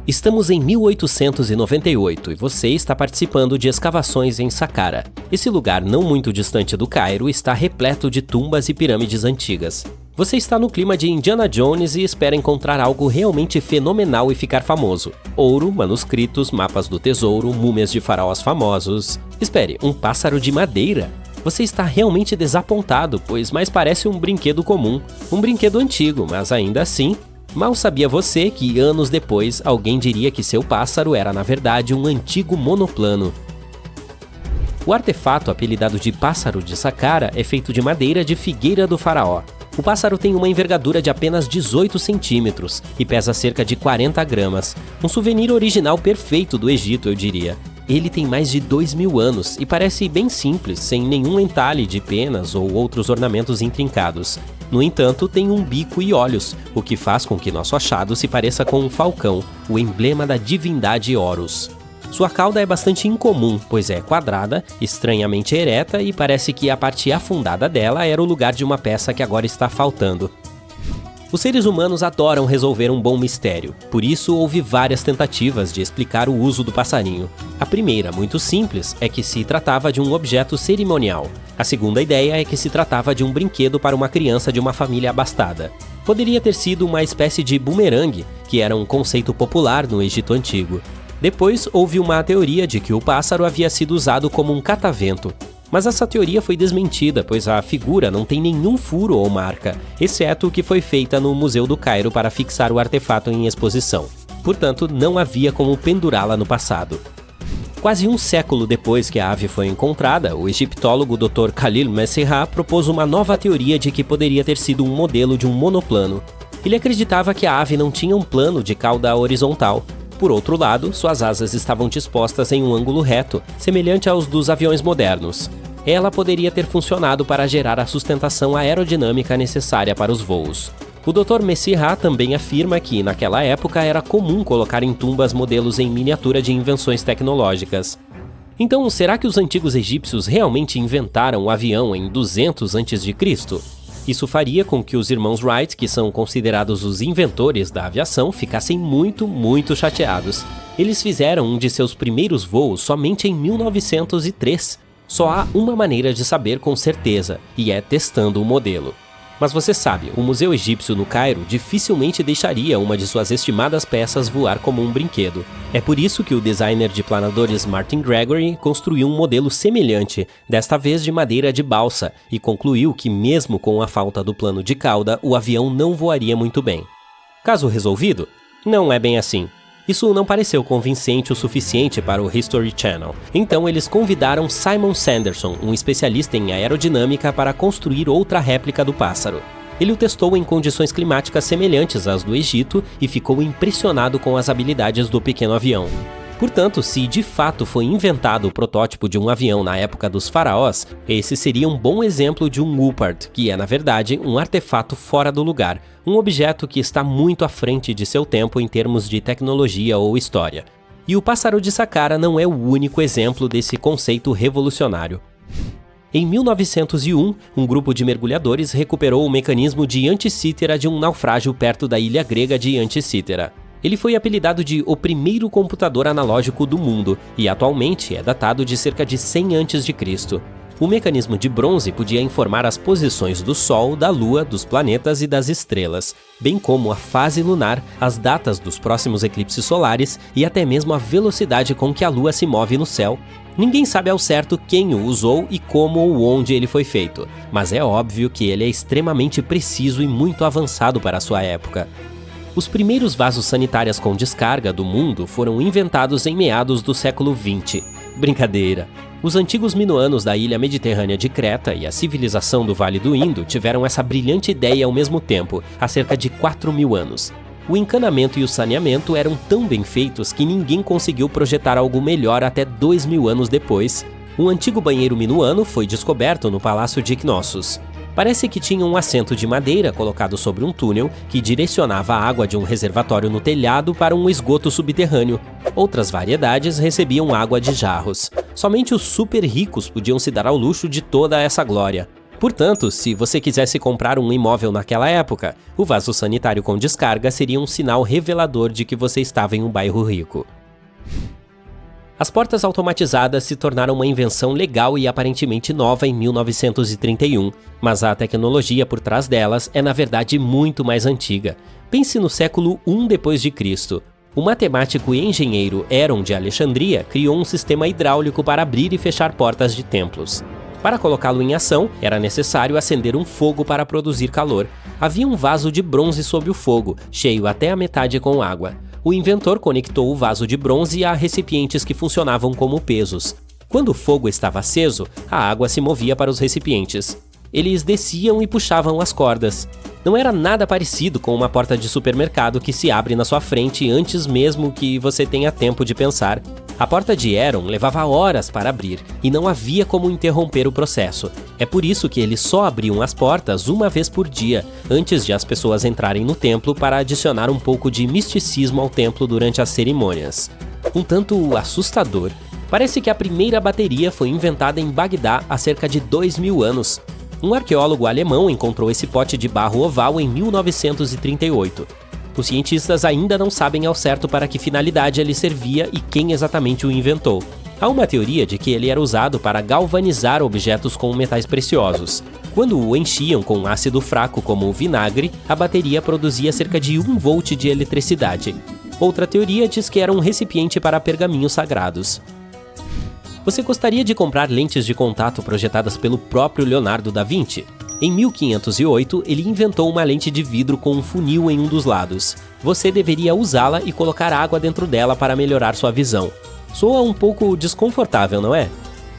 Estamos em 1898 e você está participando de escavações em Saqqara. Esse lugar não muito distante do Cairo está repleto de tumbas e pirâmides antigas. Você está no clima de Indiana Jones e espera encontrar algo realmente fenomenal e ficar famoso. Ouro, manuscritos, mapas do tesouro, múmias de faraós famosos. Espere, um pássaro de madeira? Você está realmente desapontado, pois mais parece um brinquedo comum. Um brinquedo antigo, mas ainda assim... Mal sabia você que, anos depois, alguém diria que seu pássaro era, na verdade, um antigo monoplano. O artefato, apelidado de Pássaro de Saqqara, é feito de madeira de figueira do faraó. O pássaro tem uma envergadura de apenas 18 centímetros e pesa cerca de 40 gramas. Um souvenir original perfeito do Egito, eu diria. Ele tem mais de 2.000 anos e parece bem simples, sem nenhum entalhe de penas ou outros ornamentos intrincados. No entanto, tem um bico e olhos, o que faz com que nosso achado se pareça com um falcão, o emblema da divindade Horus. Sua cauda é bastante incomum, pois é quadrada, estranhamente ereta e parece que a parte afundada dela era o lugar de uma peça que agora está faltando. Os seres humanos adoram resolver um bom mistério, por isso houve várias tentativas de explicar o uso do passarinho. A primeira, muito simples, é que se tratava de um objeto cerimonial. A segunda ideia é que se tratava de um brinquedo para uma criança de uma família abastada. Poderia ter sido uma espécie de bumerangue, que era um conceito popular no Egito Antigo. Depois, houve uma teoria de que o pássaro havia sido usado como um catavento. Mas essa teoria foi desmentida, pois a figura não tem nenhum furo ou marca, exceto o que foi feita no Museu do Cairo para fixar o artefato em exposição. Portanto, não havia como pendurá-la no passado. Quase um século depois que a ave foi encontrada, o egiptólogo Dr. Khalil Messerra propôs uma nova teoria de que poderia ter sido um modelo de um monoplano. Ele acreditava que a ave não tinha um plano de cauda horizontal. Por outro lado, suas asas estavam dispostas em um ângulo reto, semelhante aos dos aviões modernos. Ela poderia ter funcionado para gerar a sustentação aerodinâmica necessária para os voos. O Dr. Messerra também afirma que, naquela época, era comum colocar em tumbas modelos em miniatura de invenções tecnológicas. Então, será que os antigos egípcios realmente inventaram o avião em 200 a.C.? Isso faria com que os irmãos Wright, que são considerados os inventores da aviação, ficassem muito chateados. Eles fizeram um de seus primeiros voos somente em 1903. Só há uma maneira de saber com certeza, e é testando o modelo. Mas você sabe, o Museu Egípcio no Cairo dificilmente deixaria uma de suas estimadas peças voar como um brinquedo. É por isso que o designer de planadores Martin Gregory construiu um modelo semelhante, desta vez de madeira de balsa, e concluiu que mesmo com a falta do plano de cauda, o avião não voaria muito bem. Caso resolvido? Não é bem assim. Isso não pareceu convincente o suficiente para o History Channel. Então eles convidaram Simon Sanderson, um especialista em aerodinâmica, para construir outra réplica do pássaro. Ele o testou em condições climáticas semelhantes às do Egito e ficou impressionado com as habilidades do pequeno avião. Portanto, se de fato foi inventado o protótipo de um avião na época dos faraós, esse seria um bom exemplo de um Woopard, que é, na verdade, um artefato fora do lugar, um objeto que está muito à frente de seu tempo em termos de tecnologia ou história. E o Pássaro de Saqqara não é o único exemplo desse conceito revolucionário. Em 1901, um grupo de mergulhadores recuperou o mecanismo de Anticítera de um naufrágio perto da ilha grega de Anticítera. Ele foi apelidado de o primeiro computador analógico do mundo e atualmente é datado de cerca de 100 a.C. O mecanismo de bronze podia informar as posições do Sol, da Lua, dos planetas e das estrelas, bem como a fase lunar, as datas dos próximos eclipses solares e até mesmo a velocidade com que a Lua se move no céu. Ninguém sabe ao certo quem o usou e como ou onde ele foi feito, mas é óbvio que ele é extremamente preciso e muito avançado para a sua época. Os primeiros vasos sanitários com descarga do mundo foram inventados em meados do século XX. Brincadeira! Os antigos minoanos da ilha mediterrânea de Creta e a civilização do Vale do Indo tiveram essa brilhante ideia ao mesmo tempo, há cerca de 4.000 anos. O encanamento e o saneamento eram tão bem feitos que ninguém conseguiu projetar algo melhor até 2.000 anos depois. Um antigo banheiro minoano foi descoberto no Palácio de Knossos. Parece que tinha um assento de madeira colocado sobre um túnel que direcionava a água de um reservatório no telhado para um esgoto subterrâneo. Outras variedades recebiam água de jarros. Somente os super ricos podiam se dar ao luxo de toda essa glória. Portanto, se você quisesse comprar um imóvel naquela época, o vaso sanitário com descarga seria um sinal revelador de que você estava em um bairro rico. As portas automatizadas se tornaram uma invenção legal e aparentemente nova em 1931, mas a tecnologia por trás delas é na verdade muito mais antiga. Pense no século I d.C. O matemático e engenheiro Heron de Alexandria criou um sistema hidráulico para abrir e fechar portas de templos. Para colocá-lo em ação, era necessário acender um fogo para produzir calor. Havia um vaso de bronze sob o fogo, cheio até a metade com água. O inventor conectou o vaso de bronze a recipientes que funcionavam como pesos. Quando o fogo estava aceso, a água se movia para os recipientes. Eles desciam e puxavam as cordas. Não era nada parecido com uma porta de supermercado que se abre na sua frente antes mesmo que você tenha tempo de pensar. A porta de Heron levava horas para abrir e não havia como interromper o processo. É por isso que eles só abriam as portas uma vez por dia, antes de as pessoas entrarem no templo para adicionar um pouco de misticismo ao templo durante as cerimônias. Um tanto assustador. Parece que a primeira bateria foi inventada em Bagdá há cerca de 2000 anos. Um arqueólogo alemão encontrou esse pote de barro oval em 1938. Os cientistas ainda não sabem ao certo para que finalidade ele servia e quem exatamente o inventou. Há uma teoria de que ele era usado para galvanizar objetos com metais preciosos. Quando o enchiam com ácido fraco como o vinagre, a bateria produzia cerca de 1 volt de eletricidade. Outra teoria diz que era um recipiente para pergaminhos sagrados. Você gostaria de comprar lentes de contato projetadas pelo próprio Leonardo da Vinci? Em 1508, ele inventou uma lente de vidro com um funil em um dos lados. Você deveria usá-la e colocar água dentro dela para melhorar sua visão. Soa um pouco desconfortável, não é?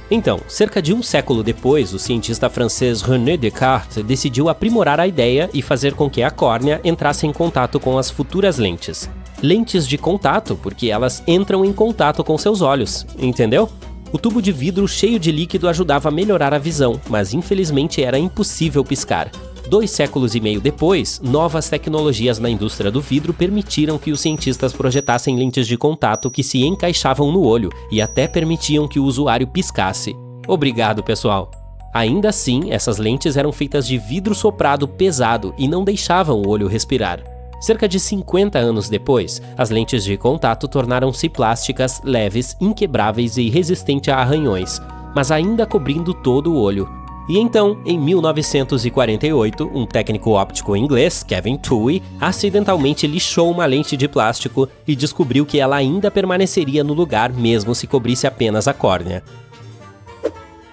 Então, cerca de um século depois, o cientista francês René Descartes decidiu aprimorar a ideia e fazer com que a córnea entrasse em contato com as futuras lentes. Lentes de contato, porque elas entram em contato com seus olhos, entendeu? O tubo de vidro cheio de líquido ajudava a melhorar a visão, mas infelizmente era impossível piscar. 2 séculos e meio depois, novas tecnologias na indústria do vidro permitiram que os cientistas projetassem lentes de contato que se encaixavam no olho e até permitiam que o usuário piscasse. Obrigado, pessoal! Ainda assim, essas lentes eram feitas de vidro soprado pesado e não deixavam o olho respirar. Cerca de 50 anos depois, as lentes de contato tornaram-se plásticas, leves, inquebráveis e resistentes a arranhões, mas ainda cobrindo todo o olho. E então, em 1948, um técnico óptico inglês, Kevin Toohey, acidentalmente lixou uma lente de plástico e descobriu que ela ainda permaneceria no lugar mesmo se cobrisse apenas a córnea.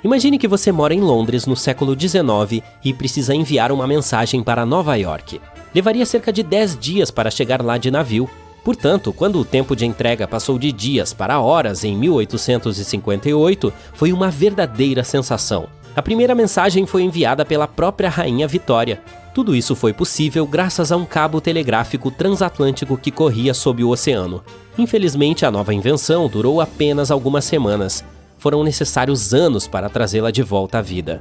Imagine que você mora em Londres no século XIX e precisa enviar uma mensagem para Nova York. Levaria cerca de 10 dias para chegar lá de navio. Portanto, quando o tempo de entrega passou de dias para horas em 1858, foi uma verdadeira sensação. A primeira mensagem foi enviada pela própria Rainha Vitória. Tudo isso foi possível graças a um cabo telegráfico transatlântico que corria sob o oceano. Infelizmente, a nova invenção durou apenas algumas semanas. Foram necessários anos para trazê-la de volta à vida.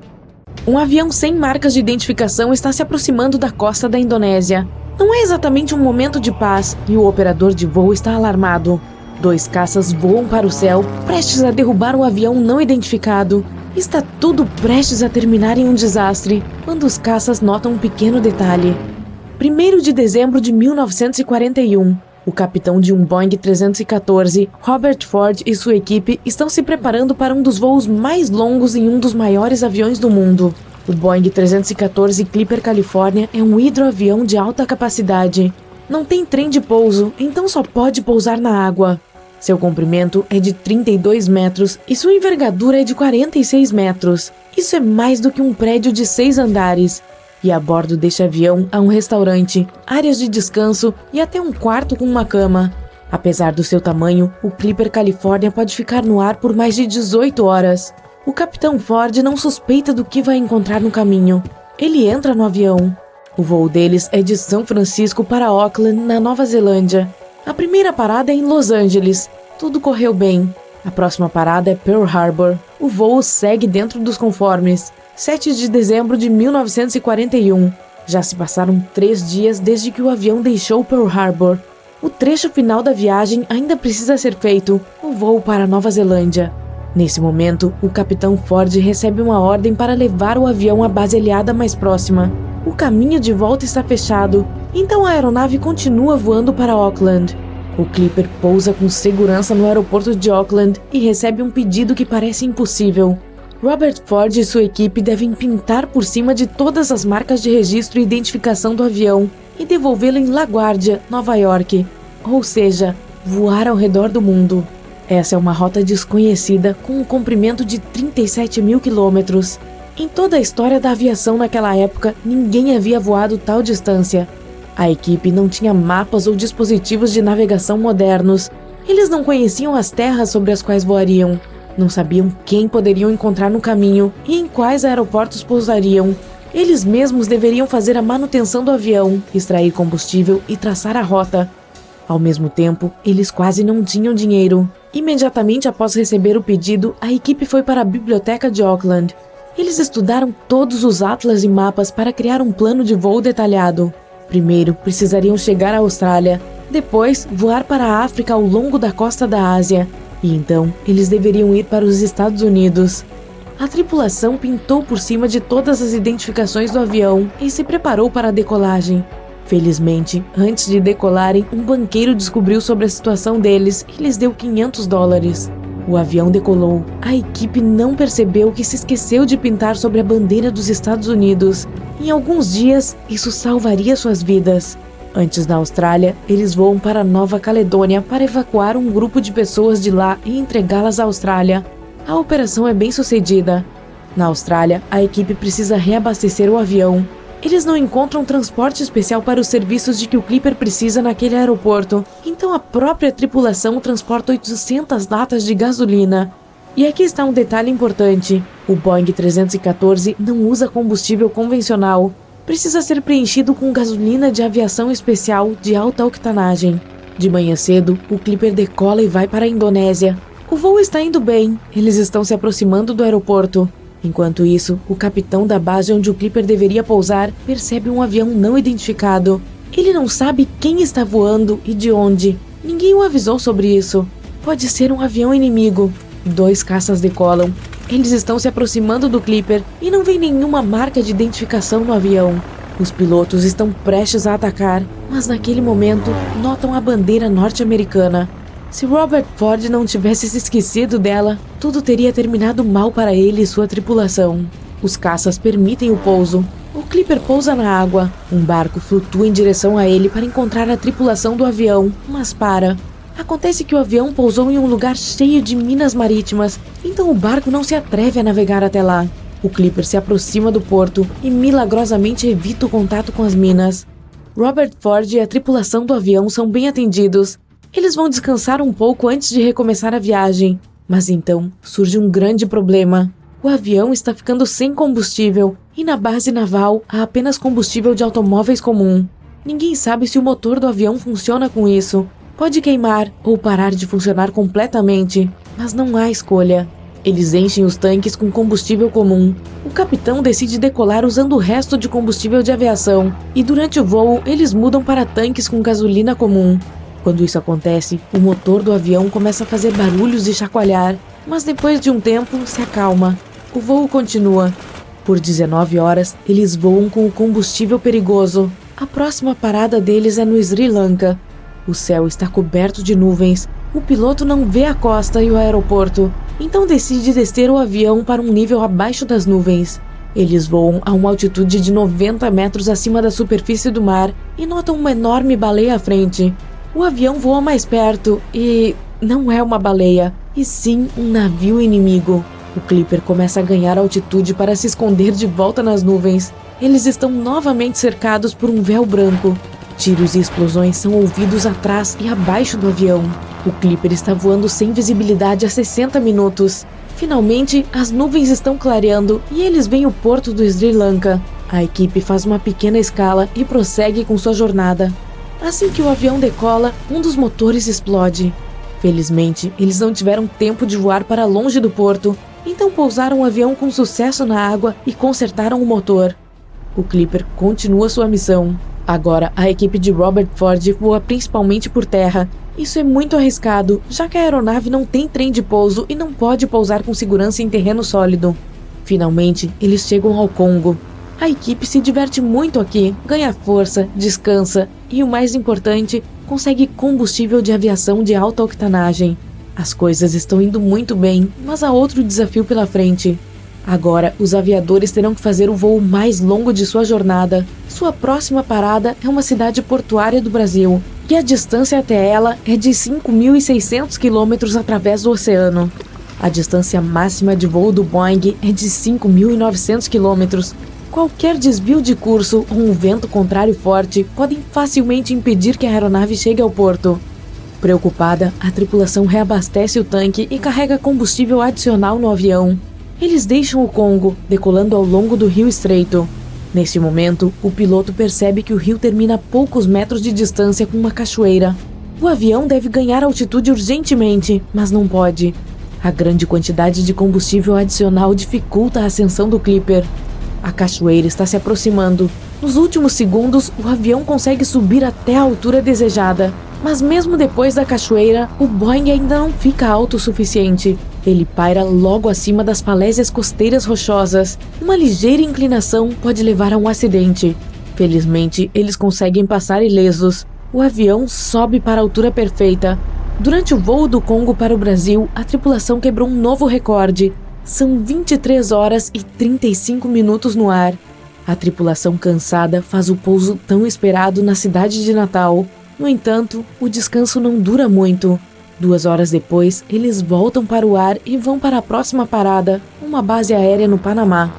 Um avião sem marcas de identificação está se aproximando da costa da Indonésia. Não é exatamente um momento de paz e o operador de voo está alarmado. 2 caças voam para o céu, prestes a derrubar um avião não identificado. Está tudo prestes a terminar em um desastre, quando os caças notam um pequeno detalhe. 1º de dezembro de 1941. O capitão de um Boeing 314, Robert Ford, e sua equipe estão se preparando para um dos voos mais longos em um dos maiores aviões do mundo. O Boeing 314 Clipper California é um hidroavião de alta capacidade. Não tem trem de pouso, então só pode pousar na água. Seu comprimento é de 32 metros e sua envergadura é de 46 metros. Isso é mais do que um prédio de 6 andares. E a bordo deste avião há um restaurante, áreas de descanso e até um quarto com uma cama. Apesar do seu tamanho, o Clipper California pode ficar no ar por mais de 18 horas. O capitão Ford não suspeita do que vai encontrar no caminho. Ele entra no avião. O voo deles é de São Francisco para Auckland, na Nova Zelândia. A primeira parada é em Los Angeles. Tudo correu bem. A próxima parada é Pearl Harbor. O voo segue dentro dos conformes. 7 de dezembro de 1941. Já se passaram 3 dias desde que o avião deixou Pearl Harbor. O trecho final da viagem ainda precisa ser feito, o voo para Nova Zelândia. Nesse momento, o capitão Ford recebe uma ordem para levar o avião à base aliada mais próxima. O caminho de volta está fechado, então a aeronave continua voando para Auckland. O Clipper pousa com segurança no aeroporto de Auckland e recebe um pedido que parece impossível. Robert Ford e sua equipe devem pintar por cima de todas as marcas de registro e identificação do avião e devolvê-lo em LaGuardia, Nova York. Ou seja, voar ao redor do mundo. Essa é uma rota desconhecida com um comprimento de 37 mil quilômetros. Em toda a história da aviação naquela época, ninguém havia voado tal distância. A equipe não tinha mapas ou dispositivos de navegação modernos. Eles não conheciam as terras sobre as quais voariam. Não sabiam quem poderiam encontrar no caminho e em quais aeroportos pousariam. Eles mesmos deveriam fazer a manutenção do avião, extrair combustível e traçar a rota. Ao mesmo tempo, eles quase não tinham dinheiro. Imediatamente após receber o pedido, a equipe foi para a biblioteca de Auckland. Eles estudaram todos os atlas e mapas para criar um plano de voo detalhado. Primeiro, precisariam chegar à Austrália, depois voar para a África ao longo da costa da Ásia, e então eles deveriam ir para os Estados Unidos. A tripulação pintou por cima de todas as identificações do avião e se preparou para a decolagem. Felizmente, antes de decolarem, um banqueiro descobriu sobre a situação deles e lhes deu $500. O avião decolou. A equipe não percebeu que se esqueceu de pintar sobre a bandeira dos Estados Unidos. Em alguns dias, isso salvaria suas vidas. Antes da Austrália, eles voam para Nova Caledônia para evacuar um grupo de pessoas de lá e entregá-las à Austrália. A operação é bem sucedida. Na Austrália, a equipe precisa reabastecer o avião. Eles não encontram transporte especial para os serviços de que o Clipper precisa naquele aeroporto, então a própria tripulação transporta 800 latas de gasolina. E aqui está um detalhe importante: o Boeing 314 não usa combustível convencional. Precisa ser preenchido com gasolina de aviação especial de alta octanagem. De manhã cedo, o Clipper decola e vai para a Indonésia. O voo está indo bem, eles estão se aproximando do aeroporto. Enquanto isso, o capitão da base onde o Clipper deveria pousar percebe um avião não identificado. Ele não sabe quem está voando e de onde. Ninguém o avisou sobre isso. Pode ser um avião inimigo. 2 caças decolam. Eles estão se aproximando do Clipper e não vê nenhuma marca de identificação no avião. Os pilotos estão prestes a atacar, mas naquele momento notam a bandeira norte-americana. Se Robert Ford não tivesse se esquecido dela, tudo teria terminado mal para ele e sua tripulação. Os caças permitem o pouso. O Clipper pousa na água. Um barco flutua em direção a ele para encontrar a tripulação do avião, mas para. Acontece que o avião pousou em um lugar cheio de minas marítimas, então o barco não se atreve a navegar até lá. O Clipper se aproxima do porto e milagrosamente evita o contato com as minas. Robert Ford e a tripulação do avião são bem atendidos. Eles vão descansar um pouco antes de recomeçar a viagem. Mas então surge um grande problema. O avião está ficando sem combustível e na base naval há apenas combustível de automóveis comum. Ninguém sabe se o motor do avião funciona com isso. Pode queimar ou parar de funcionar completamente, mas não há escolha. Eles enchem os tanques com combustível comum. O capitão decide decolar usando o resto de combustível de aviação e durante o voo eles mudam para tanques com gasolina comum. Quando isso acontece, o motor do avião começa a fazer barulhos e chacoalhar, mas depois de um tempo se acalma. O voo continua. Por 19 horas, eles voam com o combustível perigoso. A próxima parada deles é no Sri Lanka. O céu está coberto de nuvens. O piloto não vê a costa e o aeroporto, então decide descer o avião para um nível abaixo das nuvens. Eles voam a uma altitude de 90 metros acima da superfície do mar e notam uma enorme baleia à frente. O avião voa mais perto e não é uma baleia, e sim um navio inimigo. O Clipper começa a ganhar altitude para se esconder de volta nas nuvens. Eles estão novamente cercados por um véu branco. Tiros e explosões são ouvidos atrás e abaixo do avião. O Clipper está voando sem visibilidade há 60 minutos. Finalmente, as nuvens estão clareando e eles veem o porto do Sri Lanka. A equipe faz uma pequena escala e prossegue com sua jornada. Assim que o avião decola, um dos motores explode. Felizmente, eles não tiveram tempo de voar para longe do porto, então pousaram o avião com sucesso na água e consertaram o motor. O Clipper continua sua missão. Agora, a equipe de Robert Ford voa principalmente por terra. Isso é muito arriscado, já que a aeronave não tem trem de pouso e não pode pousar com segurança em terreno sólido. Finalmente, eles chegam ao Congo. A equipe se diverte muito aqui, ganha força, descansa e, o mais importante, consegue combustível de aviação de alta octanagem. As coisas estão indo muito bem, mas há outro desafio pela frente. Agora, os aviadores terão que fazer o voo mais longo de sua jornada. Sua próxima parada é uma cidade portuária do Brasil, e a distância até ela é de 5.600 quilômetros através do oceano. A distância máxima de voo do Boeing é de 5.900 quilômetros. Qualquer desvio de curso ou um vento contrário forte podem facilmente impedir que a aeronave chegue ao porto. Preocupada, a tripulação reabastece o tanque e carrega combustível adicional no avião. Eles deixam o Congo, decolando ao longo do rio estreito. Nesse momento, o piloto percebe que o rio termina a poucos metros de distância com uma cachoeira. O avião deve ganhar altitude urgentemente, mas não pode. A grande quantidade de combustível adicional dificulta a ascensão do Clipper. A cachoeira está se aproximando. Nos últimos segundos, o avião consegue subir até a altura desejada. Mas mesmo depois da cachoeira, o Boeing ainda não fica alto o suficiente. Ele paira logo acima das falésias costeiras rochosas. Uma ligeira inclinação pode levar a um acidente. Felizmente, eles conseguem passar ilesos. O avião sobe para a altura perfeita. Durante o voo do Congo para o Brasil, a tripulação quebrou um novo recorde. São 23 horas e 35 minutos no ar. A tripulação cansada faz o pouso tão esperado na cidade de Natal. No entanto, o descanso não dura muito. 2 horas depois, eles voltam para o ar e vão para a próxima parada, uma base aérea no Panamá.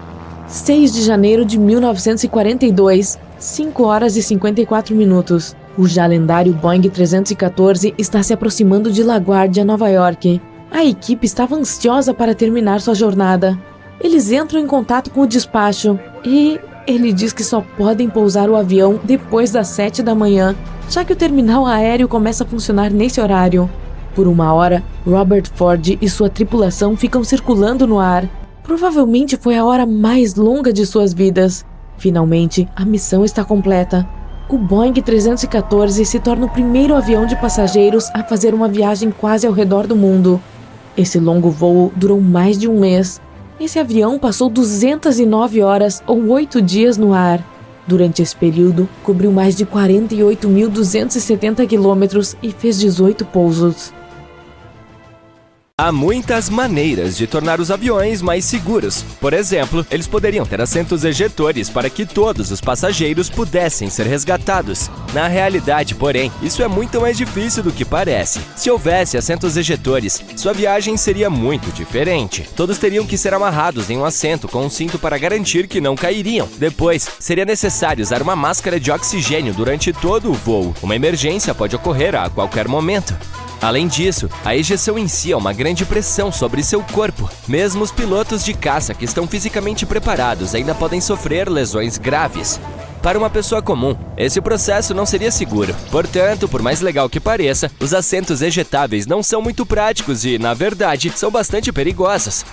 6 de janeiro de 1942, 5 horas e 54 minutos. O já lendário Boeing 314 está se aproximando de LaGuardia, Nova York. A equipe estava ansiosa para terminar sua jornada. Eles entram em contato com o despacho e ele diz que só podem pousar o avião depois das 7 da manhã, já que o terminal aéreo começa a funcionar nesse horário. Por 1 hora, Robert Ford e sua tripulação ficam circulando no ar. Provavelmente foi a hora mais longa de suas vidas. Finalmente, a missão está completa. O Boeing 314 se torna o primeiro avião de passageiros a fazer uma viagem quase ao redor do mundo. Esse longo voo durou mais de um mês. Esse avião passou 209 horas ou 8 dias no ar. Durante esse período, cobriu mais de 48.270 quilômetros e fez 18 pousos. Há muitas maneiras de tornar os aviões mais seguros. Por exemplo, eles poderiam ter assentos ejetores para que todos os passageiros pudessem ser resgatados. Na realidade, porém, isso é muito mais difícil do que parece. Se houvesse assentos ejetores, sua viagem seria muito diferente. Todos teriam que ser amarrados em um assento com um cinto para garantir que não cairiam. Depois, seria necessário usar uma máscara de oxigênio durante todo o voo. Uma emergência pode ocorrer a qualquer momento. Além disso, a ejeção em si é uma grande pressão sobre seu corpo. Mesmo os pilotos de caça que estão fisicamente preparados ainda podem sofrer lesões graves. Para uma pessoa comum, esse processo não seria seguro. Portanto, por mais legal que pareça, os assentos ejetáveis não são muito práticos e, na verdade, são bastante perigosos.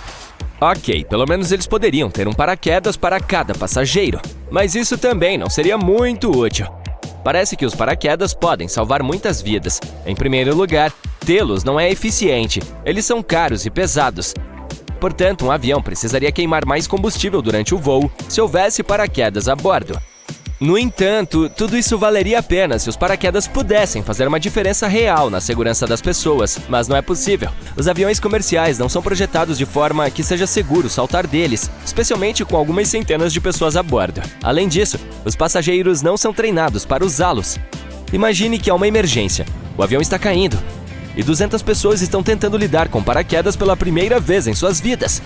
Ok, pelo menos eles poderiam ter um paraquedas para cada passageiro. Mas isso também não seria muito útil. Parece que os paraquedas podem salvar muitas vidas. Em primeiro lugar, tê-los não é eficiente. Eles são caros e pesados. Portanto, um avião precisaria queimar mais combustível durante o voo se houvesse paraquedas a bordo. No entanto, tudo isso valeria a pena se os paraquedas pudessem fazer uma diferença real na segurança das pessoas, mas não é possível. Os aviões comerciais não são projetados de forma que seja seguro saltar deles, especialmente com algumas centenas de pessoas a bordo. Além disso, os passageiros não são treinados para usá-los. Imagine que há uma emergência. O avião está caindo e 200 pessoas estão tentando lidar com paraquedas pela primeira vez em suas vidas.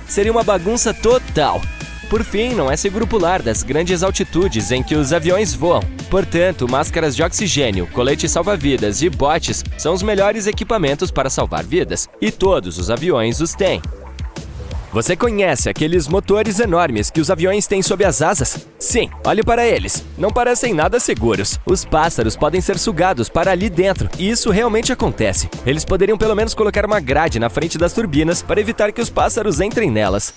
Seria uma bagunça total. Por fim, não é seguro pular das grandes altitudes em que os aviões voam. Portanto, máscaras de oxigênio, coletes salva-vidas e botes são os melhores equipamentos para salvar vidas, e todos os aviões os têm. Você conhece aqueles motores enormes que os aviões têm sob as asas? Sim, olhe para eles. Não parecem nada seguros. Os pássaros podem ser sugados para ali dentro, e isso realmente acontece. Eles poderiam pelo menos colocar uma grade na frente das turbinas para evitar que os pássaros entrem nelas.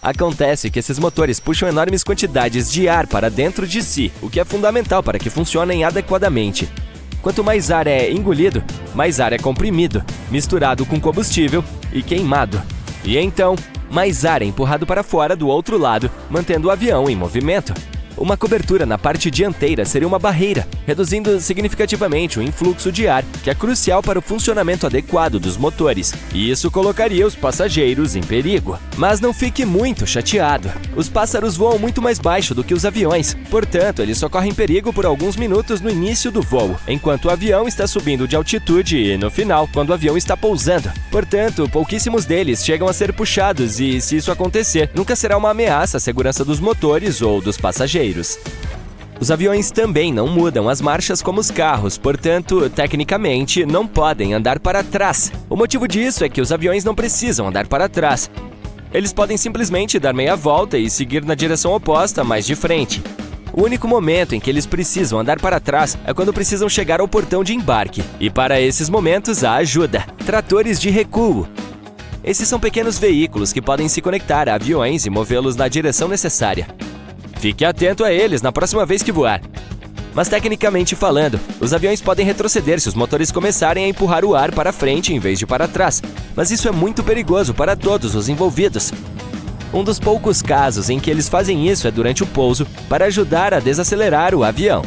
Acontece que esses motores puxam enormes quantidades de ar para dentro de si, o que é fundamental para que funcionem adequadamente. Quanto mais ar é engolido, mais ar é comprimido, misturado com combustível e queimado. E então, mais ar é empurrado para fora do outro lado, mantendo o avião em movimento. Uma cobertura na parte dianteira seria uma barreira, reduzindo significativamente o influxo de ar, que é crucial para o funcionamento adequado dos motores, e isso colocaria os passageiros em perigo. Mas não fique muito chateado. Os pássaros voam muito mais baixo do que os aviões, portanto, eles só correm perigo por alguns minutos no início do voo, enquanto o avião está subindo de altitude e, no final, quando o avião está pousando. Portanto, pouquíssimos deles chegam a ser puxados e, se isso acontecer, nunca será uma ameaça à segurança dos motores ou dos passageiros. Os aviões também não mudam as marchas como os carros, portanto, tecnicamente, não podem andar para trás. O motivo disso é que os aviões não precisam andar para trás. Eles podem simplesmente dar meia volta e seguir na direção oposta, mas de frente. O único momento em que eles precisam andar para trás é quando precisam chegar ao portão de embarque. E para esses momentos há ajuda. Tratores de recuo. Esses são pequenos veículos que podem se conectar a aviões e movê-los na direção necessária. Fique atento a eles na próxima vez que voar. Mas tecnicamente falando, os aviões podem retroceder se os motores começarem a empurrar o ar para frente em vez de para trás. Mas isso é muito perigoso para todos os envolvidos. Um dos poucos casos em que eles fazem isso é durante o pouso, para ajudar a desacelerar o avião.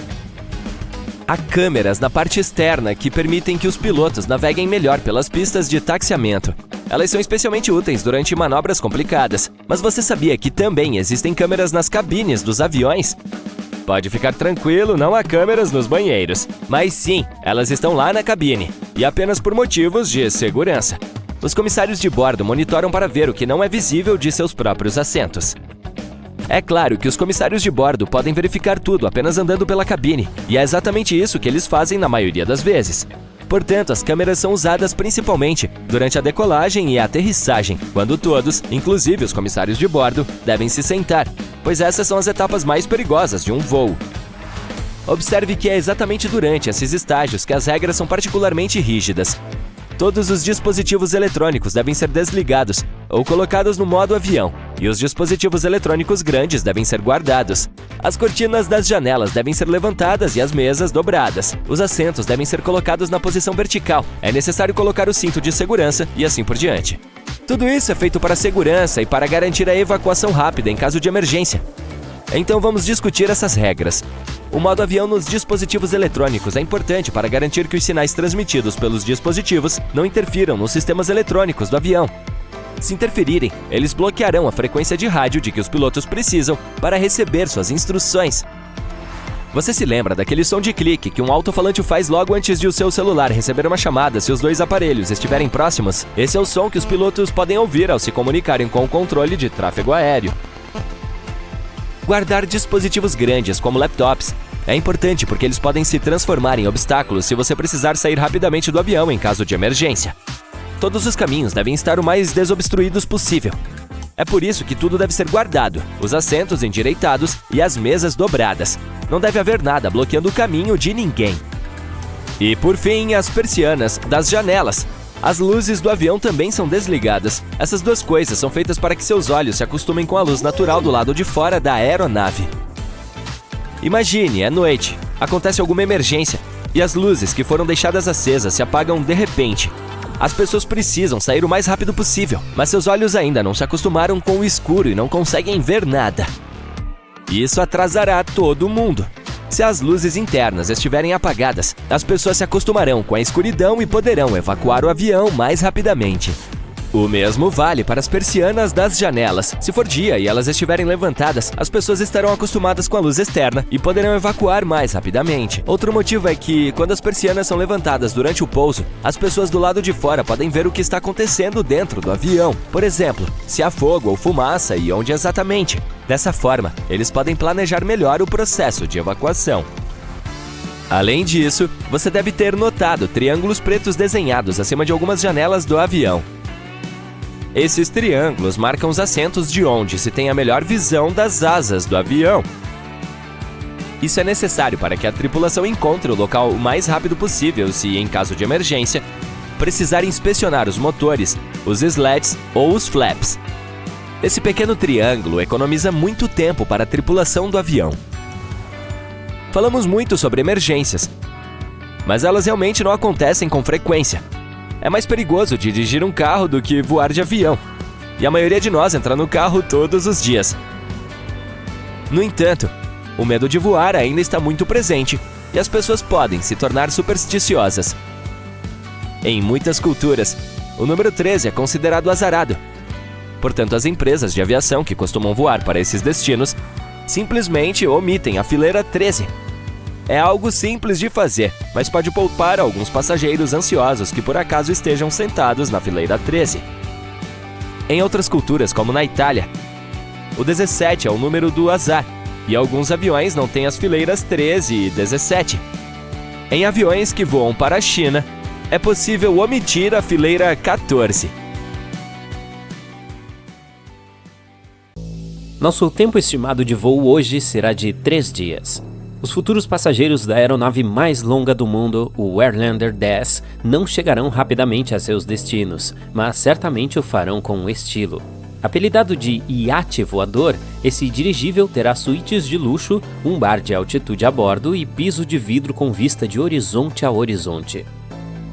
Há câmeras na parte externa que permitem que os pilotos naveguem melhor pelas pistas de taxiamento. Elas são especialmente úteis durante manobras complicadas. Mas você sabia que também existem câmeras nas cabines dos aviões? Pode ficar tranquilo, não há câmeras nos banheiros. Mas sim, elas estão lá na cabine. E apenas por motivos de segurança. Os comissários de bordo monitoram para ver o que não é visível de seus próprios assentos. É claro que os comissários de bordo podem verificar tudo apenas andando pela cabine. E é exatamente isso que eles fazem na maioria das vezes. Portanto, as câmeras são usadas principalmente durante a decolagem e a aterrissagem, quando todos, inclusive os comissários de bordo, devem se sentar, pois essas são as etapas mais perigosas de um voo. Observe que é exatamente durante esses estágios que as regras são particularmente rígidas. Todos os dispositivos eletrônicos devem ser desligados ou colocados no modo avião, e os dispositivos eletrônicos grandes devem ser guardados. As cortinas das janelas devem ser levantadas e as mesas dobradas. Os assentos devem ser colocados na posição vertical. É necessário colocar o cinto de segurança e assim por diante. Tudo isso é feito para a segurança e para garantir a evacuação rápida em caso de emergência. Então vamos discutir essas regras. O modo avião nos dispositivos eletrônicos é importante para garantir que os sinais transmitidos pelos dispositivos não interfiram nos sistemas eletrônicos do avião. Se interferirem, eles bloquearão a frequência de rádio de que os pilotos precisam para receber suas instruções. Você se lembra daquele som de clique que um alto-falante faz logo antes de o seu celular receber uma chamada se os dois aparelhos estiverem próximos? Esse é o som que os pilotos podem ouvir ao se comunicarem com o controle de tráfego aéreo. Guardar dispositivos grandes, como laptops, é importante porque eles podem se transformar em obstáculos se você precisar sair rapidamente do avião em caso de emergência. Todos os caminhos devem estar o mais desobstruídos possível. É por isso que tudo deve ser guardado, os assentos endireitados e as mesas dobradas. Não deve haver nada bloqueando o caminho de ninguém. E por fim, as persianas das janelas. As luzes do avião também são desligadas. Essas duas coisas são feitas para que seus olhos se acostumem com a luz natural do lado de fora da aeronave. Imagine, é noite, acontece alguma emergência e as luzes que foram deixadas acesas se apagam de repente. As pessoas precisam sair o mais rápido possível, mas seus olhos ainda não se acostumaram com o escuro e não conseguem ver nada. Isso atrasará todo mundo. Se as luzes internas estiverem apagadas, as pessoas se acostumarão com a escuridão e poderão evacuar o avião mais rapidamente. O mesmo vale para as persianas das janelas. Se for dia e elas estiverem levantadas, as pessoas estarão acostumadas com a luz externa e poderão evacuar mais rapidamente. Outro motivo é que, quando as persianas são levantadas durante o pouso, as pessoas do lado de fora podem ver o que está acontecendo dentro do avião. Por exemplo, se há fogo ou fumaça e onde exatamente. Dessa forma, eles podem planejar melhor o processo de evacuação. Além disso, você deve ter notado triângulos pretos desenhados acima de algumas janelas do avião. Esses triângulos marcam os assentos de onde se tem a melhor visão das asas do avião. Isso é necessário para que a tripulação encontre o local o mais rápido possível se, em caso de emergência, precisar inspecionar os motores, os sleds ou os flaps. Esse pequeno triângulo economiza muito tempo para a tripulação do avião. Falamos muito sobre emergências, mas elas realmente não acontecem com frequência. É mais perigoso dirigir um carro do que voar de avião, e a maioria de nós entra no carro todos os dias. No entanto, o medo de voar ainda está muito presente e as pessoas podem se tornar supersticiosas. Em muitas culturas, o número 13 é considerado azarado. Portanto, as empresas de aviação que costumam voar para esses destinos simplesmente omitem a fileira 13. É algo simples de fazer, mas pode poupar alguns passageiros ansiosos que por acaso estejam sentados na fileira 13. Em outras culturas, como na Itália, o 17 é o número do azar, e alguns aviões não têm as fileiras 13 e 17. Em aviões que voam para a China, é possível omitir a fileira 14. Nosso tempo estimado de voo hoje será de 3 dias. Os futuros passageiros da aeronave mais longa do mundo, o Airlander 10, não chegarão rapidamente a seus destinos, mas certamente o farão com estilo. Apelidado de iate voador, esse dirigível terá suítes de luxo, um bar de altitude a bordo e piso de vidro com vista de horizonte a horizonte.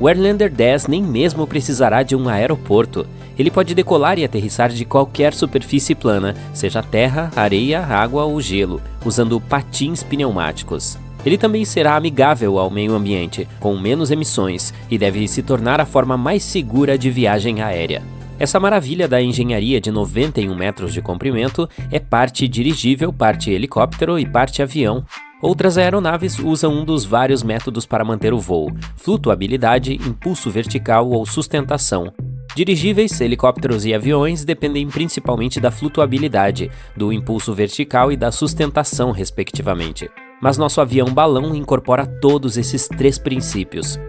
O Airlander 10 nem mesmo precisará de um aeroporto. Ele pode decolar e aterrissar de qualquer superfície plana, seja terra, areia, água ou gelo, usando patins pneumáticos. Ele também será amigável ao meio ambiente, com menos emissões, e deve se tornar a forma mais segura de viagem aérea. Essa maravilha da engenharia de 91 metros de comprimento é parte dirigível, parte helicóptero e parte avião. Outras aeronaves usam um dos vários métodos para manter o voo: flutuabilidade, impulso vertical ou sustentação. Dirigíveis, helicópteros e aviões dependem principalmente da flutuabilidade, do impulso vertical e da sustentação, respectivamente. Mas nosso avião-balão incorpora todos esses 3 princípios.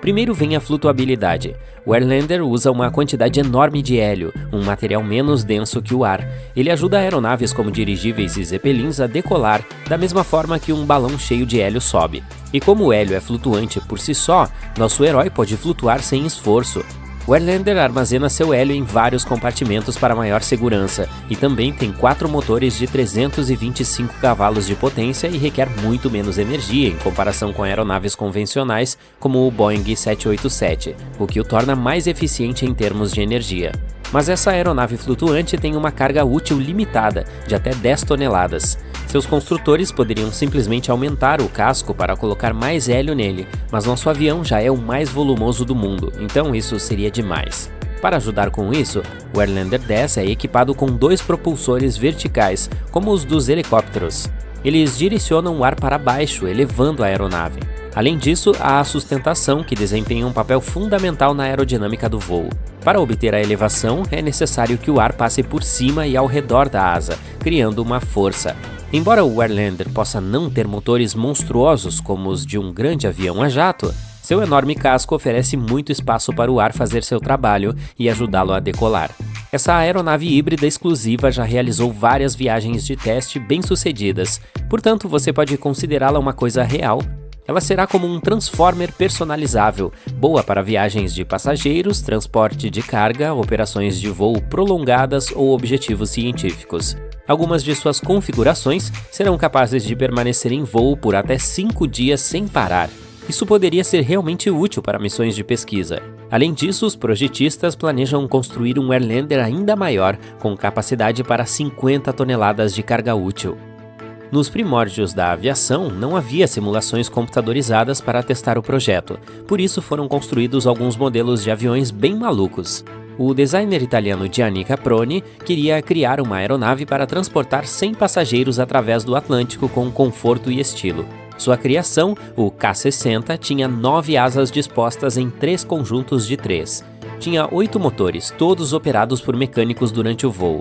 Primeiro vem a flutuabilidade. O Airlander usa uma quantidade enorme de hélio, um material menos denso que o ar. Ele ajuda aeronaves como dirigíveis e zeppelins a decolar, da mesma forma que um balão cheio de hélio sobe. E como o hélio é flutuante por si só, nosso herói pode flutuar sem esforço. O Airlander armazena seu hélio em vários compartimentos para maior segurança e também tem 4 motores de 325 cavalos de potência e requer muito menos energia em comparação com aeronaves convencionais como o Boeing 787, o que o torna mais eficiente em termos de energia. Mas essa aeronave flutuante tem uma carga útil limitada, de até 10 toneladas. Seus construtores poderiam simplesmente aumentar o casco para colocar mais hélio nele, mas nosso avião já é o mais volumoso do mundo, então isso seria demais. Para ajudar com isso, o Airlander 10 é equipado com 2 propulsores verticais, como os dos helicópteros. Eles direcionam o ar para baixo, elevando a aeronave. Além disso, há a sustentação, que desempenha um papel fundamental na aerodinâmica do voo. Para obter a elevação, é necessário que o ar passe por cima e ao redor da asa, criando uma força. Embora o Airlander possa não ter motores monstruosos como os de um grande avião a jato, seu enorme casco oferece muito espaço para o ar fazer seu trabalho e ajudá-lo a decolar. Essa aeronave híbrida exclusiva já realizou várias viagens de teste bem-sucedidas, portanto você pode considerá-la uma coisa real. Ela será como um Transformer personalizável, boa para viagens de passageiros, transporte de carga, operações de voo prolongadas ou objetivos científicos. Algumas de suas configurações serão capazes de permanecer em voo por até 5 dias sem parar. Isso poderia ser realmente útil para missões de pesquisa. Além disso, os projetistas planejam construir um Airlander ainda maior, com capacidade para 50 toneladas de carga útil. Nos primórdios da aviação, não havia simulações computadorizadas para testar o projeto, por isso foram construídos alguns modelos de aviões bem malucos. O designer italiano Gianni Caproni queria criar uma aeronave para transportar 100 passageiros através do Atlântico com conforto e estilo. Sua criação, o K-60, tinha 9 asas dispostas em 3 conjuntos de 3. Tinha 8 motores, todos operados por mecânicos durante o voo.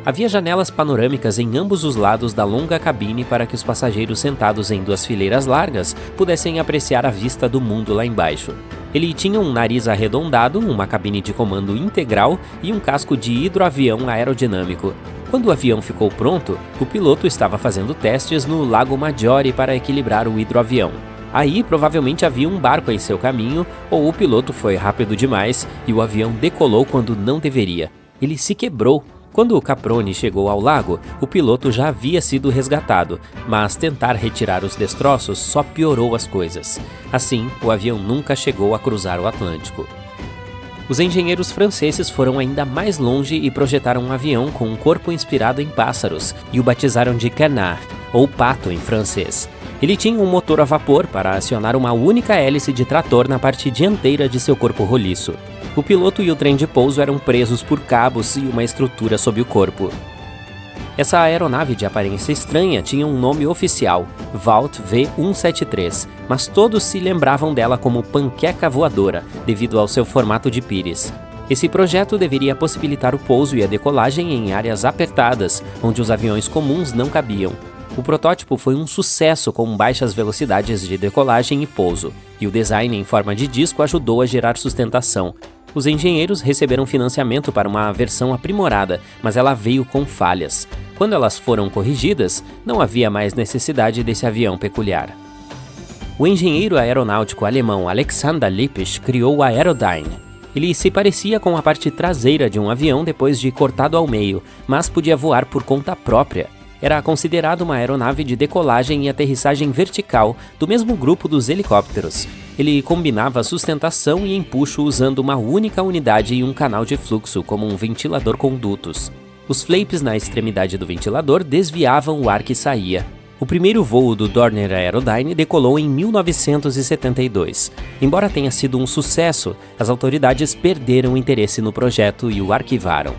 Havia janelas panorâmicas em ambos os lados da longa cabine para que os passageiros sentados em 2 fileiras largas pudessem apreciar a vista do mundo lá embaixo. Ele tinha um nariz arredondado, uma cabine de comando integral e um casco de hidroavião aerodinâmico. Quando o avião ficou pronto, o piloto estava fazendo testes no Lago Maggiore para equilibrar o hidroavião. Aí provavelmente havia um barco em seu caminho, ou o piloto foi rápido demais e o avião decolou quando não deveria. Ele se quebrou. Quando o Caproni chegou ao lago, o piloto já havia sido resgatado, mas tentar retirar os destroços só piorou as coisas. Assim, o avião nunca chegou a cruzar o Atlântico. Os engenheiros franceses foram ainda mais longe e projetaram um avião com um corpo inspirado em pássaros e o batizaram de canard, ou pato em francês. Ele tinha um motor a vapor para acionar uma única hélice de trator na parte dianteira de seu corpo roliço. O piloto e o trem de pouso eram presos por cabos e uma estrutura sob o corpo. Essa aeronave de aparência estranha tinha um nome oficial, Vought V-173, mas todos se lembravam dela como panqueca voadora, devido ao seu formato de pires. Esse projeto deveria possibilitar o pouso e a decolagem em áreas apertadas, onde os aviões comuns não cabiam. O protótipo foi um sucesso com baixas velocidades de decolagem e pouso, e o design em forma de disco ajudou a gerar sustentação. Os engenheiros receberam financiamento para uma versão aprimorada, mas ela veio com falhas. Quando elas foram corrigidas, não havia mais necessidade desse avião peculiar. O engenheiro aeronáutico alemão Alexander Lippisch criou o Aerodyne. Ele se parecia com a parte traseira de um avião depois de cortado ao meio, mas podia voar por conta própria. Era considerado uma aeronave de decolagem e aterrissagem vertical, do mesmo grupo dos helicópteros. Ele combinava sustentação e empuxo usando uma única unidade e um canal de fluxo, como um ventilador com dutos. Os flaps na extremidade do ventilador desviavam o ar que saía. O primeiro voo do Dornier Aerodyne decolou em 1972. Embora tenha sido um sucesso, as autoridades perderam interesse no projeto e o arquivaram.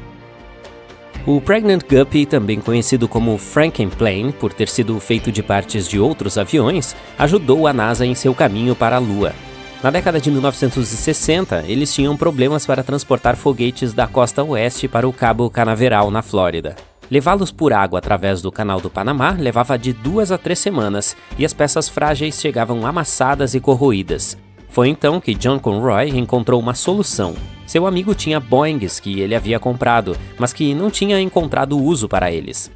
O Pregnant Guppy, também conhecido como Frankenplane por ter sido feito de partes de outros aviões, ajudou a NASA em seu caminho para a Lua. Na década de 1960, eles tinham problemas para transportar foguetes da costa oeste para o Cabo Canaveral, na Flórida. Levá-los por água através do Canal do Panamá levava de 2 a 3 semanas, e as peças frágeis chegavam amassadas e corroídas. Foi então que John Conroy encontrou uma solução. Seu amigo tinha Boeings que ele havia comprado, mas que não tinha encontrado uso para eles.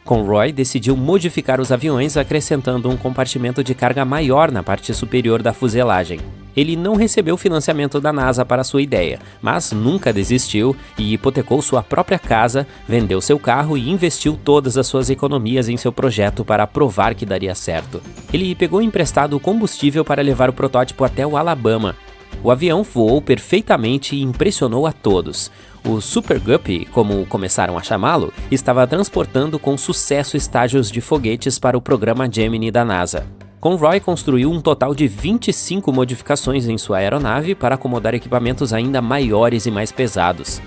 Conroy decidiu modificar os aviões acrescentando um compartimento de carga maior na parte superior da fuselagem. Ele não recebeu financiamento da NASA para sua ideia, mas nunca desistiu e hipotecou sua própria casa, vendeu seu carro e investiu todas as suas economias em seu projeto para provar que daria certo. Ele pegou emprestado combustível para levar o protótipo até o Alabama. O avião voou perfeitamente e impressionou a todos. O Super Guppy, como começaram a chamá-lo, estava transportando com sucesso estágios de foguetes para o programa Gemini da NASA. Conroy construiu um total de 25 modificações em sua aeronave para acomodar equipamentos ainda maiores e mais pesados.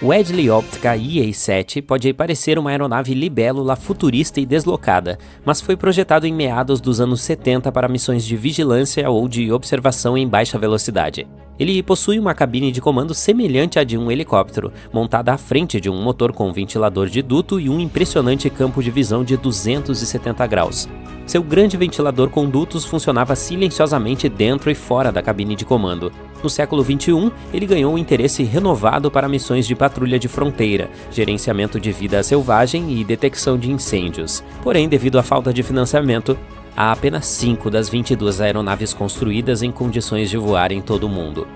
O Edley Optica EA-7 pode parecer uma aeronave libélula futurista e deslocada, mas foi projetado em meados dos anos 70 para missões de vigilância ou de observação em baixa velocidade. Ele possui uma cabine de comando semelhante à de um helicóptero, montada à frente de um motor com ventilador de duto e um impressionante campo de visão de 270 graus. Seu grande ventilador com dutos funcionava silenciosamente dentro e fora da cabine de comando. No século XXI, ele ganhou um interesse renovado para missões de patrulha de fronteira, gerenciamento de vida selvagem e detecção de incêndios. Porém, devido à falta de financiamento, há apenas 5 das 22 aeronaves construídas em condições de voar em todo o mundo.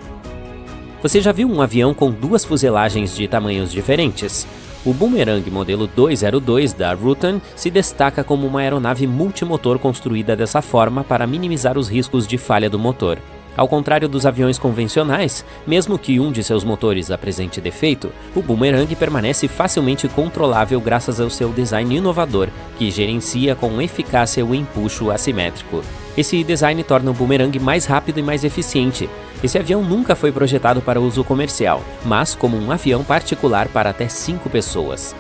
Você já viu um avião com 2 fuselagens de tamanhos diferentes? O Boomerang modelo 202 da Rutan se destaca como uma aeronave multimotor construída dessa forma para minimizar os riscos de falha do motor. Ao contrário dos aviões convencionais, mesmo que um de seus motores apresente defeito, o Boomerang permanece facilmente controlável graças ao seu design inovador, que gerencia com eficácia o empuxo assimétrico. Esse design torna o Boomerang mais rápido e mais eficiente. Esse avião nunca foi projetado para uso comercial, mas como um avião particular para até 5 pessoas.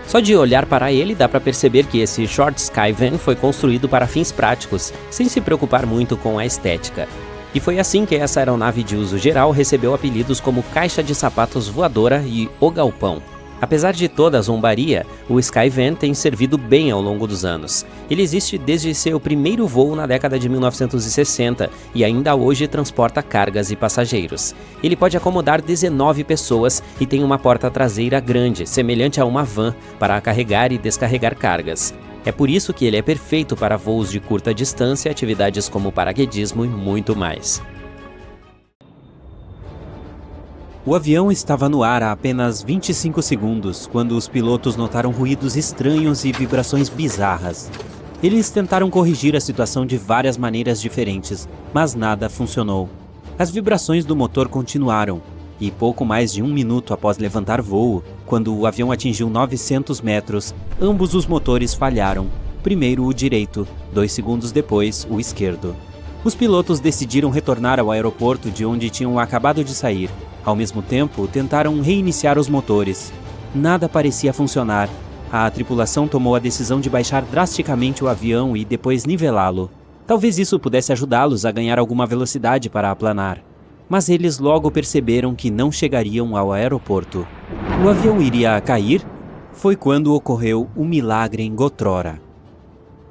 Só de olhar para ele dá para perceber que esse Short Skyvan foi construído para fins práticos, sem se preocupar muito com a estética. E foi assim que essa aeronave de uso geral recebeu apelidos como Caixa de Sapatos Voadora e O Galpão. Apesar de toda a zombaria, o Skyvan tem servido bem ao longo dos anos. Ele existe desde seu primeiro voo na década de 1960 e ainda hoje transporta cargas e passageiros. Ele pode acomodar 19 pessoas e tem uma porta traseira grande, semelhante a uma van, para carregar e descarregar cargas. É por isso que ele é perfeito para voos de curta distância, atividades como paraquedismo e muito mais. O avião estava no ar há apenas 25 segundos quando os pilotos notaram ruídos estranhos e vibrações bizarras. Eles tentaram corrigir a situação de várias maneiras diferentes, mas nada funcionou. As vibrações do motor continuaram, e pouco mais de 1 minuto após levantar voo, quando o avião atingiu 900 metros, ambos os motores falharam. Primeiro o direito, 2 segundos depois o esquerdo. Os pilotos decidiram retornar ao aeroporto de onde tinham acabado de sair. Ao mesmo tempo, tentaram reiniciar os motores. Nada parecia funcionar. A tripulação tomou a decisão de baixar drasticamente o avião e depois nivelá-lo. Talvez isso pudesse ajudá-los a ganhar alguma velocidade para aplanar. Mas eles logo perceberam que não chegariam ao aeroporto. O avião iria cair? Foi quando ocorreu o milagre em Gotrora.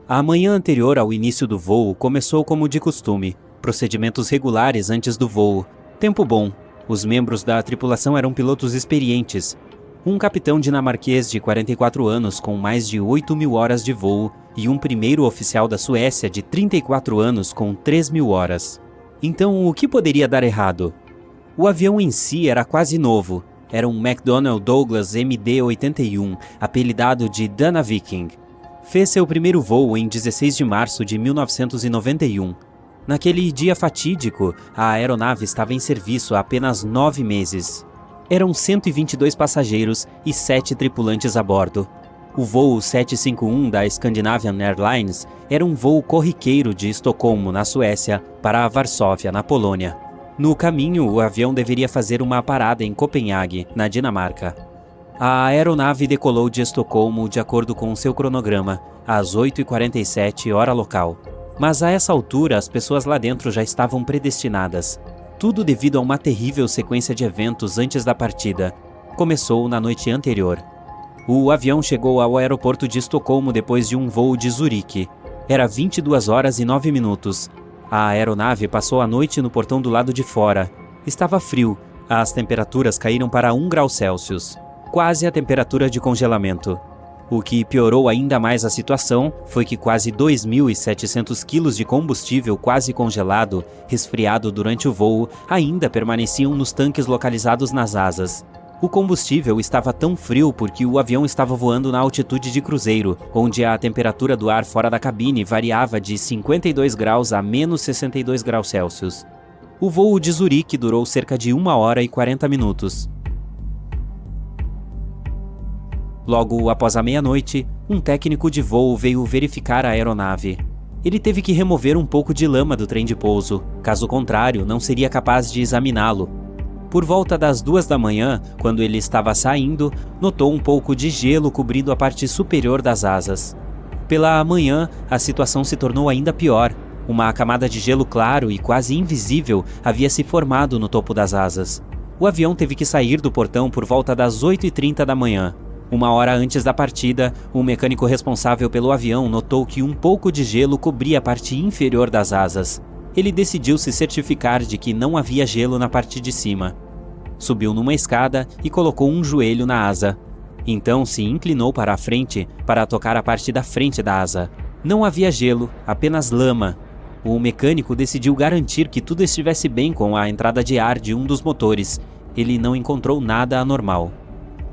A manhã anterior ao início do voo começou como de costume. Procedimentos regulares antes do voo. Tempo bom. Os membros da tripulação eram pilotos experientes. Um capitão dinamarquês de 44 anos com mais de 8.000 horas de voo e um primeiro oficial da Suécia de 34 anos com 3.000 horas. Então, o que poderia dar errado? O avião em si era quase novo. Era um McDonnell Douglas MD-81, apelidado de Dana Viking. Fez seu primeiro voo em 16 de março de 1991. Naquele dia fatídico, a aeronave estava em serviço há apenas 9 meses. Eram 122 passageiros e 7 tripulantes a bordo. O voo 751 da Scandinavian Airlines era um voo corriqueiro de Estocolmo, na Suécia, para Varsóvia, na Polônia. No caminho, o avião deveria fazer uma parada em Copenhague, na Dinamarca. A aeronave decolou de Estocolmo de acordo com seu cronograma, às 8h47, hora local. Mas a essa altura, as pessoas lá dentro já estavam predestinadas. Tudo devido a uma terrível sequência de eventos antes da partida. Começou na noite anterior. O avião chegou ao aeroporto de Estocolmo depois de um voo de Zurique. Era 22 horas e 9 minutos. A aeronave passou a noite no portão do lado de fora. Estava frio. As temperaturas caíram para 1 grau Celsius. Quase a temperatura de congelamento. O que piorou ainda mais a situação foi que quase 2.700 quilos de combustível quase congelado, resfriado durante o voo, ainda permaneciam nos tanques localizados nas asas. O combustível estava tão frio porque o avião estava voando na altitude de cruzeiro, onde a temperatura do ar fora da cabine variava de 52 graus a menos 62 graus Celsius. O voo de Zurique durou cerca de 1 hora e 40 minutos. Logo após a meia-noite, um técnico de voo veio verificar a aeronave. Ele teve que remover um pouco de lama do trem de pouso, caso contrário, não seria capaz de examiná-lo. Por volta das 2 da manhã, quando ele estava saindo, notou um pouco de gelo cobrindo a parte superior das asas. Pela manhã, a situação se tornou ainda pior. Uma camada de gelo claro e quase invisível havia se formado no topo das asas. O avião teve que sair do portão por volta das 8h30 da manhã. 1 hora antes da partida, o mecânico responsável pelo avião notou que um pouco de gelo cobria a parte inferior das asas. Ele decidiu se certificar de que não havia gelo na parte de cima. Subiu numa escada e colocou um joelho na asa. Então se inclinou para a frente para tocar a parte da frente da asa. Não havia gelo, apenas lama. O mecânico decidiu garantir que tudo estivesse bem com a entrada de ar de um dos motores. Ele não encontrou nada anormal.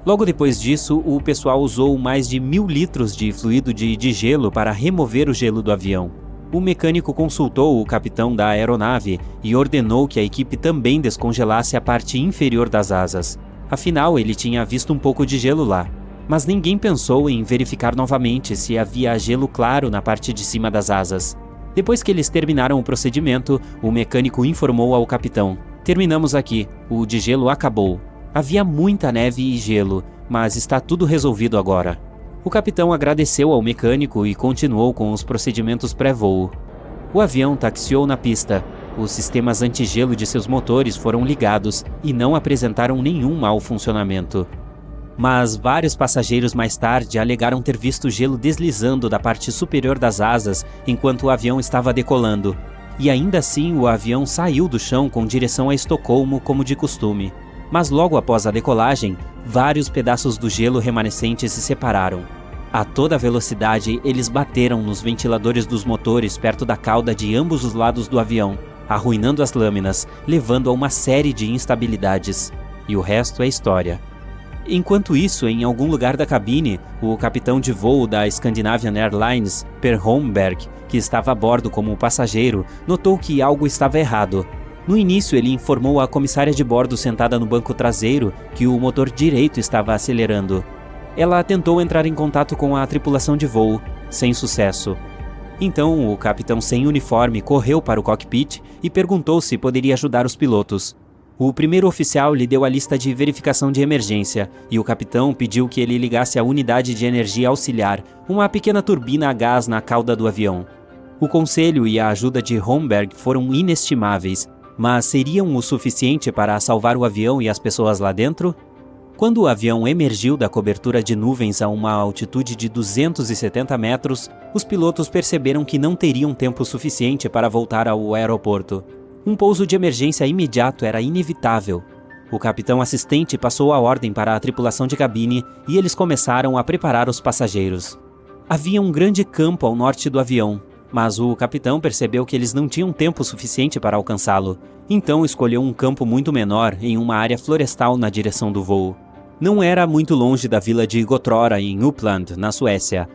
Logo depois disso, o pessoal usou mais de 1.000 litros de fluido de gelo para remover o gelo do avião. O mecânico consultou o capitão da aeronave e ordenou que a equipe também descongelasse a parte inferior das asas. Afinal, ele tinha visto um pouco de gelo lá. Mas ninguém pensou em verificar novamente se havia gelo claro na parte de cima das asas. Depois que eles terminaram o procedimento, o mecânico informou ao capitão: "Terminamos aqui, o de gelo acabou. Havia muita neve e gelo, mas está tudo resolvido agora." O capitão agradeceu ao mecânico e continuou com os procedimentos pré-voo. O avião taxiou na pista. Os sistemas antigelo de seus motores foram ligados e não apresentaram nenhum mau funcionamento. Mas vários passageiros mais tarde alegaram ter visto gelo deslizando da parte superior das asas enquanto o avião estava decolando. E ainda assim o avião saiu do chão com direção a Estocolmo como de costume. Mas logo após a decolagem, vários pedaços do gelo remanescente se separaram. A toda velocidade, eles bateram nos ventiladores dos motores perto da cauda de ambos os lados do avião, arruinando as lâminas, levando a uma série de instabilidades. e o resto é história. Enquanto isso, em algum lugar da cabine, o capitão de voo da Scandinavian Airlines, Per Holmberg, que estava a bordo como passageiro, notou que algo estava errado. No início, ele informou a comissária de bordo sentada no banco traseiro que o motor direito estava acelerando. Ela tentou entrar em contato com a tripulação de voo, sem sucesso. Então, o capitão sem uniforme correu para o cockpit e perguntou se poderia ajudar os pilotos. O primeiro oficial lhe deu a lista de verificação de emergência e o capitão pediu que ele ligasse a unidade de energia auxiliar, uma pequena turbina a gás na cauda do avião. O conselho e a ajuda de Holmberg foram inestimáveis, mas seriam o suficiente para salvar o avião e as pessoas lá dentro? Quando o avião emergiu da cobertura de nuvens a uma altitude de 270 metros, os pilotos perceberam que não teriam tempo suficiente para voltar ao aeroporto. Um pouso de emergência imediato era inevitável. O capitão assistente passou a ordem para a tripulação de cabine e eles começaram a preparar os passageiros. Havia um grande campo ao norte do avião, mas o capitão percebeu que eles não tinham tempo suficiente para alcançá-lo. Então escolheu um campo muito menor em uma área florestal na direção do voo. Não era muito longe da vila de Gotrora, em Uppland, na Suécia.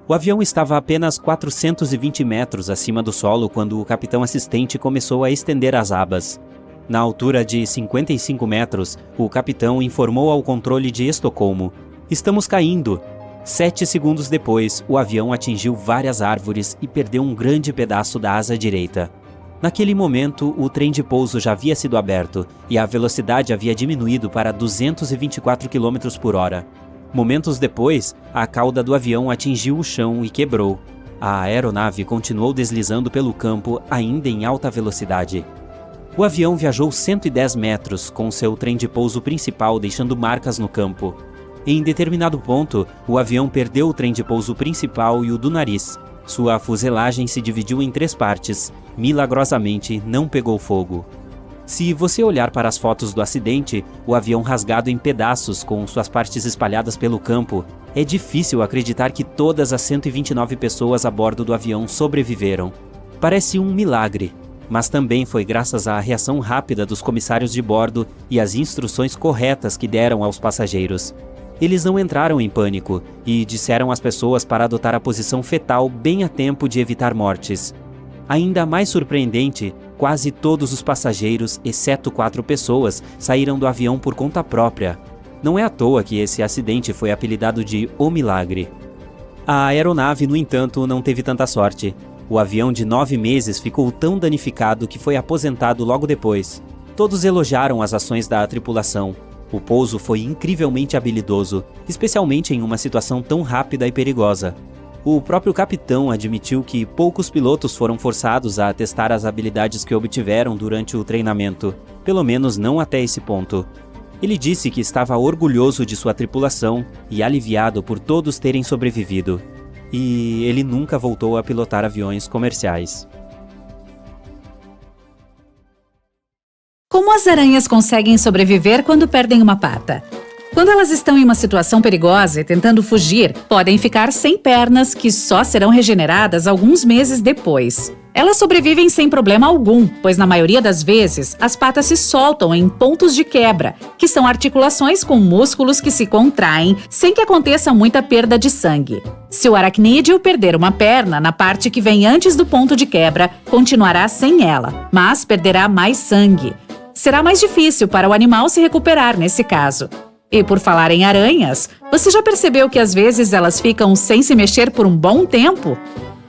O avião estava a apenas 420 metros acima do solo quando o capitão assistente começou a estender as abas. Na altura de 55 metros, o capitão informou ao controle de Estocolmo: "Estamos caindo." 7 segundos depois, o avião atingiu várias árvores e perdeu um grande pedaço da asa direita. Naquele momento, o trem de pouso já havia sido aberto e a velocidade havia diminuído para 224 km por hora. Momentos depois, a cauda do avião atingiu o chão e quebrou. A aeronave continuou deslizando pelo campo, ainda em alta velocidade. O avião viajou 110 metros com seu trem de pouso principal deixando marcas no campo. Em determinado ponto, o avião perdeu o trem de pouso principal e o do nariz. Sua fuselagem se dividiu em 3 partes. Milagrosamente, não pegou fogo. Se você olhar para as fotos do acidente, o avião rasgado em pedaços com suas partes espalhadas pelo campo, é difícil acreditar que todas as 129 pessoas a bordo do avião sobreviveram. Parece um milagre, mas também foi graças à reação rápida dos comissários de bordo e às instruções corretas que deram aos passageiros. Eles não entraram em pânico e disseram às pessoas para adotar a posição fetal bem a tempo de evitar mortes. Ainda mais surpreendente, quase todos os passageiros, exceto 4 pessoas, saíram do avião por conta própria. Não é à toa que esse acidente foi apelidado de O Milagre. A aeronave, no entanto, não teve tanta sorte. O avião de 9 meses ficou tão danificado que foi aposentado logo depois. Todos elogiaram as ações da tripulação. O pouso foi incrivelmente habilidoso, especialmente em uma situação tão rápida e perigosa. O próprio capitão admitiu que poucos pilotos foram forçados a testar as habilidades que obtiveram durante o treinamento, pelo menos não até esse ponto. Ele disse que estava orgulhoso de sua tripulação e aliviado por todos terem sobrevivido. E ele nunca voltou a pilotar aviões comerciais. Como as aranhas conseguem sobreviver quando perdem uma pata? Quando elas estão em uma situação perigosa e tentando fugir, podem ficar sem pernas que só serão regeneradas alguns meses depois. Elas sobrevivem sem problema algum, pois na maioria das vezes as patas se soltam em pontos de quebra, que são articulações com músculos que se contraem sem que aconteça muita perda de sangue. Se o aracnídeo perder uma perna na parte que vem antes do ponto de quebra, continuará sem ela, mas perderá mais sangue. Será mais difícil para o animal se recuperar nesse caso. E por falar em aranhas, você já percebeu que às vezes elas ficam sem se mexer por um bom tempo?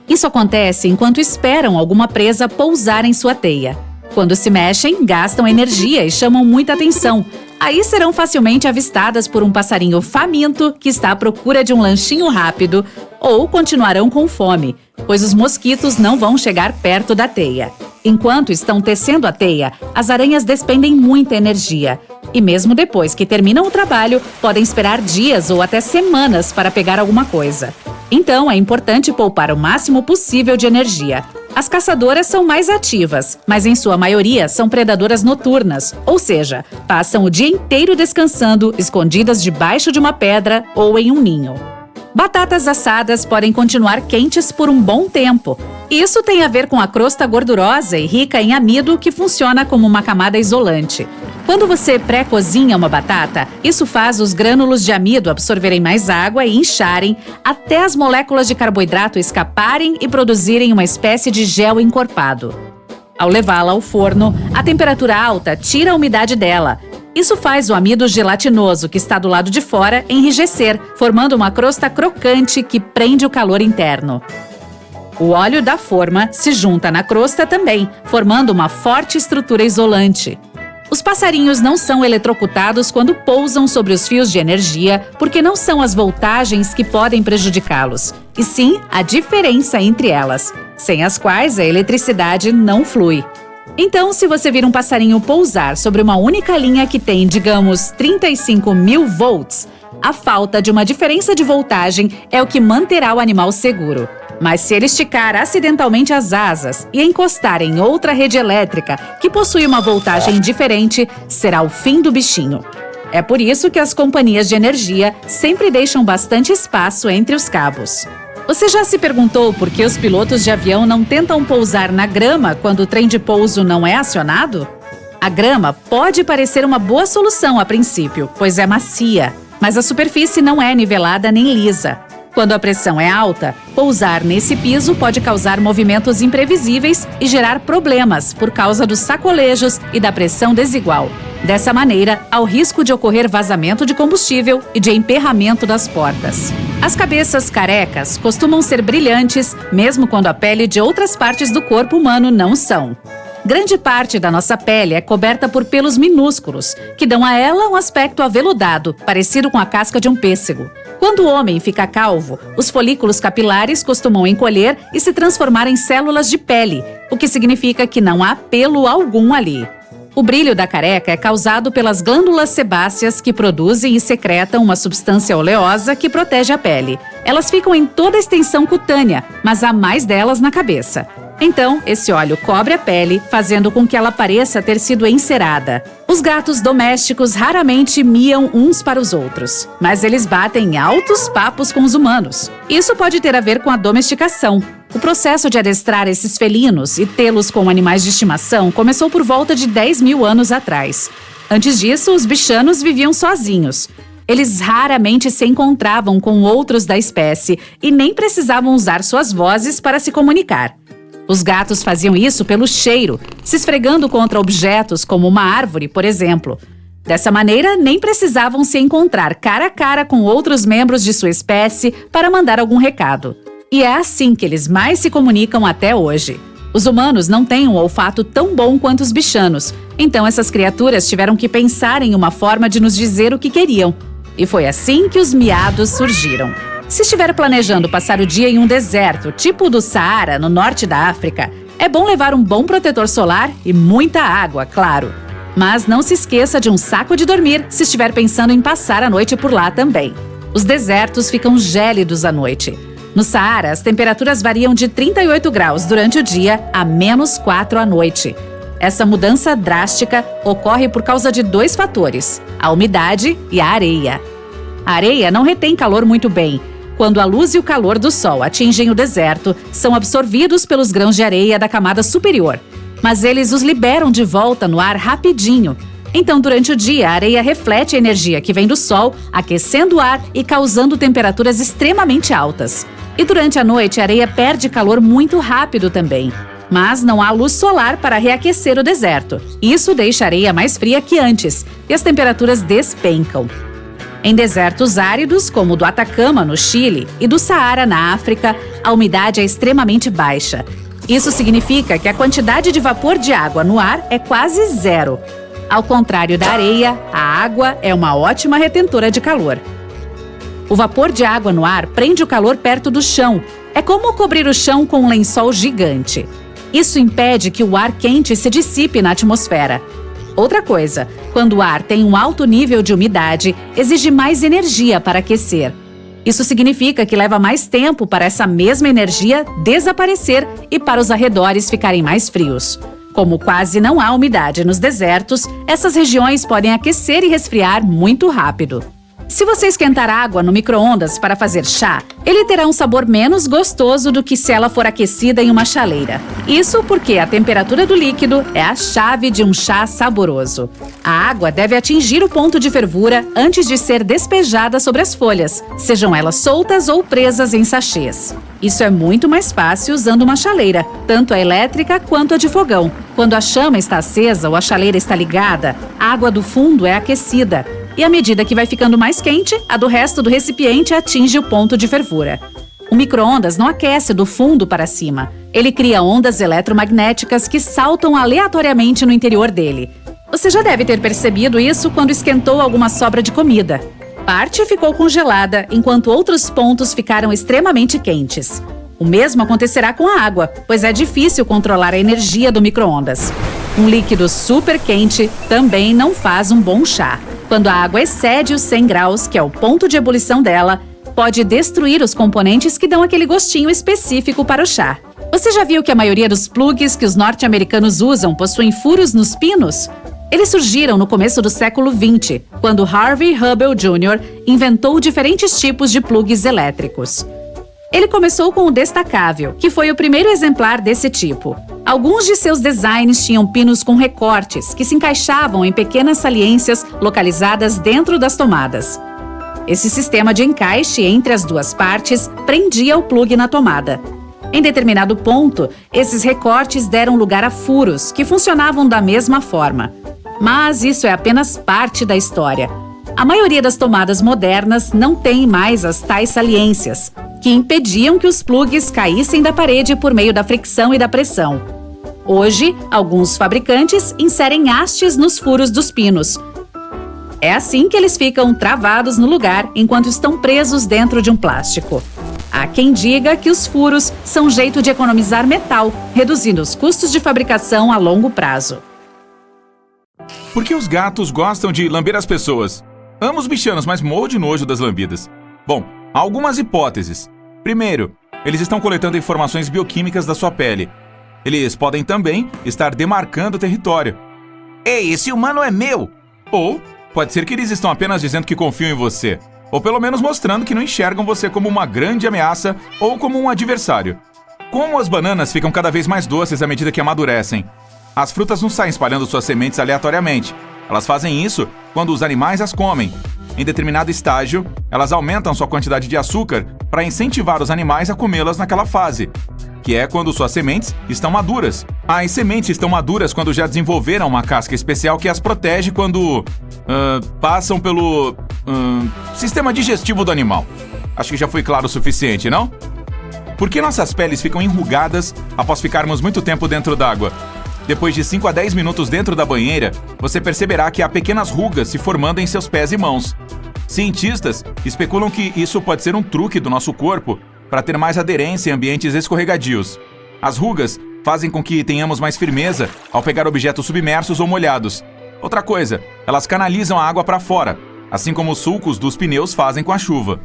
Isso acontece enquanto esperam alguma presa pousar em sua teia. Quando se mexem, gastam energia e chamam muita atenção. Aí serão facilmente avistadas por um passarinho faminto que está à procura de um lanchinho rápido, ou continuarão com fome, pois os mosquitos não vão chegar perto da teia. Enquanto estão tecendo a teia, as aranhas despendem muita energia. E mesmo depois que terminam o trabalho, podem esperar dias ou até semanas para pegar alguma coisa. Então, é importante poupar o máximo possível de energia. As caçadoras são mais ativas, mas em sua maioria são predadoras noturnas, ou seja, passam o dia inteiro descansando, escondidas debaixo de uma pedra ou em um ninho. Batatas assadas podem continuar quentes por um bom tempo. Isso tem a ver com a crosta gordurosa e rica em amido que funciona como uma camada isolante. Quando você pré-cozinha uma batata, isso faz os grânulos de amido absorverem mais água e incharem até as moléculas de carboidrato escaparem e produzirem uma espécie de gel encorpado. Ao levá-la ao forno, a temperatura alta tira a umidade dela. Isso faz o amido gelatinoso que está do lado de fora enrijecer, formando uma crosta crocante que prende o calor interno. O óleo da forma se junta na crosta também, formando uma forte estrutura isolante. Os passarinhos não são eletrocutados quando pousam sobre os fios de energia, porque não são as voltagens que podem prejudicá-los, e sim a diferença entre elas, sem as quais a eletricidade não flui. Então, se você vir um passarinho pousar sobre uma única linha que tem, digamos, 35.000 volts, a falta de uma diferença de voltagem é o que manterá o animal seguro. Mas se ele esticar acidentalmente as asas e encostar em outra rede elétrica que possui uma voltagem diferente, será o fim do bichinho. É por isso que as companhias de energia sempre deixam bastante espaço entre os cabos. Você já se perguntou por que os pilotos de avião não tentam pousar na grama quando o trem de pouso não é acionado? A grama pode parecer uma boa solução a princípio, pois é macia, mas a superfície não é nivelada nem lisa. Quando a pressão é alta, pousar nesse piso pode causar movimentos imprevisíveis e gerar problemas por causa dos sacolejos e da pressão desigual. Dessa maneira, há o risco de ocorrer vazamento de combustível e de emperramento das portas. As cabeças carecas costumam ser brilhantes, mesmo quando a pele de outras partes do corpo humano não são. Grande parte da nossa pele é coberta por pelos minúsculos, que dão a ela um aspecto aveludado, parecido com a casca de um pêssego. Quando o homem fica calvo, os folículos capilares costumam encolher e se transformar em células de pele, o que significa que não há pelo algum ali. O brilho da careca é causado pelas glândulas sebáceas que produzem e secretam uma substância oleosa que protege a pele. Elas ficam em toda a extensão cutânea, mas há mais delas na cabeça. Então, esse óleo cobre a pele, fazendo com que ela pareça ter sido encerada. Os gatos domésticos raramente miam uns para os outros, mas eles batem altos papos com os humanos. Isso pode ter a ver com a domesticação. O processo de adestrar esses felinos e tê-los como animais de estimação começou por volta de 10.000 anos atrás. Antes disso, os bichanos viviam sozinhos. Eles raramente se encontravam com outros da espécie e nem precisavam usar suas vozes para se comunicar. Os gatos faziam isso pelo cheiro, se esfregando contra objetos como uma árvore, por exemplo. Dessa maneira, nem precisavam se encontrar cara a cara com outros membros de sua espécie para mandar algum recado. E é assim que eles mais se comunicam até hoje. Os humanos não têm um olfato tão bom quanto os bichanos, então essas criaturas tiveram que pensar em uma forma de nos dizer o que queriam. E foi assim que os miados surgiram. Se estiver planejando passar o dia em um deserto, tipo o do Saara, no norte da África, é bom levar um bom protetor solar e muita água, claro. Mas não se esqueça de um saco de dormir se estiver pensando em passar a noite por lá também. Os desertos ficam gélidos à noite. No Saara, as temperaturas variam de 38 graus durante o dia a -4 à noite. Essa mudança drástica ocorre por causa de 2 fatores: a umidade e a areia. A areia não retém calor muito bem. Quando a luz e o calor do sol atingem o deserto, são absorvidos pelos grãos de areia da camada superior. Mas eles os liberam de volta no ar rapidinho. Então, durante o dia, a areia reflete a energia que vem do sol, aquecendo o ar e causando temperaturas extremamente altas. E durante a noite, a areia perde calor muito rápido também. Mas não há luz solar para reaquecer o deserto. Isso deixa a areia mais fria que antes, e as temperaturas despencam. Em desertos áridos, como o do Atacama, no Chile, e do Saara, na África, a umidade é extremamente baixa. Isso significa que a quantidade de vapor de água no ar é quase zero. Ao contrário da areia, a água é uma ótima retentora de calor. O vapor de água no ar prende o calor perto do chão. É como cobrir o chão com um lençol gigante. Isso impede que o ar quente se dissipe na atmosfera. Outra coisa, quando o ar tem um alto nível de umidade, exige mais energia para aquecer. Isso significa que leva mais tempo para essa mesma energia desaparecer e para os arredores ficarem mais frios. Como quase não há umidade nos desertos, essas regiões podem aquecer e resfriar muito rápido. Se você esquentar água no micro-ondas para fazer chá, ele terá um sabor menos gostoso do que se ela for aquecida em uma chaleira. Isso porque a temperatura do líquido é a chave de um chá saboroso. A água deve atingir o ponto de fervura antes de ser despejada sobre as folhas, sejam elas soltas ou presas em sachês. Isso é muito mais fácil usando uma chaleira, tanto a elétrica quanto a de fogão. Quando a chama está acesa ou a chaleira está ligada, a água do fundo é aquecida. E à medida que vai ficando mais quente, a do resto do recipiente atinge o ponto de fervura. O micro-ondas não aquece do fundo para cima. Ele cria ondas eletromagnéticas que saltam aleatoriamente no interior dele. Você já deve ter percebido isso quando esquentou alguma sobra de comida. Parte ficou congelada, enquanto outros pontos ficaram extremamente quentes. O mesmo acontecerá com a água, pois é difícil controlar a energia do micro-ondas. Um líquido super quente também não faz um bom chá. Quando a água excede os 100 graus, que é o ponto de ebulição dela, pode destruir os componentes que dão aquele gostinho específico para o chá. Você já viu que a maioria dos plugs que os norte-americanos usam possuem furos nos pinos? Eles surgiram no começo do século XX, quando Harvey Hubbell Jr. inventou diferentes tipos de plugs elétricos. Ele começou com o destacável, que foi o primeiro exemplar desse tipo. Alguns de seus designs tinham pinos com recortes, que se encaixavam em pequenas saliências localizadas dentro das tomadas. Esse sistema de encaixe entre as duas partes prendia o plug na tomada. Em determinado ponto, esses recortes deram lugar a furos, que funcionavam da mesma forma. Mas isso é apenas parte da história. A maioria das tomadas modernas não tem mais as tais saliências, que impediam que os plugs caíssem da parede por meio da fricção e da pressão. Hoje, alguns fabricantes inserem hastes nos furos dos pinos. É assim que eles ficam travados no lugar enquanto estão presos dentro de um plástico. Há quem diga que os furos são um jeito de economizar metal, reduzindo os custos de fabricação a longo prazo. Por que os gatos gostam de lamber as pessoas? Amo os bichanos, mas morro de nojo das lambidas. Bom, há algumas hipóteses. Primeiro, eles estão coletando informações bioquímicas da sua pele. Eles podem também estar demarcando o território. Ei, esse humano é meu! Ou pode ser que eles estão apenas dizendo que confiam em você. Ou pelo menos mostrando que não enxergam você como uma grande ameaça ou como um adversário. Como as bananas ficam cada vez mais doces à medida que amadurecem, as frutas não saem espalhando suas sementes aleatoriamente. Elas fazem isso quando os animais as comem. Em determinado estágio, elas aumentam sua quantidade de açúcar para incentivar os animais a comê-las naquela fase, que é quando suas sementes estão maduras. As sementes estão maduras quando já desenvolveram uma casca especial que as protege quando passam pelo sistema digestivo do animal. Acho que já foi claro o suficiente, não? Por que nossas peles ficam enrugadas após ficarmos muito tempo dentro d'água? Depois de 5 a 10 minutos dentro da banheira, você perceberá que há pequenas rugas se formando em seus pés e mãos. Cientistas especulam que isso pode ser um truque do nosso corpo para ter mais aderência em ambientes escorregadios. As rugas fazem com que tenhamos mais firmeza ao pegar objetos submersos ou molhados. Outra coisa, elas canalizam a água para fora, assim como os sulcos dos pneus fazem com a chuva.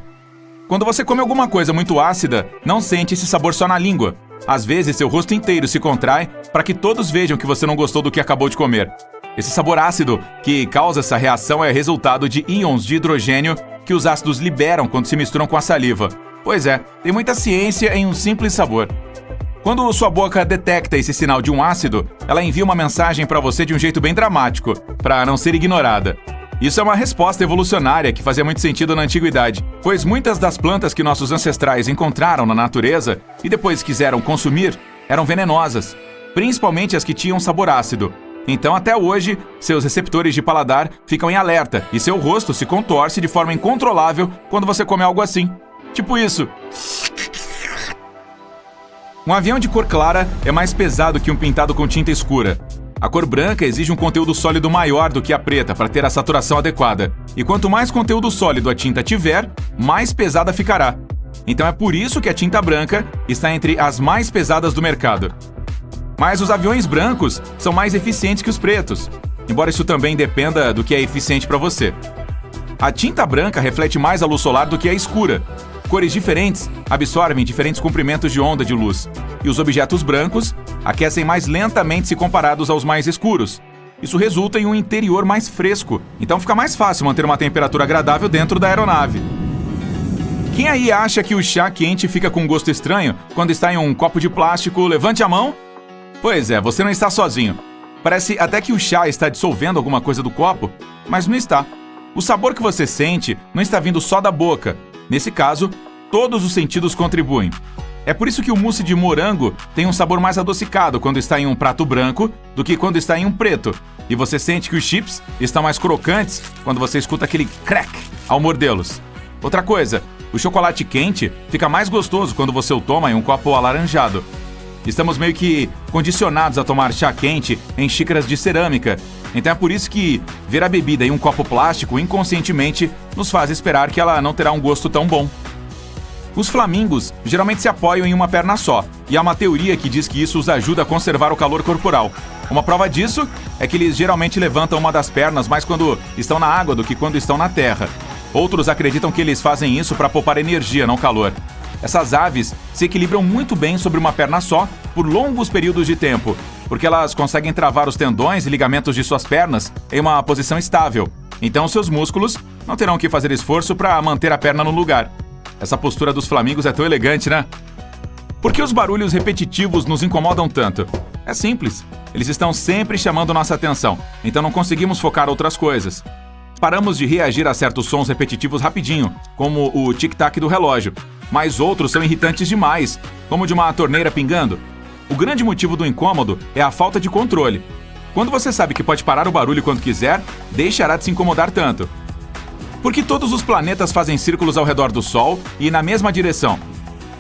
Quando você come alguma coisa muito ácida, não sente esse sabor só na língua. Às vezes, seu rosto inteiro se contrai para que todos vejam que você não gostou do que acabou de comer. Esse sabor ácido que causa essa reação é resultado de íons de hidrogênio que os ácidos liberam quando se misturam com a saliva. Pois é, tem muita ciência em um simples sabor. Quando sua boca detecta esse sinal de um ácido, ela envia uma mensagem para você de um jeito bem dramático, para não ser ignorada. Isso é uma resposta evolucionária que fazia muito sentido na antiguidade, pois muitas das plantas que nossos ancestrais encontraram na natureza e depois quiseram consumir eram venenosas, principalmente as que tinham sabor ácido. Então, até hoje, seus receptores de paladar ficam em alerta e seu rosto se contorce de forma incontrolável quando você come algo assim. Tipo isso. Um avião de cor clara é mais pesado que um pintado com tinta escura. A cor branca exige um conteúdo sólido maior do que a preta para ter a saturação adequada. E quanto mais conteúdo sólido a tinta tiver, mais pesada ficará. Então é por isso que a tinta branca está entre as mais pesadas do mercado. Mas os aviões brancos são mais eficientes que os pretos, embora isso também dependa do que é eficiente para você. A tinta branca reflete mais a luz solar do que a escura. Cores diferentes absorvem diferentes comprimentos de onda de luz, e os objetos brancos aquecem mais lentamente se comparados aos mais escuros. Isso resulta em um interior mais fresco, então fica mais fácil manter uma temperatura agradável dentro da aeronave. Quem aí acha que o chá quente fica com um gosto estranho quando está em um copo de plástico? Levante a mão. Pois é, você não está sozinho. Parece até que o chá está dissolvendo alguma coisa do copo, mas não está. O sabor que você sente não está vindo só da boca. Nesse caso, todos os sentidos contribuem. É por isso que o mousse de morango tem um sabor mais adocicado quando está em um prato branco do que quando está em um preto. E você sente que os chips estão mais crocantes quando você escuta aquele crack ao mordê-los. Outra coisa, o chocolate quente fica mais gostoso quando você o toma em um copo alaranjado. Estamos meio que condicionados a tomar chá quente em xícaras de cerâmica. Então é por isso que ver a bebida em um copo plástico inconscientemente nos faz esperar que ela não terá um gosto tão bom. Os flamingos geralmente se apoiam em uma perna só, e há uma teoria que diz que isso os ajuda a conservar o calor corporal. Uma prova disso é que eles geralmente levantam uma das pernas mais quando estão na água do que quando estão na terra. Outros acreditam que eles fazem isso para poupar energia, não calor. Essas aves se equilibram muito bem sobre uma perna só por longos períodos de tempo, porque elas conseguem travar os tendões e ligamentos de suas pernas em uma posição estável. Então seus músculos não terão que fazer esforço para manter a perna no lugar. Essa postura dos flamingos é tão elegante, né? Por que os barulhos repetitivos nos incomodam tanto? É simples. Eles estão sempre chamando nossa atenção, então não conseguimos focar outras coisas. Paramos de reagir a certos sons repetitivos rapidinho, como o tic-tac do relógio, mas outros são irritantes demais, como o de uma torneira pingando. O grande motivo do incômodo é a falta de controle. Quando você sabe que pode parar o barulho quando quiser, deixará de se incomodar tanto. Porque todos os planetas fazem círculos ao redor do Sol e na mesma direção.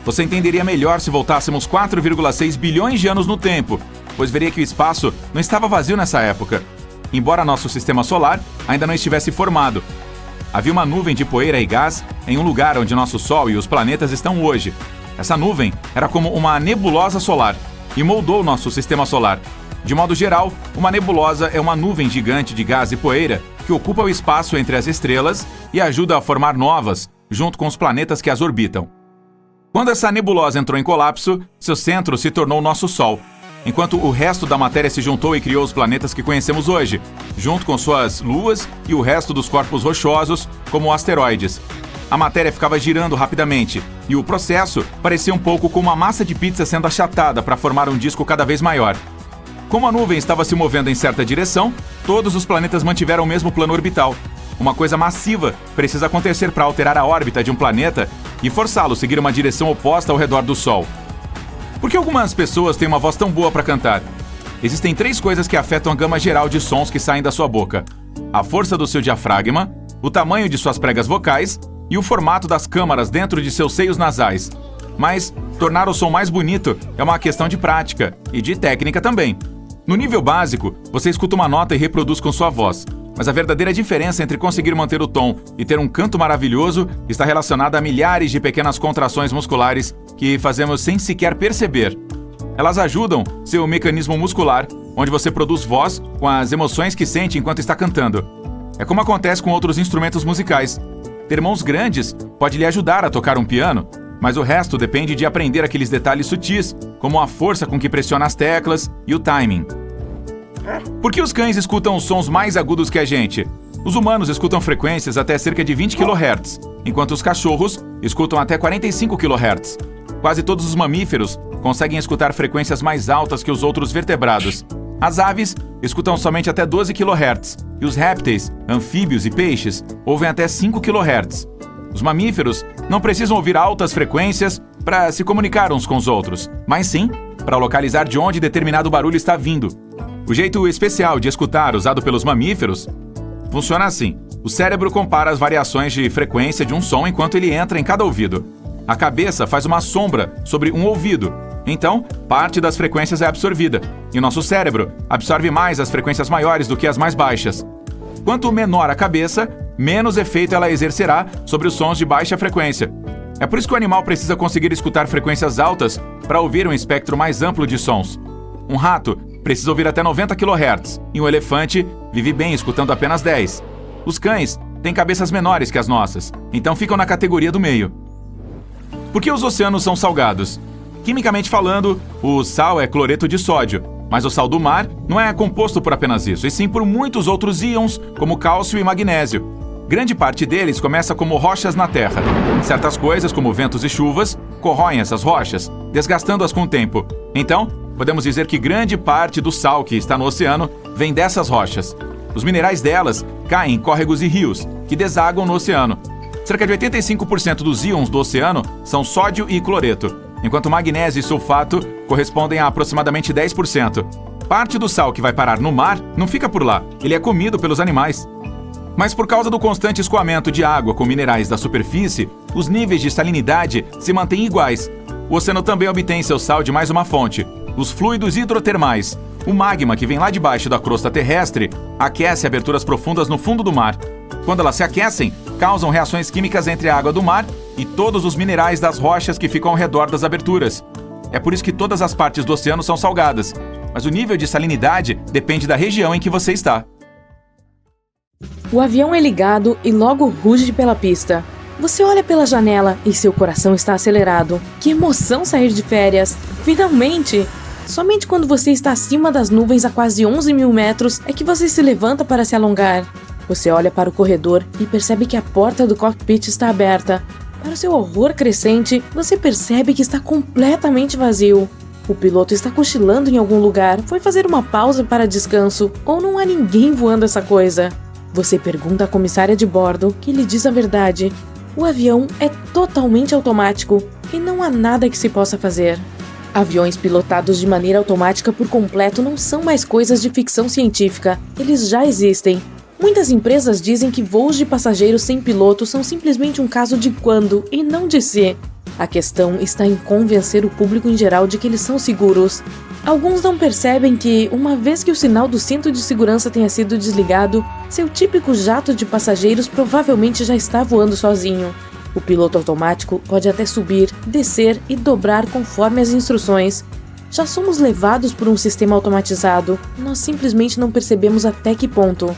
Você entenderia melhor se voltássemos 4,6 bilhões de anos no tempo, pois veria que o espaço não estava vazio nessa época, embora nosso sistema solar ainda não estivesse formado. Havia uma nuvem de poeira e gás em um lugar onde nosso Sol e os planetas estão hoje. Essa nuvem era como uma nebulosa solar e moldou nosso sistema solar. De modo geral, uma nebulosa é uma nuvem gigante de gás e poeira que ocupa o espaço entre as estrelas e ajuda a formar novas, junto com os planetas que as orbitam. Quando essa nebulosa entrou em colapso, seu centro se tornou nosso Sol, enquanto o resto da matéria se juntou e criou os planetas que conhecemos hoje, junto com suas luas e o resto dos corpos rochosos, como asteroides. A matéria ficava girando rapidamente, e o processo parecia um pouco como uma massa de pizza sendo achatada para formar um disco cada vez maior. Como a nuvem estava se movendo em certa direção, todos os planetas mantiveram o mesmo plano orbital. Uma coisa massiva precisa acontecer para alterar a órbita de um planeta e forçá-lo a seguir uma direção oposta ao redor do Sol. Por que algumas pessoas têm uma voz tão boa para cantar? Existem 3 coisas que afetam a gama geral de sons que saem da sua boca: a força do seu diafragma, o tamanho de suas pregas vocais e o formato das câmaras dentro de seus seios nasais. Mas tornar o som mais bonito é uma questão de prática e de técnica também. No nível básico, você escuta uma nota e reproduz com sua voz, mas a verdadeira diferença entre conseguir manter o tom e ter um canto maravilhoso está relacionada a milhares de pequenas contrações musculares que fazemos sem sequer perceber. Elas ajudam seu mecanismo muscular, onde você produz voz com as emoções que sente enquanto está cantando. É como acontece com outros instrumentos musicais. Ter mãos grandes pode lhe ajudar a tocar um piano, mas o resto depende de aprender aqueles detalhes sutis, como a força com que pressiona as teclas e o timing. Por que os cães escutam os sons mais agudos que a gente? Os humanos escutam frequências até cerca de 20 kHz, enquanto os cachorros escutam até 45 kHz. Quase todos os mamíferos conseguem escutar frequências mais altas que os outros vertebrados. As aves escutam somente até 12 kHz, e os répteis, anfíbios e peixes ouvem até 5 kHz. Os mamíferos não precisam ouvir altas frequências para se comunicar uns com os outros, mas sim para localizar de onde determinado barulho está vindo. O jeito especial de escutar usado pelos mamíferos funciona assim: o cérebro compara as variações de frequência de um som enquanto ele entra em cada ouvido. A cabeça faz uma sombra sobre um ouvido, então parte das frequências é absorvida, e nosso cérebro absorve mais as frequências maiores do que as mais baixas. Quanto menor a cabeça, menos efeito ela exercerá sobre os sons de baixa frequência. É por isso que o animal precisa conseguir escutar frequências altas para ouvir um espectro mais amplo de sons. Um rato precisa ouvir até 90 kHz, e um elefante vive bem escutando apenas 10. Os cães têm cabeças menores que as nossas, então ficam na categoria do meio. Por que os oceanos são salgados? Quimicamente falando, o sal é cloreto de sódio, Mas o sal do mar não é composto por apenas isso, e sim por muitos outros íons, como cálcio e magnésio. Grande parte deles começa como rochas na Terra. Certas coisas, como ventos e chuvas, corroem essas rochas, desgastando-as com o tempo. Então, podemos dizer que grande parte do sal que está no oceano vem dessas rochas. Os minerais delas caem em córregos e rios, que desaguam no oceano. Cerca de 85% dos íons do oceano são sódio e cloreto, enquanto magnésio e sulfato correspondem a aproximadamente 10%. Parte do sal que vai parar no mar não fica por lá, ele é comido pelos animais. Mas por causa do constante escoamento de água com minerais da superfície, os níveis de salinidade se mantêm iguais. O oceano também obtém seu sal de mais uma fonte, os fluidos hidrotermais. O magma que vem lá de baixo da crosta terrestre aquece aberturas profundas no fundo do mar. Quando elas se aquecem, causam reações químicas entre a água do mar e todos os minerais das rochas que ficam ao redor das aberturas. É por isso que todas as partes do oceano são salgadas, mas o nível de salinidade depende da região em que você está. O avião é ligado e logo ruge pela pista. Você olha pela janela e seu coração está acelerado. Que emoção sair de férias! Finalmente! Somente quando você está acima das nuvens a quase 11.000 metros é que você se levanta para se alongar. Você olha para o corredor e percebe que a porta do cockpit está aberta. Para o seu horror crescente, você percebe que está completamente vazio. O piloto está cochilando em algum lugar, foi fazer uma pausa para descanso, ou não há ninguém voando essa coisa. Você pergunta à comissária de bordo, que lhe diz a verdade. O avião é totalmente automático e não há nada que se possa fazer. Aviões pilotados de maneira automática por completo não são mais coisas de ficção científica, eles já existem. Muitas empresas dizem que voos de passageiros sem piloto são simplesmente um caso de quando e não de se. A questão está em convencer o público em geral de que eles são seguros. Alguns não percebem que, uma vez que o sinal do cinto de segurança tenha sido desligado, seu típico jato de passageiros provavelmente já está voando sozinho. O piloto automático pode até subir, descer e dobrar conforme as instruções. Já somos levados por um sistema automatizado, nós simplesmente não percebemos até que ponto.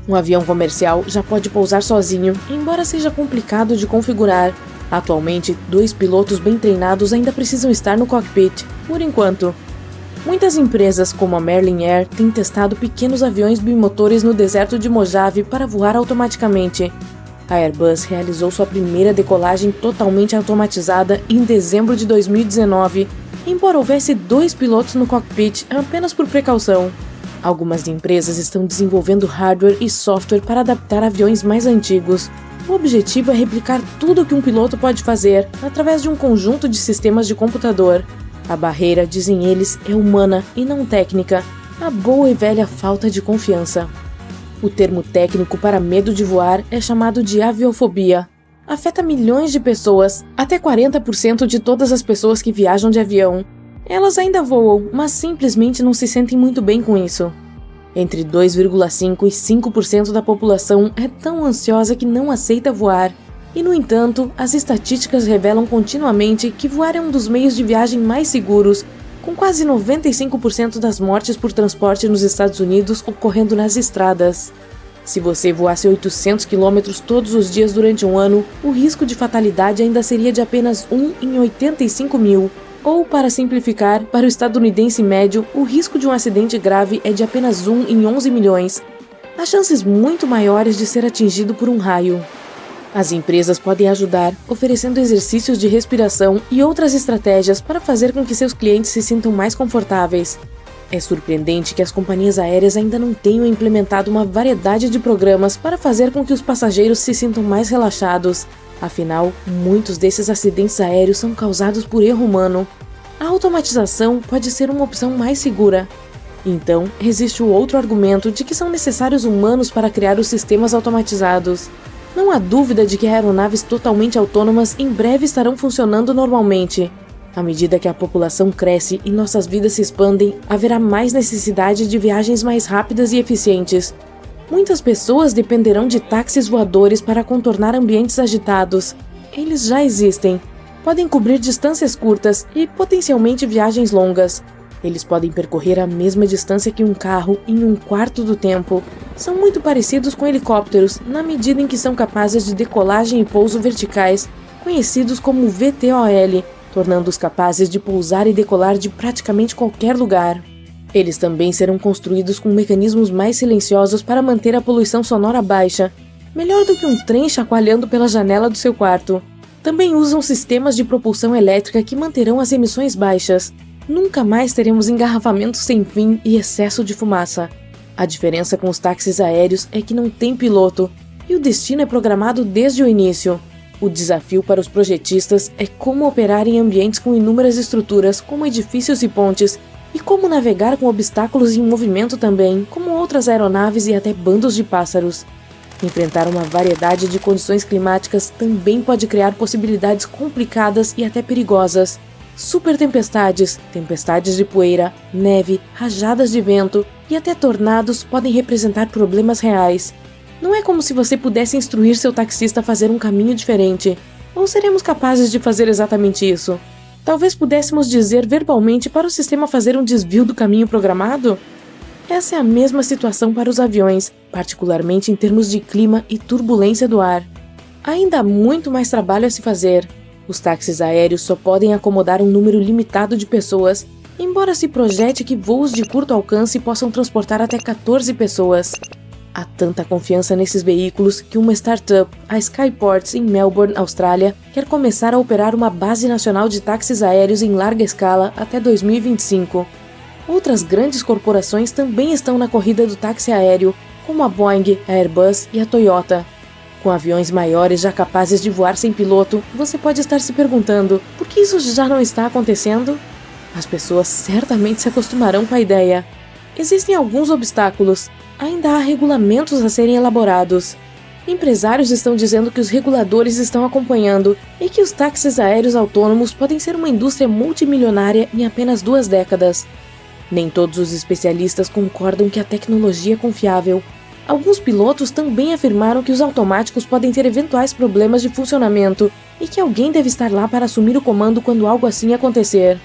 Um avião comercial já pode pousar sozinho, embora seja complicado de configurar. Atualmente, 2 pilotos bem treinados ainda precisam estar no cockpit, por enquanto. Muitas empresas, como a Merlin Air, têm testado pequenos aviões bimotores no deserto de Mojave para voar automaticamente. A Airbus realizou sua primeira decolagem totalmente automatizada em dezembro de 2019, embora houvesse 2 pilotos no cockpit apenas por precaução. Algumas empresas estão desenvolvendo hardware e software para adaptar aviões mais antigos. O objetivo é replicar tudo o que um piloto pode fazer através de um conjunto de sistemas de computador. A barreira, dizem eles, é humana e não técnica, a boa e velha falta de confiança. O termo técnico para medo de voar é chamado de aviofobia. Afeta milhões de pessoas, até 40% de todas as pessoas que viajam de avião. Elas ainda voam, mas simplesmente não se sentem muito bem com isso. Entre 2,5% e 5% da população é tão ansiosa que não aceita voar. E, no entanto, as estatísticas revelam continuamente que voar é um dos meios de viagem mais seguros, com quase 95% das mortes por transporte nos Estados Unidos ocorrendo nas estradas. Se você voasse 800 km todos os dias durante um ano, o risco de fatalidade ainda seria de apenas 1 em 85 mil. Ou, para simplificar, para o estadunidense médio, o risco de um acidente grave é de apenas 1 em 11 milhões. Há chances muito maiores de ser atingido por um raio. As empresas podem ajudar, oferecendo exercícios de respiração e outras estratégias para fazer com que seus clientes se sintam mais confortáveis. É surpreendente que as companhias aéreas ainda não tenham implementado uma variedade de programas para fazer com que os passageiros se sintam mais relaxados. Afinal, muitos desses acidentes aéreos são causados por erro humano. A automatização pode ser uma opção mais segura. Então, existe o outro argumento de que são necessários humanos para criar os sistemas automatizados. Não há dúvida de que aeronaves totalmente autônomas em breve estarão funcionando normalmente. À medida que a população cresce e nossas vidas se expandem, haverá mais necessidade de viagens mais rápidas e eficientes. Muitas pessoas dependerão de táxis voadores para contornar ambientes agitados. Eles já existem. Podem cobrir distâncias curtas e, potencialmente, viagens longas. Eles podem percorrer a mesma distância que um carro em um quarto do tempo. São muito parecidos com helicópteros, na medida em que são capazes de decolagem e pouso verticais, conhecidos como VTOL, tornando-os capazes de pousar e decolar de praticamente qualquer lugar. Eles também serão construídos com mecanismos mais silenciosos para manter a poluição sonora baixa, melhor do que um trem chacoalhando pela janela do seu quarto. Também usam sistemas de propulsão elétrica que manterão as emissões baixas. Nunca mais teremos engarrafamentos sem fim e excesso de fumaça. A diferença com os táxis aéreos é que não tem piloto, e o destino é programado desde o início. O desafio para os projetistas é como operar em ambientes com inúmeras estruturas, como edifícios e pontes, e como navegar com obstáculos em movimento também, como outras aeronaves e até bandos de pássaros. Enfrentar uma variedade de condições climáticas também pode criar possibilidades complicadas e até perigosas. Super tempestades, tempestades de poeira, neve, rajadas de vento e até tornados podem representar problemas reais. Não é como se você pudesse instruir seu taxista a fazer um caminho diferente. Ou seremos capazes de fazer exatamente isso? Talvez pudéssemos dizer verbalmente para o sistema fazer um desvio do caminho programado? Essa é a mesma situação para os aviões, particularmente em termos de clima e turbulência do ar. Ainda há muito mais trabalho a se fazer. Os táxis aéreos só podem acomodar um número limitado de pessoas, embora se projete que voos de curto alcance possam transportar até 14 pessoas. Há tanta confiança nesses veículos que uma startup, a Skyports em Melbourne, Austrália, quer começar a operar uma base nacional de táxis aéreos em larga escala até 2025. Outras grandes corporações também estão na corrida do táxi aéreo, como a Boeing, a Airbus e a Toyota. Com aviões maiores já capazes de voar sem piloto, você pode estar se perguntando por que isso já não está acontecendo? As pessoas certamente se acostumarão com a ideia. Existem alguns obstáculos. Ainda há regulamentos a serem elaborados. Empresários estão dizendo que os reguladores estão acompanhando e que os táxis aéreos autônomos podem ser uma indústria multimilionária em apenas 2 décadas. Nem todos os especialistas concordam que a tecnologia é confiável. Alguns pilotos também afirmaram que os automáticos podem ter eventuais problemas de funcionamento e que alguém deve estar lá para assumir o comando quando algo assim acontecer.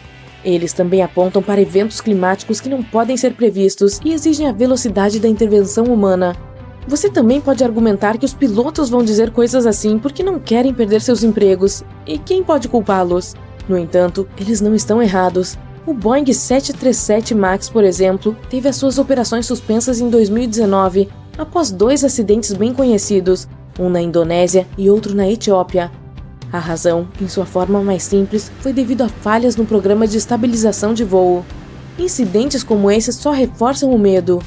Eles também apontam para eventos climáticos que não podem ser previstos e exigem a velocidade da intervenção humana. Você também pode argumentar que os pilotos vão dizer coisas assim porque não querem perder seus empregos, e quem pode culpá-los? No entanto, eles não estão errados. O Boeing 737 MAX, por exemplo, teve as suas operações suspensas em 2019, após 2 acidentes bem conhecidos, um na Indonésia e outro na Etiópia. A razão, em sua forma mais simples, foi devido a falhas no programa de estabilização de voo. Incidentes como esse só reforçam o medo.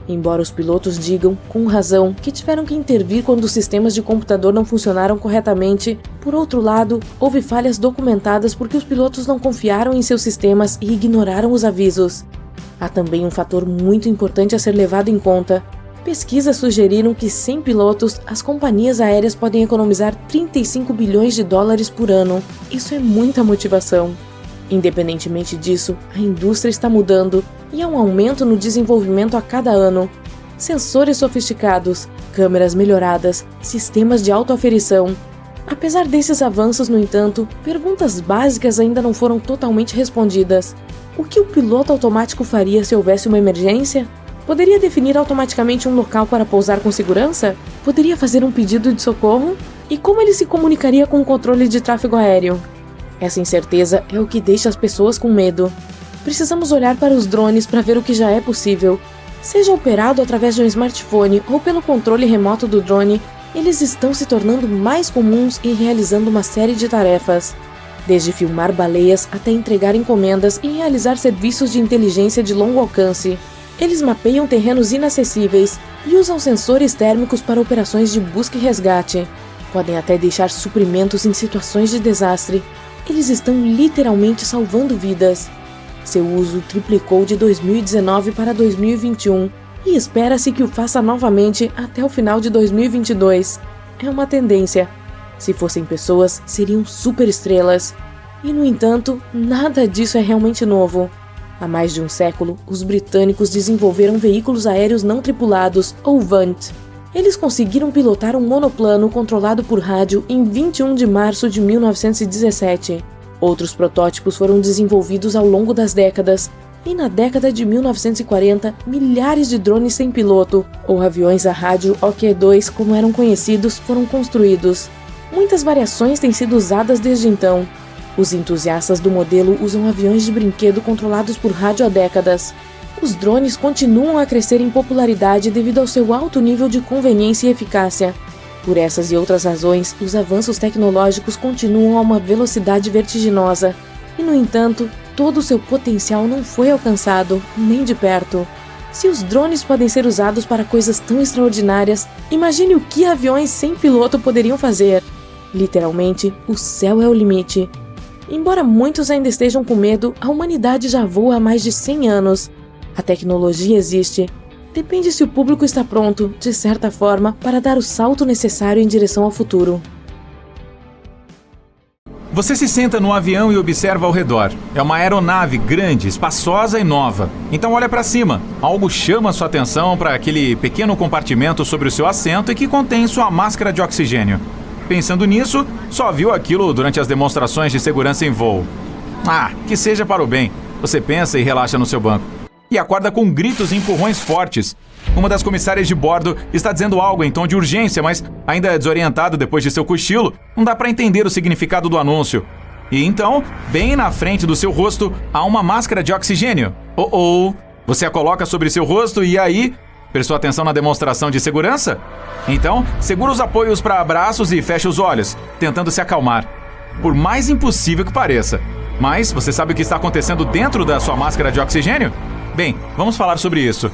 Embora os pilotos digam, com razão, que tiveram que intervir quando os sistemas de computador não funcionaram corretamente, por outro lado, houve falhas documentadas porque os pilotos não confiaram em seus sistemas e ignoraram os avisos. Há também um fator muito importante a ser levado em conta. Pesquisas sugeriram que, sem pilotos, as companhias aéreas podem economizar 35 bilhões de dólares por ano. Isso é muita motivação. Independentemente disso, a indústria está mudando e há um aumento no desenvolvimento a cada ano. Sensores sofisticados, câmeras melhoradas, sistemas de autoaferição. Apesar desses avanços, no entanto, perguntas básicas ainda não foram totalmente respondidas. O que o piloto automático faria se houvesse uma emergência? Poderia definir automaticamente um local para pousar com segurança? Poderia fazer um pedido de socorro? E como ele se comunicaria com o controle de tráfego aéreo? Essa incerteza é o que deixa as pessoas com medo. Precisamos olhar para os drones para ver o que já é possível. Seja operado através de um smartphone ou pelo controle remoto do drone, eles estão se tornando mais comuns e realizando uma série de tarefas. Desde filmar baleias até entregar encomendas e realizar serviços de inteligência de longo alcance. Eles mapeiam terrenos inacessíveis e usam sensores térmicos para operações de busca e resgate. Podem até deixar suprimentos em situações de desastre. Eles estão literalmente salvando vidas. Seu uso triplicou de 2019 para 2021 e espera-se que o faça novamente até o final de 2022. É uma tendência. Se fossem pessoas, seriam superestrelas. E, no entanto, nada disso é realmente novo. Há mais de um século, os britânicos desenvolveram veículos aéreos não tripulados, ou VANT. Eles conseguiram pilotar um monoplano controlado por rádio em 21 de março de 1917. Outros protótipos foram desenvolvidos ao longo das décadas, e na década de 1940, milhares de drones sem piloto, ou aviões a rádio OK-2 como eram conhecidos, foram construídos. Muitas variações têm sido usadas desde então. Os entusiastas do modelo usam aviões de brinquedo controlados por rádio há décadas. Os drones continuam a crescer em popularidade devido ao seu alto nível de conveniência e eficácia. Por essas e outras razões, os avanços tecnológicos continuam a uma velocidade vertiginosa. E, no entanto, todo o seu potencial não foi alcançado, nem de perto. Se os drones podem ser usados para coisas tão extraordinárias, imagine o que aviões sem piloto poderiam fazer. Literalmente, o céu é o limite. Embora muitos ainda estejam com medo, a humanidade já voa há mais de 100 anos. A tecnologia existe. Depende se o público está pronto, de certa forma, para dar o salto necessário em direção ao futuro. Você se senta no avião e observa ao redor. É uma aeronave grande, espaçosa e nova. Então olha para cima. Algo chama sua atenção para aquele pequeno compartimento sobre o seu assento e que contém sua máscara de oxigênio. Pensando nisso, só viu aquilo durante as demonstrações de segurança em voo. Que seja para o bem. Você pensa e relaxa no seu banco. E acorda com gritos e empurrões fortes. Uma das comissárias de bordo está dizendo algo em tom de urgência, mas ainda desorientado depois de seu cochilo, não dá para entender o significado do anúncio. E então, bem na frente do seu rosto, há uma máscara de oxigênio. Você a coloca sobre seu rosto e aí... Prestou atenção na demonstração de segurança? Então, segura os apoios para braços e fecha os olhos, tentando se acalmar. Por mais impossível que pareça. Mas você sabe o que está acontecendo dentro da sua máscara de oxigênio? Bem, vamos falar sobre isso.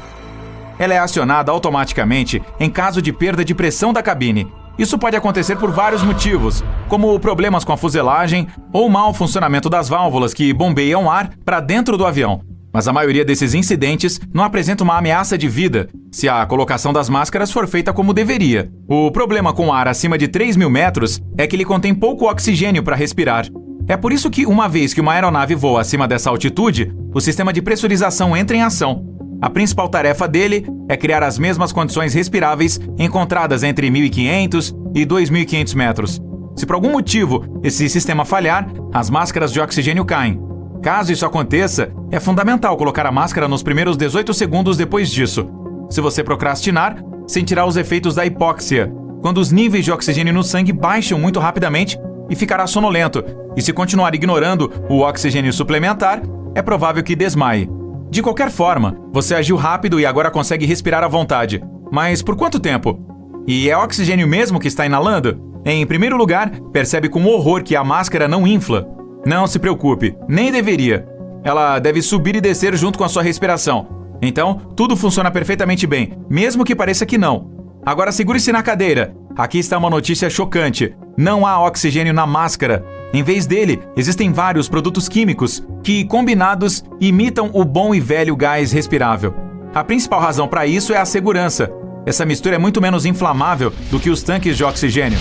Ela é acionada automaticamente em caso de perda de pressão da cabine. Isso pode acontecer por vários motivos, como problemas com a fuselagem ou mau funcionamento das válvulas que bombeiam ar para dentro do avião. Mas a maioria desses incidentes não apresenta uma ameaça de vida, se a colocação das máscaras for feita como deveria. O problema com o ar acima de 3.000 metros é que ele contém pouco oxigênio para respirar. É por isso que, uma vez que uma aeronave voa acima dessa altitude, o sistema de pressurização entra em ação. A principal tarefa dele é criar as mesmas condições respiráveis encontradas entre 1.500 e 2.500 metros. Se por algum motivo esse sistema falhar, as máscaras de oxigênio caem. Caso isso aconteça, é fundamental colocar a máscara nos primeiros 18 segundos depois disso. Se você procrastinar, sentirá os efeitos da hipóxia, quando os níveis de oxigênio no sangue baixam muito rapidamente e ficará sonolento. E se continuar ignorando o oxigênio suplementar, é provável que desmaie. De qualquer forma, você agiu rápido e agora consegue respirar à vontade. Mas por quanto tempo? E é oxigênio mesmo que está inalando? Em primeiro lugar, percebe com horror que a máscara não infla. Não se preocupe, nem deveria. Ela deve subir e descer junto com a sua respiração. Então, tudo funciona perfeitamente bem, mesmo que pareça que não. Agora segure-se na cadeira. Aqui está uma notícia chocante. Não há oxigênio na máscara. Em vez dele, existem vários produtos químicos que, combinados, imitam o bom e velho gás respirável. A principal razão para isso é a segurança. Essa mistura é muito menos inflamável do que os tanques de oxigênio.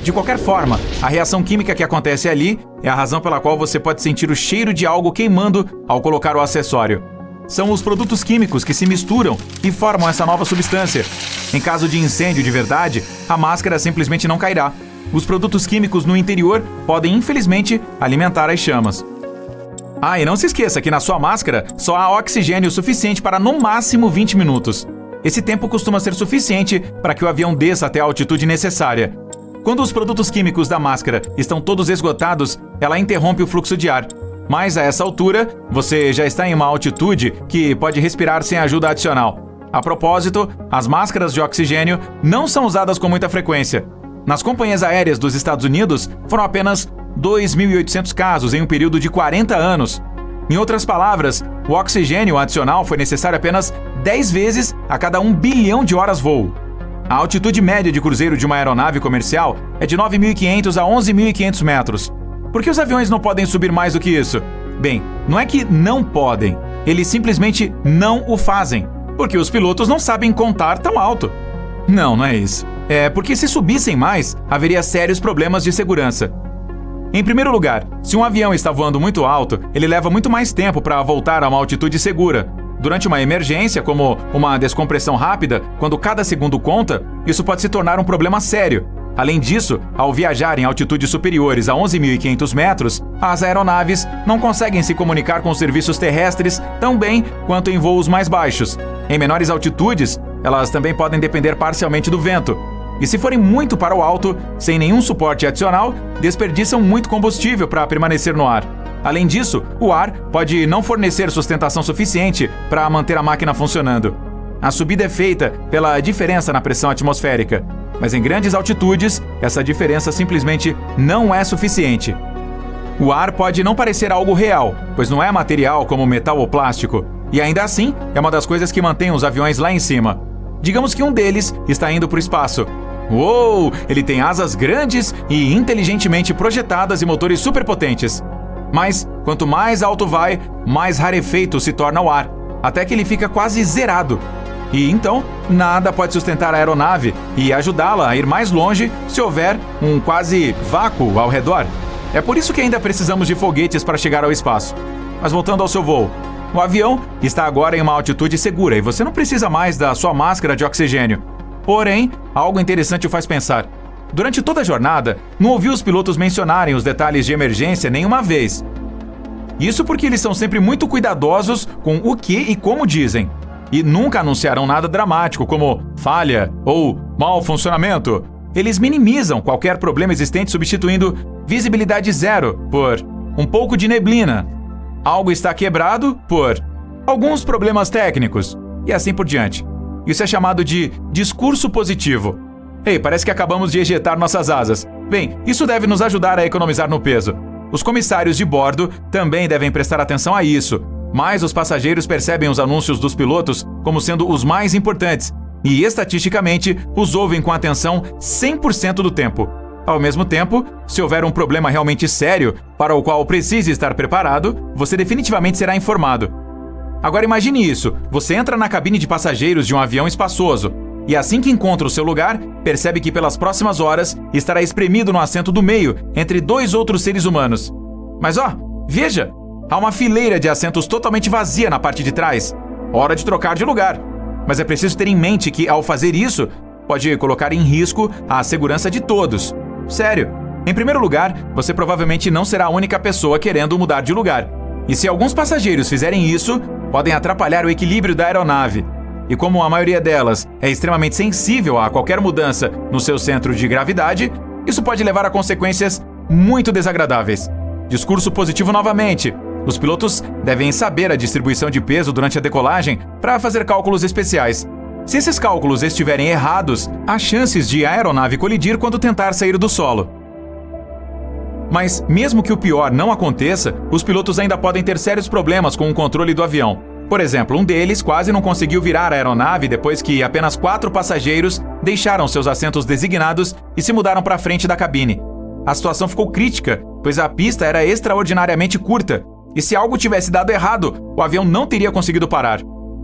De qualquer forma, a reação química que acontece ali é a razão pela qual você pode sentir o cheiro de algo queimando ao colocar o acessório. São os produtos químicos que se misturam e formam essa nova substância. Em caso de incêndio de verdade, a máscara simplesmente não cairá. Os produtos químicos no interior podem, infelizmente, alimentar as chamas. E não se esqueça que na sua máscara só há oxigênio suficiente para no máximo 20 minutos. Esse tempo costuma ser suficiente para que o avião desça até a altitude necessária. Quando os produtos químicos da máscara estão todos esgotados, ela interrompe o fluxo de ar. Mas a essa altura, você já está em uma altitude que pode respirar sem ajuda adicional. A propósito, as máscaras de oxigênio não são usadas com muita frequência. Nas companhias aéreas dos Estados Unidos, foram apenas 2.800 casos em um período de 40 anos. Em outras palavras, o oxigênio adicional foi necessário apenas 10 vezes a cada 1 bilhão de horas voo. A altitude média de cruzeiro de uma aeronave comercial é de 9.500 a 11.500 metros. Por que os aviões não podem subir mais do que isso? Bem, não é que não podem, eles simplesmente não o fazem, porque os pilotos não sabem contar tão alto. Não é isso. É porque se subissem mais, haveria sérios problemas de segurança. Em primeiro lugar, se um avião está voando muito alto, ele leva muito mais tempo para voltar a uma altitude segura. Durante uma emergência, como uma descompressão rápida, quando cada segundo conta, isso pode se tornar um problema sério. Além disso, ao viajar em altitudes superiores a 11.500 metros, as aeronaves não conseguem se comunicar com os serviços terrestres tão bem quanto em voos mais baixos. Em menores altitudes, elas também podem depender parcialmente do vento. E se forem muito para o alto, sem nenhum suporte adicional, desperdiçam muito combustível para permanecer no ar. Além disso, o ar pode não fornecer sustentação suficiente para manter a máquina funcionando. A subida é feita pela diferença na pressão atmosférica, mas em grandes altitudes, essa diferença simplesmente não é suficiente. O ar pode não parecer algo real, pois não é material como metal ou plástico, e ainda assim é uma das coisas que mantém os aviões lá em cima. Digamos que um deles está indo para o espaço. Uou! Ele tem asas grandes e inteligentemente projetadas e motores superpotentes. Mas, quanto mais alto vai, mais rarefeito se torna o ar, até que ele fica quase zerado. E então, nada pode sustentar a aeronave e ajudá-la a ir mais longe se houver um quase vácuo ao redor. É por isso que ainda precisamos de foguetes para chegar ao espaço. Mas voltando ao seu voo, o avião está agora em uma altitude segura e você não precisa mais da sua máscara de oxigênio. Porém, algo interessante o faz pensar. Durante toda a jornada, não ouvi os pilotos mencionarem os detalhes de emergência nenhuma vez. Isso porque eles são sempre muito cuidadosos com o que e como dizem. E nunca anunciaram nada dramático, como falha ou mau funcionamento. Eles minimizam qualquer problema existente substituindo visibilidade zero por um pouco de neblina. Algo está quebrado por alguns problemas técnicos. E assim por diante. Isso é chamado de discurso positivo. Ei, parece que acabamos de ejetar nossas asas. Bem, isso deve nos ajudar a economizar no peso. Os comissários de bordo também devem prestar atenção a isso, mas os passageiros percebem os anúncios dos pilotos como sendo os mais importantes e, estatisticamente, os ouvem com atenção 100% do tempo. Ao mesmo tempo, se houver um problema realmente sério para o qual precise estar preparado, você definitivamente será informado. Agora imagine isso, você entra na cabine de passageiros de um avião espaçoso e assim que encontra o seu lugar, percebe que pelas próximas horas estará espremido no assento do meio entre dois outros seres humanos. Mas veja, há uma fileira de assentos totalmente vazia na parte de trás. Hora de trocar de lugar. Mas é preciso ter em mente que, ao fazer isso, pode colocar em risco a segurança de todos. Sério. Em primeiro lugar, você provavelmente não será a única pessoa querendo mudar de lugar. E se alguns passageiros fizerem isso, podem atrapalhar o equilíbrio da aeronave. E como a maioria delas é extremamente sensível a qualquer mudança no seu centro de gravidade, isso pode levar a consequências muito desagradáveis. Discurso positivo novamente. Os pilotos devem saber a distribuição de peso durante a decolagem para fazer cálculos especiais. Se esses cálculos estiverem errados, há chances de a aeronave colidir quando tentar sair do solo. Mas, mesmo que o pior não aconteça, os pilotos ainda podem ter sérios problemas com o controle do avião. Por exemplo, um deles quase não conseguiu virar a aeronave depois que apenas 4 passageiros deixaram seus assentos designados e se mudaram para a frente da cabine. A situação ficou crítica, pois a pista era extraordinariamente curta, e se algo tivesse dado errado, o avião não teria conseguido parar.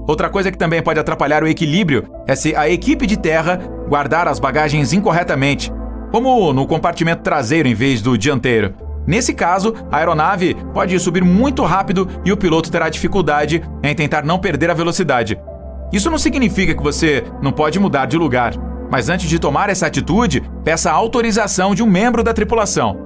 Outra coisa que também pode atrapalhar o equilíbrio é se a equipe de terra guardar as bagagens incorretamente, como no compartimento traseiro em vez do dianteiro. Nesse caso, a aeronave pode subir muito rápido e o piloto terá dificuldade em tentar não perder a velocidade. Isso não significa que você não pode mudar de lugar, mas antes de tomar essa atitude, peça a autorização de um membro da tripulação.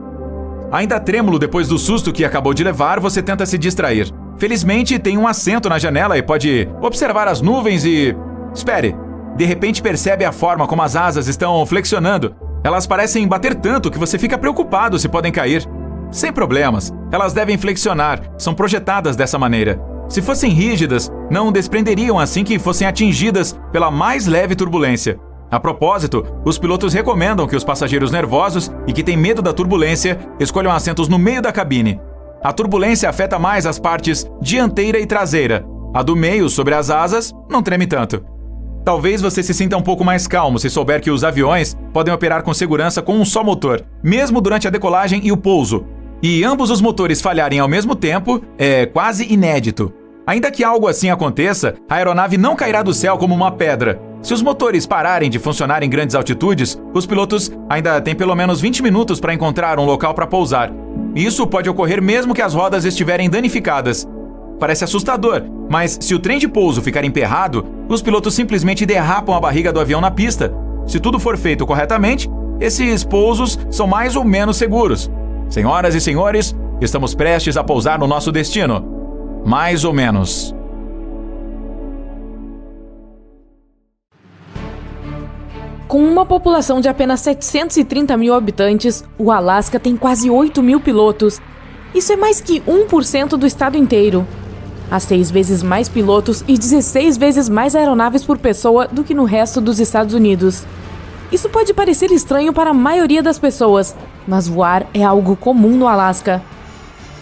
Ainda trêmulo depois do susto que acabou de levar, você tenta se distrair. Felizmente, tem um assento na janela e pode observar as nuvens e... Espere! De repente percebe a forma como as asas estão flexionando. Elas parecem bater tanto que você fica preocupado se podem cair. Sem problemas, elas devem flexionar, são projetadas dessa maneira. Se fossem rígidas, não desprenderiam assim que fossem atingidas pela mais leve turbulência. A propósito, os pilotos recomendam que os passageiros nervosos e que têm medo da turbulência escolham assentos no meio da cabine. A turbulência afeta mais as partes dianteira e traseira. A do meio, sobre as asas, não treme tanto. Talvez você se sinta um pouco mais calmo se souber que os aviões podem operar com segurança com um só motor, mesmo durante a decolagem e o pouso. E ambos os motores falharem ao mesmo tempo é quase inédito. Ainda que algo assim aconteça, a aeronave não cairá do céu como uma pedra. Se os motores pararem de funcionar em grandes altitudes, os pilotos ainda têm pelo menos 20 minutos para encontrar um local para pousar. Isso pode ocorrer mesmo que as rodas estiverem danificadas. Parece assustador, mas se o trem de pouso ficar emperrado, os pilotos simplesmente derrapam a barriga do avião na pista. Se tudo for feito corretamente, esses pousos são mais ou menos seguros. Senhoras e senhores, estamos prestes a pousar no nosso destino. Mais ou menos. Com uma população de apenas 730 mil habitantes, o Alasca tem quase 8 mil pilotos. Isso é mais que 1% do estado inteiro. Há 6 vezes mais pilotos e 16 vezes mais aeronaves por pessoa do que no resto dos Estados Unidos. Isso pode parecer estranho para a maioria das pessoas, mas voar é algo comum no Alasca.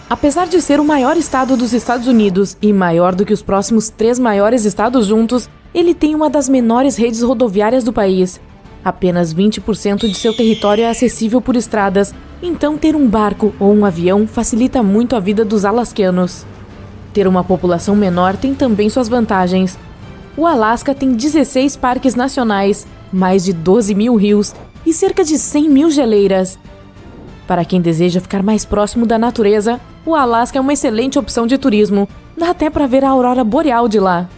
Apesar de ser o maior estado dos Estados Unidos e maior do que os próximos 3 maiores estados juntos, ele tem uma das menores redes rodoviárias do país. Apenas 20% de seu território é acessível por estradas, então ter um barco ou um avião facilita muito a vida dos alascanos. Ter uma população menor tem também suas vantagens. O Alasca tem 16 parques nacionais, mais de 12 mil rios e cerca de 100 mil geleiras. Para quem deseja ficar mais próximo da natureza, o Alasca é uma excelente opção de turismo. Dá até para ver a aurora boreal de lá.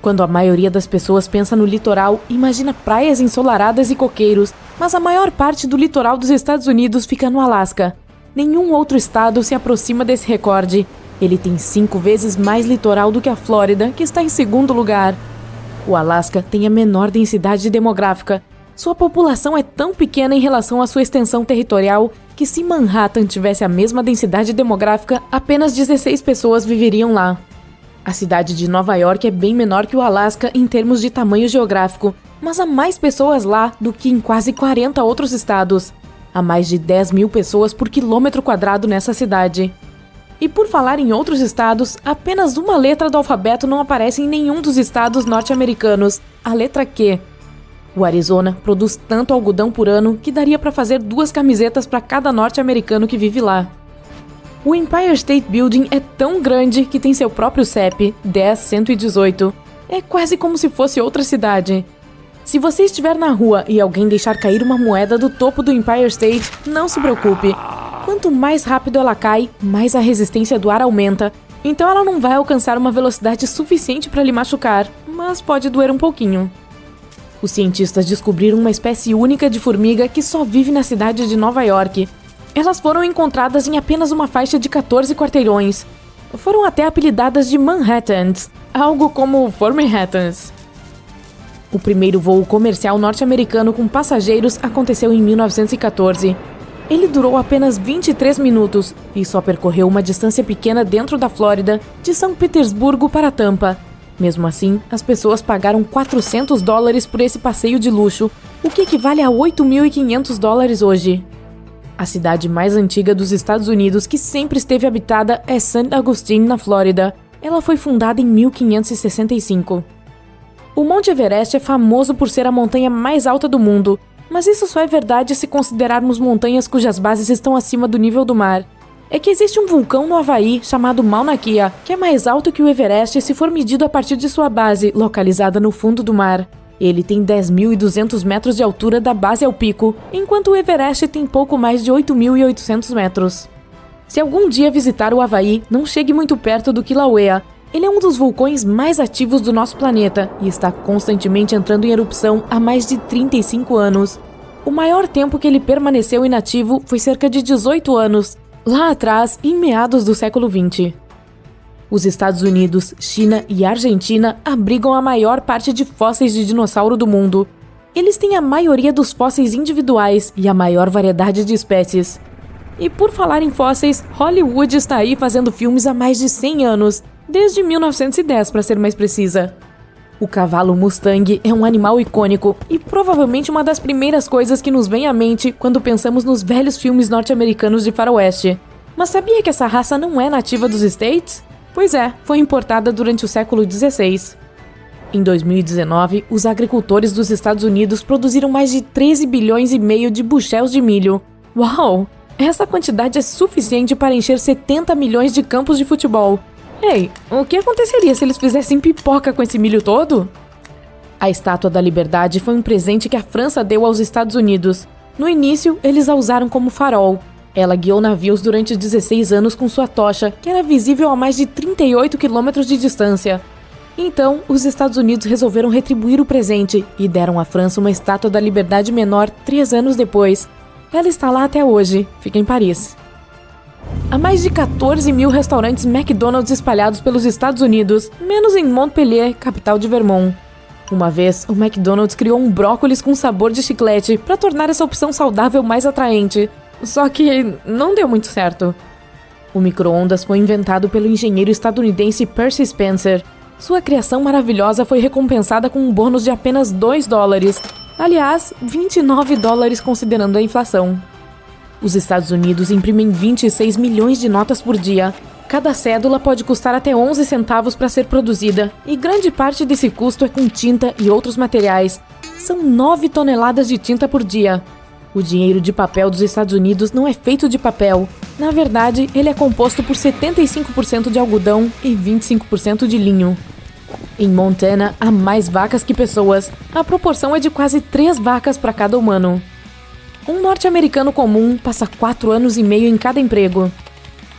Quando a maioria das pessoas pensa no litoral, imagina praias ensolaradas e coqueiros, mas a maior parte do litoral dos Estados Unidos fica no Alasca. Nenhum outro estado se aproxima desse recorde. Ele tem 5 vezes mais litoral do que a Flórida, que está em segundo lugar. O Alasca tem a menor densidade demográfica. Sua população é tão pequena em relação à sua extensão territorial que, se Manhattan tivesse a mesma densidade demográfica, apenas 16 pessoas viveriam lá. A cidade de Nova York é bem menor que o Alasca em termos de tamanho geográfico, mas há mais pessoas lá do que em quase 40 outros estados. Há mais de 10 mil pessoas por quilômetro quadrado nessa cidade. E por falar em outros estados, apenas uma letra do alfabeto não aparece em nenhum dos estados norte-americanos, a letra Q. O Arizona produz tanto algodão por ano que daria para fazer 2 camisetas para cada norte-americano que vive lá. O Empire State Building é tão grande que tem seu próprio CEP, 10118. É quase como se fosse outra cidade. Se você estiver na rua e alguém deixar cair uma moeda do topo do Empire State, não se preocupe. Quanto mais rápido ela cai, mais a resistência do ar aumenta, então ela não vai alcançar uma velocidade suficiente para lhe machucar, mas pode doer um pouquinho. Os cientistas descobriram uma espécie única de formiga que só vive na cidade de Nova York. Elas foram encontradas em apenas uma faixa de 14 quarteirões. Foram até apelidadas de Manhattans, algo como Formanhattans. O primeiro voo comercial norte-americano com passageiros aconteceu em 1914. Ele durou apenas 23 minutos e só percorreu uma distância pequena dentro da Flórida, de São Petersburgo para Tampa. Mesmo assim, as pessoas pagaram $400 por esse passeio de luxo, o que equivale a $8.500 hoje. A cidade mais antiga dos Estados Unidos que sempre esteve habitada é St. Augustine, na Flórida. Ela foi fundada em 1565. O Monte Everest é famoso por ser a montanha mais alta do mundo, mas isso só é verdade se considerarmos montanhas cujas bases estão acima do nível do mar. É que existe um vulcão no Havaí chamado Mauna Kea, que é mais alto que o Everest se for medido a partir de sua base, localizada no fundo do mar. Ele tem 10.200 metros de altura da base ao pico, enquanto o Everest tem pouco mais de 8.800 metros. Se algum dia visitar o Havaí, não chegue muito perto do Kilauea. Ele é um dos vulcões mais ativos do nosso planeta e está constantemente entrando em erupção há mais de 35 anos. O maior tempo que ele permaneceu inativo foi cerca de 18 anos, lá atrás, em meados do século XX. Os Estados Unidos, China e Argentina abrigam a maior parte de fósseis de dinossauro do mundo. Eles têm a maioria dos fósseis individuais e a maior variedade de espécies. E por falar em fósseis, Hollywood está aí fazendo filmes há mais de 100 anos, desde 1910 para ser mais precisa. O cavalo Mustang é um animal icônico e provavelmente uma das primeiras coisas que nos vem à mente quando pensamos nos velhos filmes norte-americanos de faroeste. Mas sabia que essa raça não é nativa dos States? Pois é, foi importada durante o século XVI. Em 2019, os agricultores dos Estados Unidos produziram mais de 13 bilhões e meio de bushels de milho. Uau! Essa quantidade é suficiente para encher 70 milhões de campos de futebol. Ei, o que aconteceria se eles fizessem pipoca com esse milho todo? A Estátua da Liberdade foi um presente que a França deu aos Estados Unidos. No início, eles a usaram como farol. Ela guiou navios durante 16 anos com sua tocha, que era visível a mais de 38 quilômetros de distância. Então, os Estados Unidos resolveram retribuir o presente e deram à França uma Estátua da Liberdade menor 3 anos depois. Ela está lá até hoje, fica em Paris. Há mais de 14 mil restaurantes McDonald's espalhados pelos Estados Unidos, menos em Montpellier, capital de Vermont. Uma vez, o McDonald's criou um brócolis com sabor de chiclete para tornar essa opção saudável mais atraente. Só que não deu muito certo. O micro-ondas foi inventado pelo engenheiro estadunidense Percy Spencer. Sua criação maravilhosa foi recompensada com um bônus de apenas $2. Aliás, $29 considerando a inflação. Os Estados Unidos imprimem 26 milhões de notas por dia. Cada cédula pode custar até 11 centavos para ser produzida, e grande parte desse custo é com tinta e outros materiais. São 9 toneladas de tinta por dia. O dinheiro de papel dos Estados Unidos não é feito de papel. Na verdade, ele é composto por 75% de algodão e 25% de linho. Em Montana, há mais vacas que pessoas. A proporção é de quase 3 vacas para cada humano. Um norte-americano comum passa 4 anos e meio em cada emprego.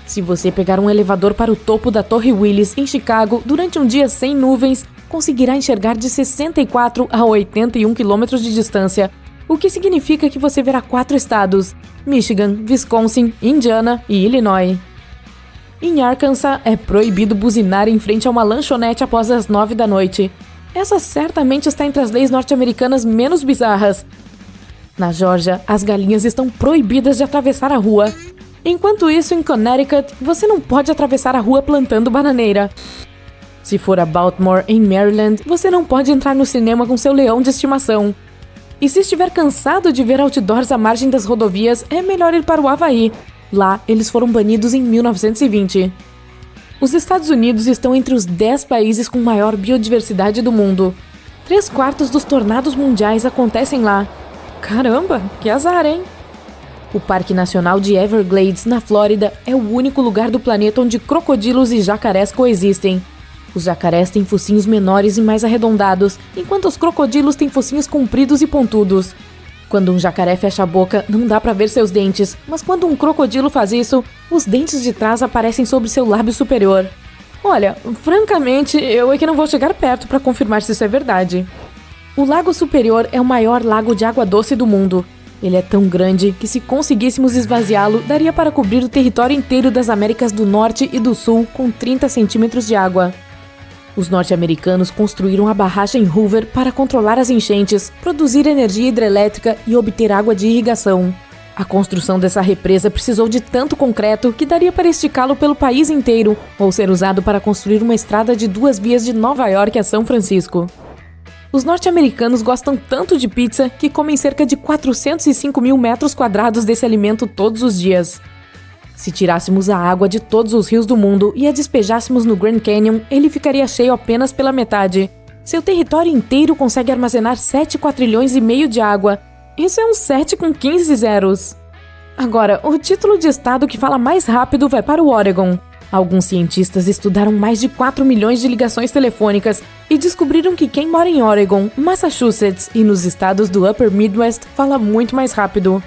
Se você pegar um elevador para o topo da Torre Willis, em Chicago, durante um dia sem nuvens, conseguirá enxergar de 64 a 81 quilômetros de distância, o que significa que você verá 4 estados: Michigan, Wisconsin, Indiana e Illinois. Em Arkansas, é proibido buzinar em frente a uma lanchonete após as 9 da noite. Essa certamente está entre as leis norte-americanas menos bizarras. Na Geórgia, as galinhas estão proibidas de atravessar a rua. Enquanto isso, em Connecticut, você não pode atravessar a rua plantando bananeira. Se for a Baltimore, em Maryland, você não pode entrar no cinema com seu leão de estimação. E se estiver cansado de ver outdoors à margem das rodovias, é melhor ir para o Havaí. Lá, eles foram banidos em 1920. Os Estados Unidos estão entre os 10 países com maior biodiversidade do mundo. 3/4 dos tornados mundiais acontecem lá. Caramba, que azar, hein? O Parque Nacional de Everglades, na Flórida, é o único lugar do planeta onde crocodilos e jacarés coexistem. Os jacarés têm focinhos menores e mais arredondados, enquanto os crocodilos têm focinhos compridos e pontudos. Quando um jacaré fecha a boca, não dá pra ver seus dentes, mas quando um crocodilo faz isso, os dentes de trás aparecem sobre seu lábio superior. Olha, francamente, eu é que não vou chegar perto pra confirmar se isso é verdade. O Lago Superior é o maior lago de água doce do mundo. Ele é tão grande que, se conseguíssemos esvaziá-lo, daria para cobrir o território inteiro das Américas do Norte e do Sul com 30 centímetros de água. Os norte-americanos construíram a barragem Hoover para controlar as enchentes, produzir energia hidrelétrica e obter água de irrigação. A construção dessa represa precisou de tanto concreto que daria para esticá-lo pelo país inteiro, ou ser usado para construir uma estrada de 2 vias de Nova York a São Francisco. Os norte-americanos gostam tanto de pizza que comem cerca de 405 mil metros quadrados desse alimento todos os dias. Se tirássemos a água de todos os rios do mundo e a despejássemos no Grand Canyon, ele ficaria cheio apenas pela metade. Seu território inteiro consegue armazenar 7 quatrilhões e meio de água. Isso é um 7 com 15 zeros. Agora, o título de estado que fala mais rápido vai para o Oregon. Alguns cientistas estudaram mais de 4 milhões de ligações telefônicas e descobriram que quem mora em Oregon, Massachusetts e nos estados do Upper Midwest fala muito mais rápido.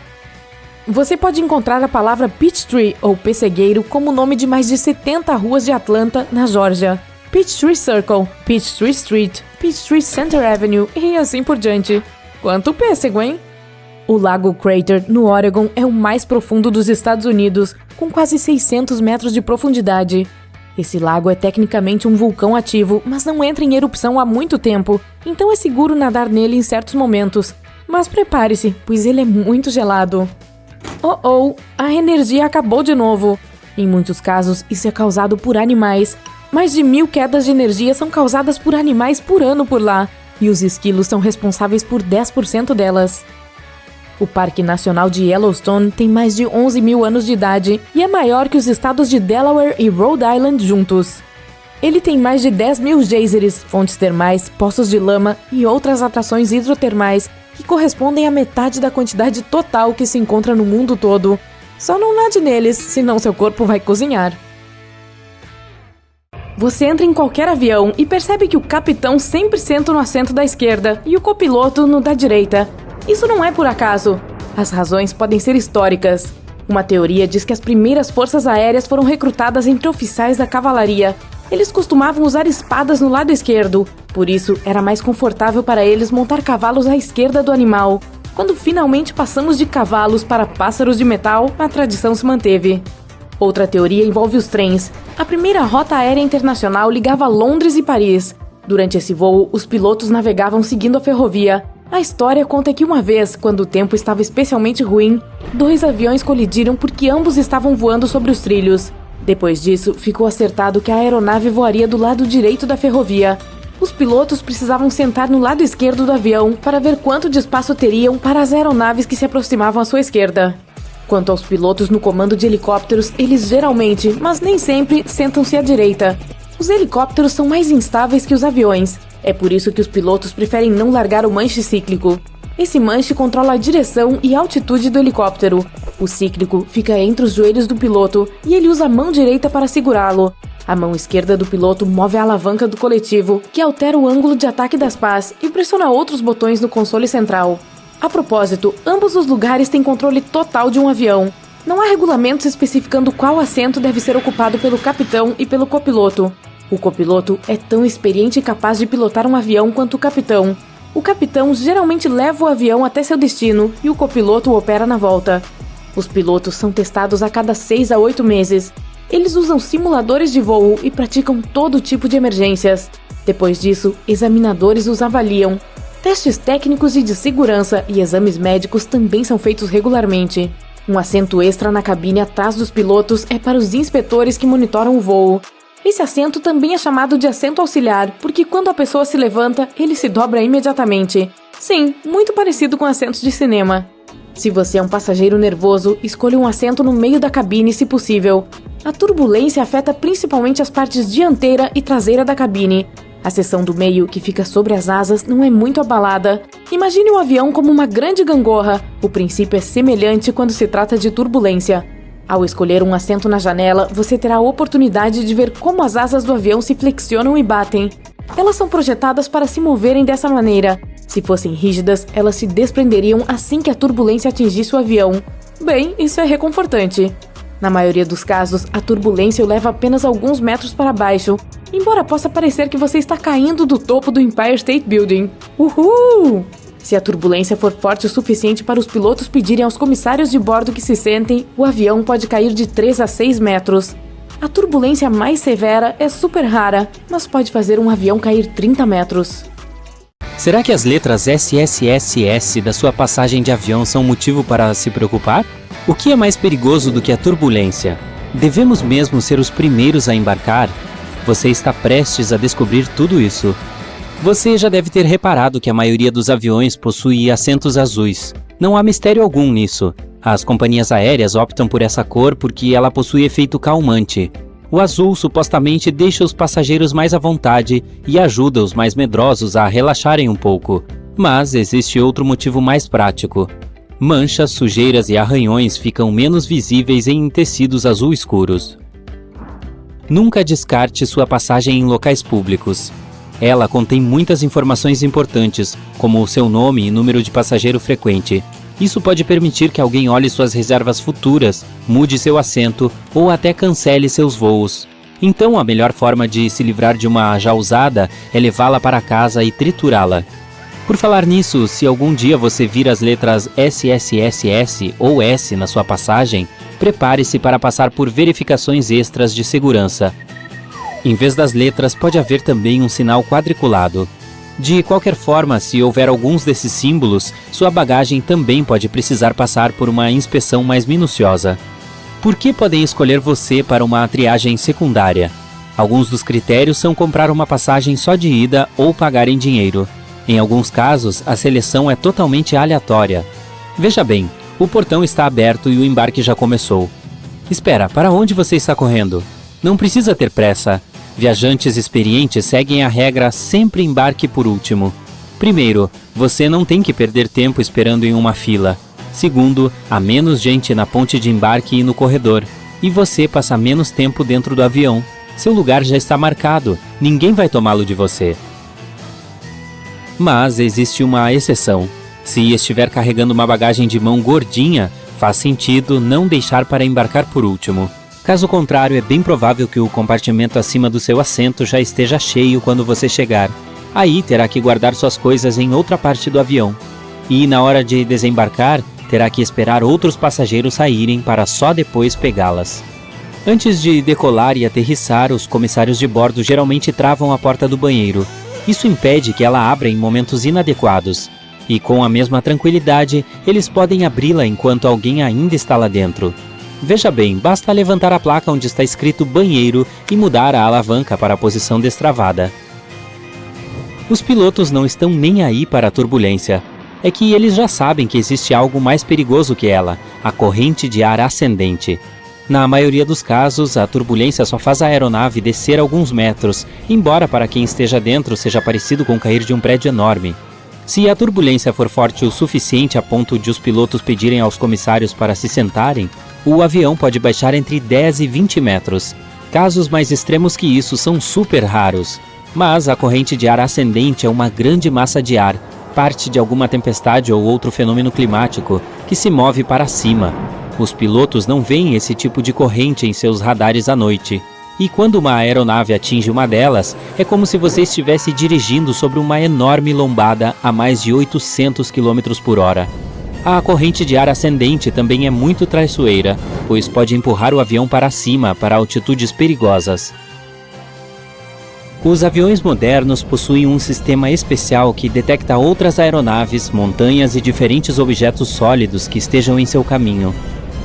Você pode encontrar a palavra Peachtree ou pessegueiro como nome de mais de 70 ruas de Atlanta, na Geórgia. Peachtree Circle, Peachtree Street, Peachtree Center Avenue e assim por diante. Quanto pêssego, hein? O Lago Crater, no Oregon, é o mais profundo dos Estados Unidos, com quase 600 metros de profundidade. Esse lago é tecnicamente um vulcão ativo, mas não entra em erupção há muito tempo, então é seguro nadar nele em certos momentos. Mas prepare-se, pois ele é muito gelado. A energia acabou de novo. Em muitos casos, isso é causado por animais. Mais de 1000 quedas de energia são causadas por animais por ano por lá, e os esquilos são responsáveis por 10% delas. O Parque Nacional de Yellowstone tem mais de 11 mil anos de idade e é maior que os estados de Delaware e Rhode Island juntos. Ele tem mais de 10 mil geysers, fontes termais, poços de lama e outras atrações hidrotermais que correspondem à metade da quantidade total que se encontra no mundo todo. Só não nade neles, senão seu corpo vai cozinhar. Você entra em qualquer avião e percebe que o capitão sempre senta no assento da esquerda e o copiloto no da direita. Isso não é por acaso. As razões podem ser históricas. Uma teoria diz que as primeiras forças aéreas foram recrutadas entre oficiais da cavalaria. Eles costumavam usar espadas no lado esquerdo, por isso era mais confortável para eles montar cavalos à esquerda do animal. Quando finalmente passamos de cavalos para pássaros de metal, a tradição se manteve. Outra teoria envolve os trens. A primeira rota aérea internacional ligava Londres e Paris. Durante esse voo, os pilotos navegavam seguindo a ferrovia. A história conta que uma vez, quando o tempo estava especialmente ruim, 2 aviões colidiram porque ambos estavam voando sobre os trilhos. Depois disso, ficou acertado que a aeronave voaria do lado direito da ferrovia. Os pilotos precisavam sentar no lado esquerdo do avião para ver quanto de espaço teriam para as aeronaves que se aproximavam à sua esquerda. Quanto aos pilotos no comando de helicópteros, eles geralmente, mas nem sempre, sentam-se à direita. Os helicópteros são mais instáveis que os aviões. É por isso que os pilotos preferem não largar o manche cíclico. Esse manche controla a direção e altitude do helicóptero. O cíclico fica entre os joelhos do piloto e ele usa a mão direita para segurá-lo. A mão esquerda do piloto move a alavanca do coletivo, que altera o ângulo de ataque das pás e pressiona outros botões no console central. A propósito, ambos os lugares têm controle total de um avião. Não há regulamentos especificando qual assento deve ser ocupado pelo capitão e pelo copiloto. O copiloto é tão experiente e capaz de pilotar um avião quanto o capitão. O capitão geralmente leva o avião até seu destino e o copiloto o opera na volta. Os pilotos são testados a cada 6 a 8 meses. Eles usam simuladores de voo e praticam todo tipo de emergências. Depois disso, examinadores os avaliam. Testes técnicos e de segurança e exames médicos também são feitos regularmente. Um assento extra na cabine atrás dos pilotos é para os inspetores que monitoram o voo. Esse assento também é chamado de assento auxiliar, porque quando a pessoa se levanta, ele se dobra imediatamente. Sim, muito parecido com assentos de cinema. Se você é um passageiro nervoso, escolha um assento no meio da cabine se possível. A turbulência afeta principalmente as partes dianteira e traseira da cabine. A seção do meio, que fica sobre as asas, não é muito abalada. Imagine o avião como uma grande gangorra. O princípio é semelhante quando se trata de turbulência. Ao escolher um assento na janela, você terá a oportunidade de ver como as asas do avião se flexionam e batem. Elas são projetadas para se moverem dessa maneira. Se fossem rígidas, elas se desprenderiam assim que a turbulência atingisse o avião. Bem, isso é reconfortante. Na maioria dos casos, a turbulência o leva apenas alguns metros para baixo, embora possa parecer que você está caindo do topo do Empire State Building. Uhul! Se a turbulência for forte o suficiente para os pilotos pedirem aos comissários de bordo que se sentem, o avião pode cair de 3 a 6 metros. A turbulência mais severa é super rara, mas pode fazer um avião cair 30 metros. Será que as letras SSSS da sua passagem de avião são motivo para se preocupar? O que é mais perigoso do que a turbulência? Devemos mesmo ser os primeiros a embarcar? Você está prestes a descobrir tudo isso. Você já deve ter reparado que a maioria dos aviões possui assentos azuis. Não há mistério algum nisso. As companhias aéreas optam por essa cor porque ela possui efeito calmante. O azul supostamente deixa os passageiros mais à vontade e ajuda os mais medrosos a relaxarem um pouco. Mas existe outro motivo mais prático. Manchas, sujeiras e arranhões ficam menos visíveis em tecidos azul escuros. Nunca descarte sua passagem em locais públicos. Ela contém muitas informações importantes, como o seu nome e número de passageiro frequente. Isso pode permitir que alguém olhe suas reservas futuras, mude seu assento ou até cancele seus voos. Então, a melhor forma de se livrar de uma já usada é levá-la para casa e triturá-la. Por falar nisso, se algum dia você vir as letras SSSS ou S na sua passagem, prepare-se para passar por verificações extras de segurança. Em vez das letras, pode haver também um sinal quadriculado. De qualquer forma, se houver alguns desses símbolos, sua bagagem também pode precisar passar por uma inspeção mais minuciosa. Por que podem escolher você para uma triagem secundária? Alguns dos critérios são comprar uma passagem só de ida ou pagar em dinheiro. Em alguns casos, a seleção é totalmente aleatória. Veja bem, o portão está aberto e o embarque já começou. Espera, para onde você está correndo? Não precisa ter pressa. Viajantes experientes seguem a regra sempre embarque por último. Primeiro, você não tem que perder tempo esperando em uma fila. Segundo, há menos gente na ponte de embarque e no corredor. E você passa menos tempo dentro do avião. Seu lugar já está marcado, ninguém vai tomá-lo de você. Mas existe uma exceção. Se estiver carregando uma bagagem de mão gordinha, faz sentido não deixar para embarcar por último. Caso contrário, é bem provável que o compartimento acima do seu assento já esteja cheio quando você chegar. Aí terá que guardar suas coisas em outra parte do avião. E na hora de desembarcar, terá que esperar outros passageiros saírem para só depois pegá-las. Antes de decolar e aterrissar, os comissários de bordo geralmente travam a porta do banheiro. Isso impede que ela abra em momentos inadequados. E com a mesma tranquilidade, eles podem abri-la enquanto alguém ainda está lá dentro. Veja bem, basta levantar a placa onde está escrito banheiro e mudar a alavanca para a posição destravada. Os pilotos não estão nem aí para a turbulência. É que eles já sabem que existe algo mais perigoso que ela, a corrente de ar ascendente. Na maioria dos casos, a turbulência só faz a aeronave descer alguns metros, embora para quem esteja dentro seja parecido com cair de um prédio enorme. Se a turbulência for forte o suficiente a ponto de os pilotos pedirem aos comissários para se sentarem, o avião pode baixar entre 10 e 20 metros. Casos mais extremos que isso são super raros. Mas a corrente de ar ascendente é uma grande massa de ar, parte de alguma tempestade ou outro fenômeno climático, que se move para cima. Os pilotos não veem esse tipo de corrente em seus radares à noite. E quando uma aeronave atinge uma delas, é como se você estivesse dirigindo sobre uma enorme lombada a mais de 800 km por hora. A corrente de ar ascendente também é muito traiçoeira, pois pode empurrar o avião para cima, para altitudes perigosas. Os aviões modernos possuem um sistema especial que detecta outras aeronaves, montanhas e diferentes objetos sólidos que estejam em seu caminho.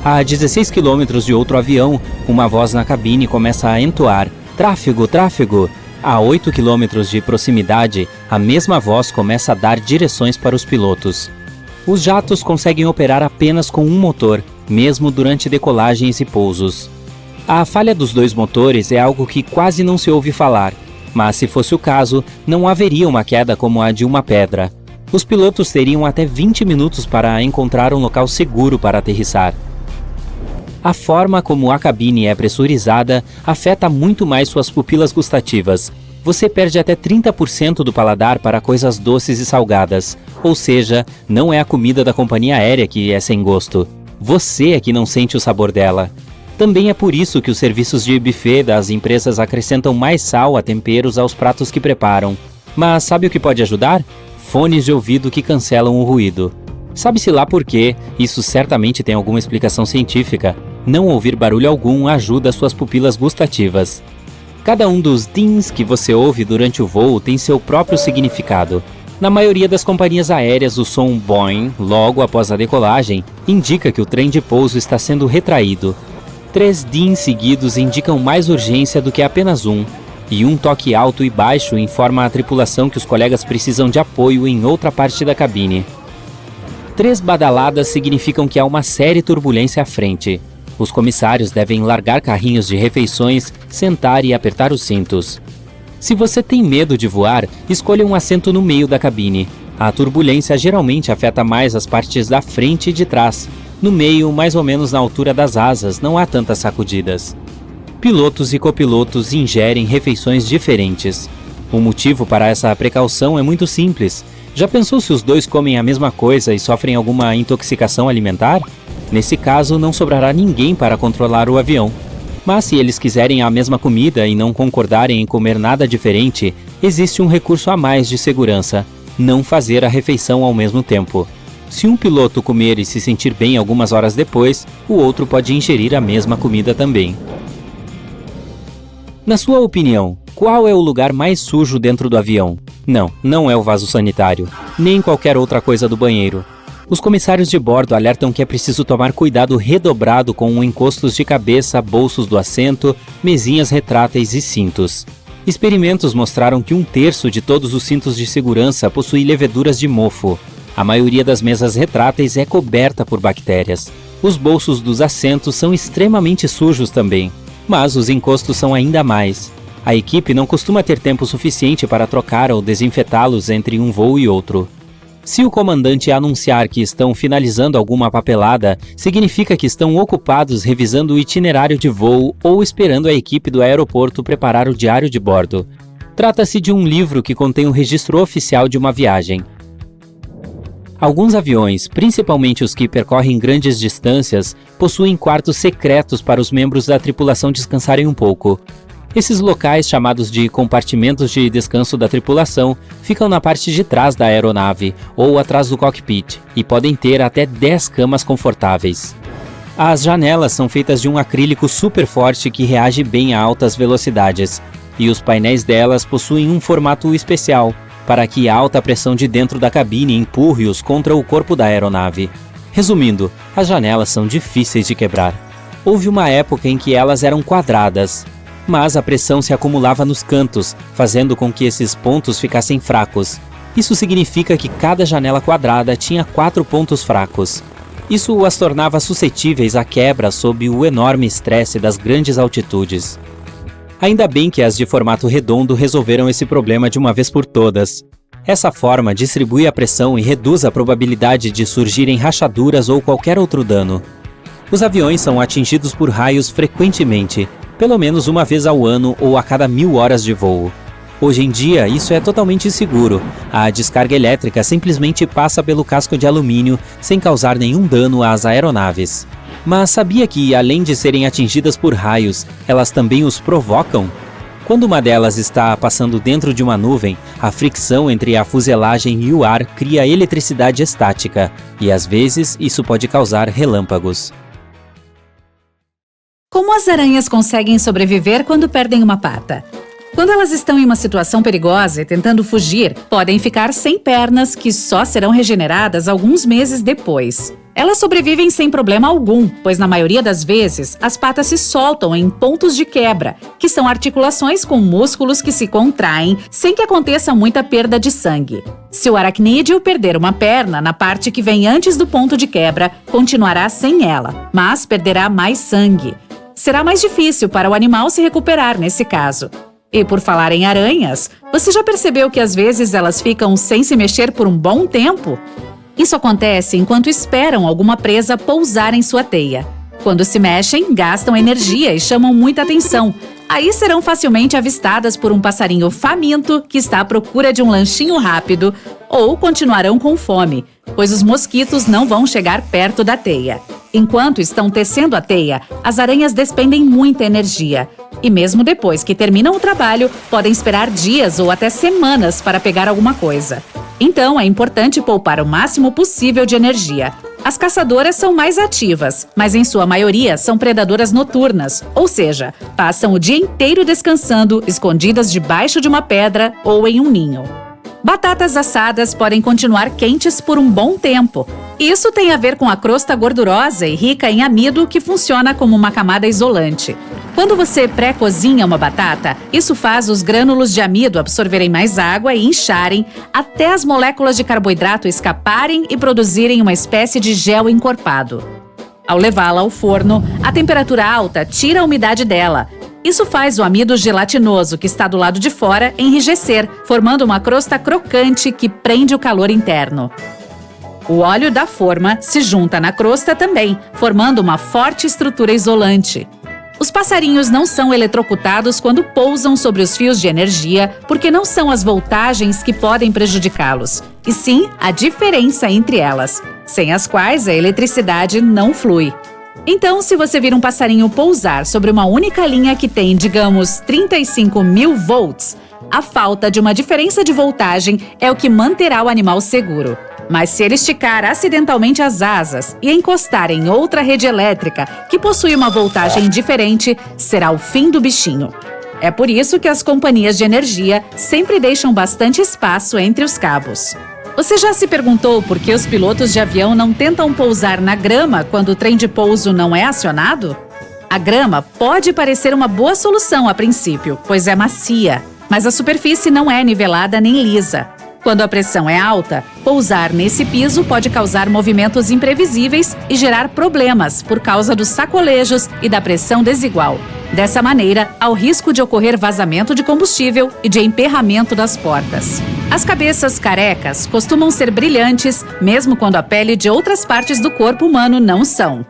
A 16 km de outro avião, uma voz na cabine começa a entoar: "Tráfego, tráfego!" A 8 km de proximidade, a mesma voz começa a dar direções para os pilotos. Os jatos conseguem operar apenas com um motor, mesmo durante decolagens e pousos. A falha dos dois motores é algo que quase não se ouve falar, mas se fosse o caso, não haveria uma queda como a de uma pedra. Os pilotos teriam até 20 minutos para encontrar um local seguro para aterrissar. A forma como a cabine é pressurizada afeta muito mais suas pupilas gustativas. Você perde até 30% do paladar para coisas doces e salgadas, ou seja, não é a comida da companhia aérea que é sem gosto. Você é que não sente o sabor dela. Também é por isso que os serviços de buffet das empresas acrescentam mais sal a temperos aos pratos que preparam. Mas sabe o que pode ajudar? Fones de ouvido que cancelam o ruído. Sabe-se lá por quê, isso certamente tem alguma explicação científica. Não ouvir barulho algum ajuda suas pupilas gustativas. Cada um dos dings que você ouve durante o voo tem seu próprio significado. Na maioria das companhias aéreas, o som boing, logo após a decolagem, indica que o trem de pouso está sendo retraído. 3 dings seguidos indicam mais urgência do que apenas um, e um toque alto e baixo informa a tripulação que os colegas precisam de apoio em outra parte da cabine. 3 badaladas significam que há uma séria turbulência à frente. Os comissários devem largar carrinhos de refeições, sentar e apertar os cintos. Se você tem medo de voar, escolha um assento no meio da cabine. A turbulência geralmente afeta mais as partes da frente e de trás. No meio, mais ou menos na altura das asas, não há tantas sacudidas. Pilotos e copilotos ingerem refeições diferentes. O motivo para essa precaução é muito simples. Já pensou se os dois comem a mesma coisa e sofrem alguma intoxicação alimentar? Nesse caso, não sobrará ninguém para controlar o avião. Mas se eles quiserem a mesma comida e não concordarem em comer nada diferente, existe um recurso a mais de segurança: não fazer a refeição ao mesmo tempo. Se um piloto comer e se sentir bem algumas horas depois, o outro pode ingerir a mesma comida também. Na sua opinião, qual é o lugar mais sujo dentro do avião? Não é o vaso sanitário, nem qualquer outra coisa do banheiro. Os comissários de bordo alertam que é preciso tomar cuidado redobrado com encostos de cabeça, bolsos do assento, mesinhas retráteis e cintos. Experimentos mostraram que 1/3 de todos os cintos de segurança possui leveduras de mofo. A maioria das mesas retráteis é coberta por bactérias. Os bolsos dos assentos são extremamente sujos também, mas os encostos são ainda mais. A equipe não costuma ter tempo suficiente para trocar ou desinfetá-los entre um voo e outro. Se o comandante anunciar que estão finalizando alguma papelada, significa que estão ocupados revisando o itinerário de voo ou esperando a equipe do aeroporto preparar o diário de bordo. Trata-se de um livro que contém o registro oficial de uma viagem. Alguns aviões, principalmente os que percorrem grandes distâncias, possuem quartos secretos para os membros da tripulação descansarem um pouco. Esses locais, chamados de compartimentos de descanso da tripulação, ficam na parte de trás da aeronave ou atrás do cockpit e podem ter até 10 camas confortáveis. As janelas são feitas de um acrílico super forte que reage bem a altas velocidades, e os painéis delas possuem um formato especial para que a alta pressão de dentro da cabine empurre-os contra o corpo da aeronave. Resumindo, as janelas são difíceis de quebrar. Houve uma época em que elas eram quadradas, mas a pressão se acumulava nos cantos, fazendo com que esses pontos ficassem fracos. Isso significa que cada janela quadrada tinha 4 pontos fracos. Isso as tornava suscetíveis à quebra sob o enorme estresse das grandes altitudes. Ainda bem que as de formato redondo resolveram esse problema de uma vez por todas. Essa forma distribui a pressão e reduz a probabilidade de surgirem rachaduras ou qualquer outro dano. Os aviões são atingidos por raios frequentemente, pelo menos uma vez ao ano ou a cada 1000 horas de voo. Hoje em dia, isso é totalmente seguro. A descarga elétrica simplesmente passa pelo casco de alumínio sem causar nenhum dano às aeronaves. Mas sabia que, além de serem atingidas por raios, elas também os provocam? Quando uma delas está passando dentro de uma nuvem, a fricção entre a fuselagem e o ar cria eletricidade estática, e às vezes isso pode causar relâmpagos. Como as aranhas conseguem sobreviver quando perdem uma pata? Quando elas estão em uma situação perigosa e tentando fugir, podem ficar sem pernas que só serão regeneradas alguns meses depois. Elas sobrevivem sem problema algum, pois na maioria das vezes as patas se soltam em pontos de quebra, que são articulações com músculos que se contraem sem que aconteça muita perda de sangue. Se o aracnídeo perder uma perna na parte que vem antes do ponto de quebra, continuará sem ela, mas perderá mais sangue. Será mais difícil para o animal se recuperar nesse caso. E por falar em aranhas, você já percebeu que às vezes elas ficam sem se mexer por um bom tempo? Isso acontece enquanto esperam alguma presa pousar em sua teia. Quando se mexem, gastam energia e chamam muita atenção. Aí serão facilmente avistadas por um passarinho faminto que está à procura de um lanchinho rápido, ou continuarão com fome, pois os mosquitos não vão chegar perto da teia. Enquanto estão tecendo a teia, as aranhas despendem muita energia. E mesmo depois que terminam o trabalho, podem esperar dias ou até semanas para pegar alguma coisa. Então, é importante poupar o máximo possível de energia. As caçadoras são mais ativas, mas em sua maioria são predadoras noturnas, ou seja, passam o dia inteiro descansando, escondidas debaixo de uma pedra ou em um ninho. Batatas assadas podem continuar quentes por um bom tempo. Isso tem a ver com a crosta gordurosa e rica em amido que funciona como uma camada isolante. Quando você pré-cozinha uma batata, isso faz os grânulos de amido absorverem mais água e incharem até as moléculas de carboidrato escaparem e produzirem uma espécie de gel encorpado. Ao levá-la ao forno, a temperatura alta tira a umidade dela. Isso faz o amido gelatinoso que está do lado de fora enrijecer, formando uma crosta crocante que prende o calor interno. O óleo da forma se junta na crosta também, formando uma forte estrutura isolante. Os passarinhos não são eletrocutados quando pousam sobre os fios de energia, porque não são as voltagens que podem prejudicá-los, e sim a diferença entre elas, sem as quais a eletricidade não flui. Então, se você vir um passarinho pousar sobre uma única linha que tem, digamos, 35.000 volts, a falta de uma diferença de voltagem é o que manterá o animal seguro. Mas se ele esticar acidentalmente as asas e encostar em outra rede elétrica que possui uma voltagem diferente, será o fim do bichinho. É por isso que as companhias de energia sempre deixam bastante espaço entre os cabos. Você já se perguntou por que os pilotos de avião não tentam pousar na grama quando o trem de pouso não é acionado? A grama pode parecer uma boa solução a princípio, pois é macia, mas a superfície não é nivelada nem lisa. Quando a pressão é alta, pousar nesse piso pode causar movimentos imprevisíveis e gerar problemas por causa dos sacolejos e da pressão desigual. Dessa maneira, há o risco de ocorrer vazamento de combustível e de emperramento das portas. As cabeças carecas costumam ser brilhantes, mesmo quando a pele de outras partes do corpo humano não são.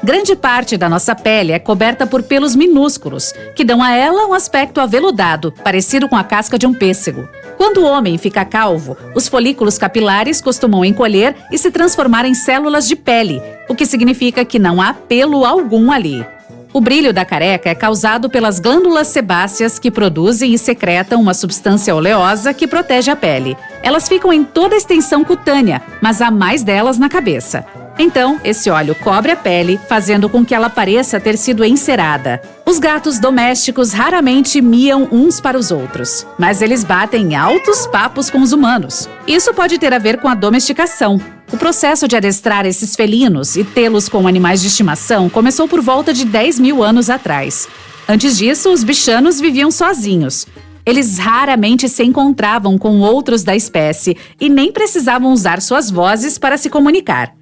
Grande parte da nossa pele é coberta por pelos minúsculos, que dão a ela um aspecto aveludado, parecido com a casca de um pêssego. Quando o homem fica calvo, os folículos capilares costumam encolher e se transformar em células de pele, o que significa que não há pelo algum ali. O brilho da careca é causado pelas glândulas sebáceas que produzem e secretam uma substância oleosa que protege a pele. Elas ficam em toda a extensão cutânea, mas há mais delas na cabeça. Então, esse óleo cobre a pele, fazendo com que ela pareça ter sido encerada. Os gatos domésticos raramente miam uns para os outros, mas eles batem altos papos com os humanos. Isso pode ter a ver com a domesticação. O processo de adestrar esses felinos e tê-los como animais de estimação começou por volta de 10 mil anos atrás. Antes disso, os bichanos viviam sozinhos. Eles raramente se encontravam com outros da espécie e nem precisavam usar suas vozes para se comunicar.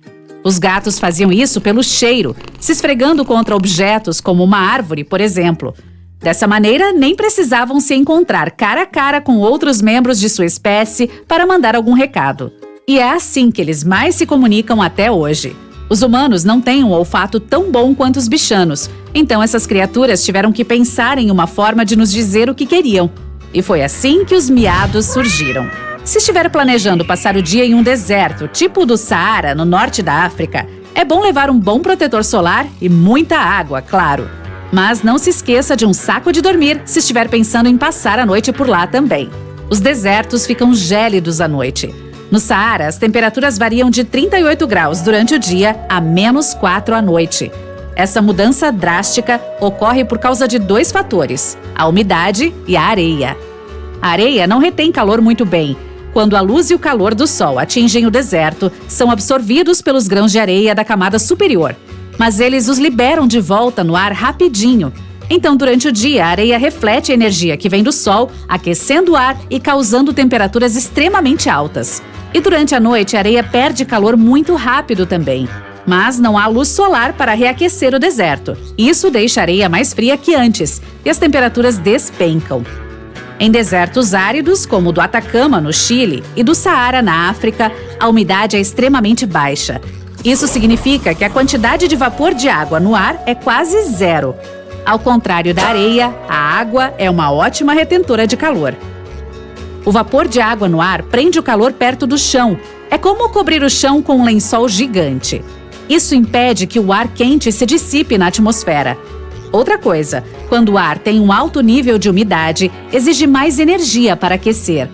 Os gatos faziam isso pelo cheiro, se esfregando contra objetos como uma árvore, por exemplo. Dessa maneira, nem precisavam se encontrar cara a cara com outros membros de sua espécie para mandar algum recado. E é assim que eles mais se comunicam até hoje. Os humanos não têm um olfato tão bom quanto os bichanos, então essas criaturas tiveram que pensar em uma forma de nos dizer o que queriam. E foi assim que os miados surgiram. Se estiver planejando passar o dia em um deserto, tipo o do Saara, no norte da África, é bom levar um bom protetor solar e muita água, claro. Mas não se esqueça de um saco de dormir se estiver pensando em passar a noite por lá também. Os desertos ficam gélidos à noite. No Saara, as temperaturas variam de 38 graus durante o dia a -4 à noite. Essa mudança drástica ocorre por causa de 2 fatores: a umidade e a areia. A areia não retém calor muito bem. Quando a luz e o calor do sol atingem o deserto, são absorvidos pelos grãos de areia da camada superior. Mas eles os liberam de volta no ar rapidinho. Então, durante o dia, a areia reflete a energia que vem do sol, aquecendo o ar e causando temperaturas extremamente altas. E durante a noite, a areia perde calor muito rápido também. Mas não há luz solar para reaquecer o deserto. Isso deixa a areia mais fria que antes e as temperaturas despencam. Em desertos áridos, como o do Atacama, no Chile, e do Saara, na África, a umidade é extremamente baixa. Isso significa que a quantidade de vapor de água no ar é quase zero. Ao contrário da areia, a água é uma ótima retentora de calor. O vapor de água no ar prende o calor perto do chão. É como cobrir o chão com um lençol gigante. Isso impede que o ar quente se dissipe na atmosfera. Outra coisa, quando o ar tem um alto nível de umidade, exige mais energia para aquecer.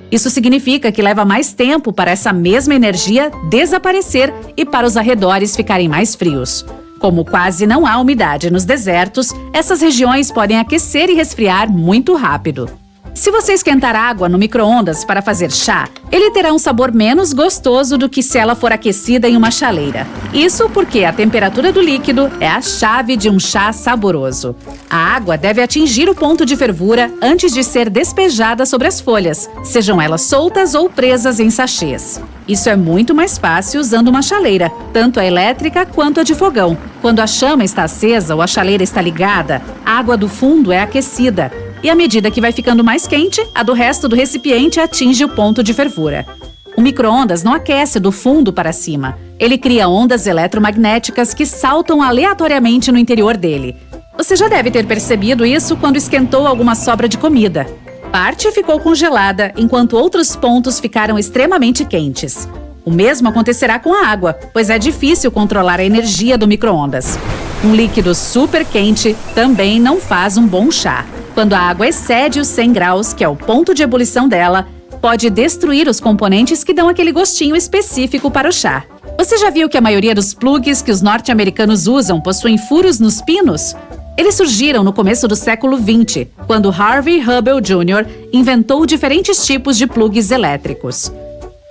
Isso significa que leva mais tempo para essa mesma energia desaparecer e para os arredores ficarem mais frios. Como quase não há umidade nos desertos, essas regiões podem aquecer e resfriar muito rápido. Se você esquentar água no micro-ondas para fazer chá, ele terá um sabor menos gostoso do que se ela for aquecida em uma chaleira. Isso porque a temperatura do líquido é a chave de um chá saboroso. A água deve atingir o ponto de fervura antes de ser despejada sobre as folhas, sejam elas soltas ou presas em sachês. Isso é muito mais fácil usando uma chaleira, tanto a elétrica quanto a de fogão. Quando a chama está acesa ou a chaleira está ligada, a água do fundo é aquecida. E à medida que vai ficando mais quente, a do resto do recipiente atinge o ponto de fervura. O micro-ondas não aquece do fundo para cima. Ele cria ondas eletromagnéticas que saltam aleatoriamente no interior dele. Você já deve ter percebido isso quando esquentou alguma sobra de comida. Parte ficou congelada, enquanto outros pontos ficaram extremamente quentes. O mesmo acontecerá com a água, pois é difícil controlar a energia do micro-ondas. Um líquido super quente também não faz um bom chá. Quando a água excede os 100 graus, que é o ponto de ebulição dela, pode destruir os componentes que dão aquele gostinho específico para o chá. Você já viu que a maioria dos plugs que os norte-americanos usam possuem furos nos pinos? Eles surgiram no começo do século XX, quando Harvey Hubbell Jr. inventou diferentes tipos de plugs elétricos.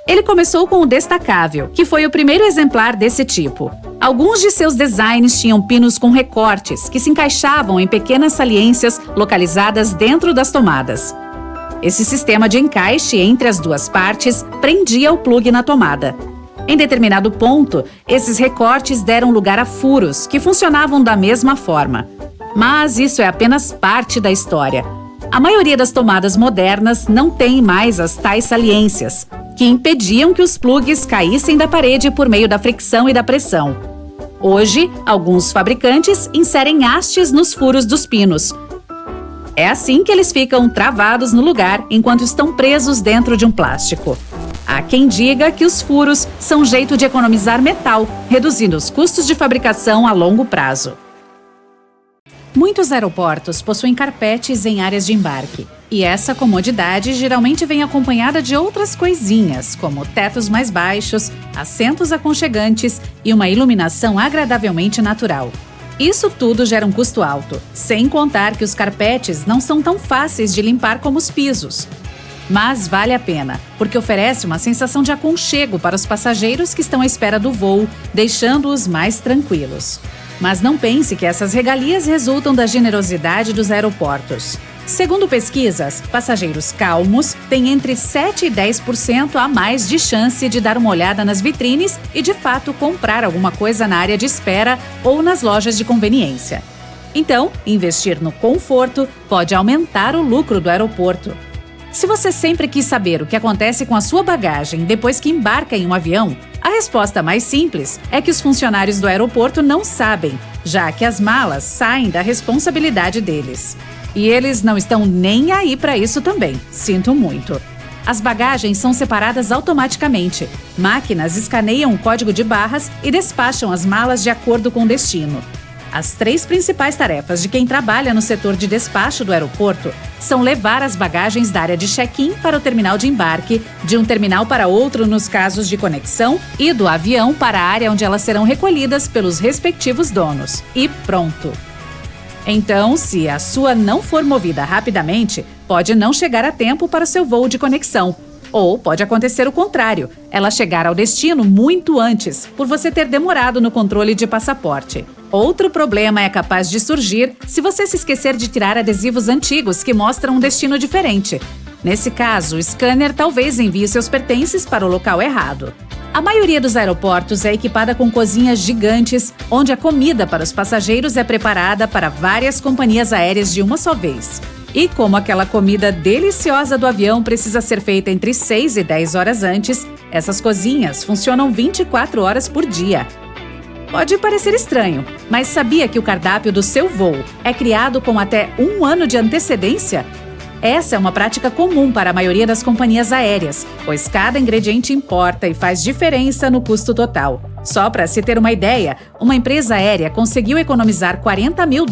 Ele começou com o destacável, que foi o primeiro exemplar desse tipo. Alguns de seus designs tinham pinos com recortes, que se encaixavam em pequenas saliências localizadas dentro das tomadas. Esse sistema de encaixe entre as duas partes prendia o plug na tomada. Em determinado ponto, esses recortes deram lugar a furos, que funcionavam da mesma forma. Mas isso é apenas parte da história. A maioria das tomadas modernas não tem mais as tais saliências, que impediam que os plugs caíssem da parede por meio da fricção e da pressão. Hoje, alguns fabricantes inserem hastes nos furos dos pinos. É assim que eles ficam travados no lugar enquanto estão presos dentro de um plástico. Há quem diga que os furos são um jeito de economizar metal, reduzindo os custos de fabricação a longo prazo. Muitos aeroportos possuem carpetes em áreas de embarque. E essa comodidade geralmente vem acompanhada de outras coisinhas, como tetos mais baixos, assentos aconchegantes e uma iluminação agradavelmente natural. Isso tudo gera um custo alto, sem contar que os carpetes não são tão fáceis de limpar como os pisos. Mas vale a pena, porque oferece uma sensação de aconchego para os passageiros que estão à espera do voo, deixando-os mais tranquilos. Mas não pense que essas regalias resultam da generosidade dos aeroportos. Segundo pesquisas, passageiros calmos têm entre 7% e 10% a mais de chance de dar uma olhada nas vitrines e, de fato, comprar alguma coisa na área de espera ou nas lojas de conveniência. Então, investir no conforto pode aumentar o lucro do aeroporto. Se você sempre quis saber o que acontece com a sua bagagem depois que embarca em um avião, a resposta mais simples é que os funcionários do aeroporto não sabem, já que as malas saem da responsabilidade deles. E eles não estão nem aí para isso também, sinto muito. As bagagens são separadas automaticamente. Máquinas escaneiam o código de barras e despacham as malas de acordo com o destino. As 3 principais tarefas de quem trabalha no setor de despacho do aeroporto são levar as bagagens da área de check-in para o terminal de embarque, de um terminal para outro nos casos de conexão e do avião para a área onde elas serão recolhidas pelos respectivos donos. E pronto! Então, se a sua não for movida rapidamente, pode não chegar a tempo para o seu voo de conexão. Ou pode acontecer o contrário, ela chegar ao destino muito antes, por você ter demorado no controle de passaporte. Outro problema é capaz de surgir se você se esquecer de tirar adesivos antigos que mostram um destino diferente. Nesse caso, o scanner talvez envie seus pertences para o local errado. A maioria dos aeroportos é equipada com cozinhas gigantes, onde a comida para os passageiros é preparada para várias companhias aéreas de uma só vez. E como aquela comida deliciosa do avião precisa ser feita entre 6 e 10 horas antes, essas cozinhas funcionam 24 horas por dia. Pode parecer estranho, mas sabia que o cardápio do seu voo é criado com até 1 ano de antecedência? Essa é uma prática comum para a maioria das companhias aéreas, pois cada ingrediente importa e faz diferença no custo total. Só para se ter uma ideia, uma empresa aérea conseguiu economizar $40 mil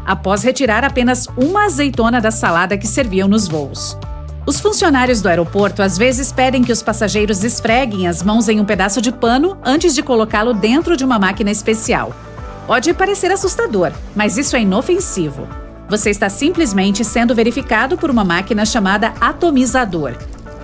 após retirar apenas uma azeitona da salada que serviam nos voos. Os funcionários do aeroporto às vezes pedem que os passageiros esfreguem as mãos em um pedaço de pano antes de colocá-lo dentro de uma máquina especial. Pode parecer assustador, mas isso é inofensivo. Você está simplesmente sendo verificado por uma máquina chamada atomizador.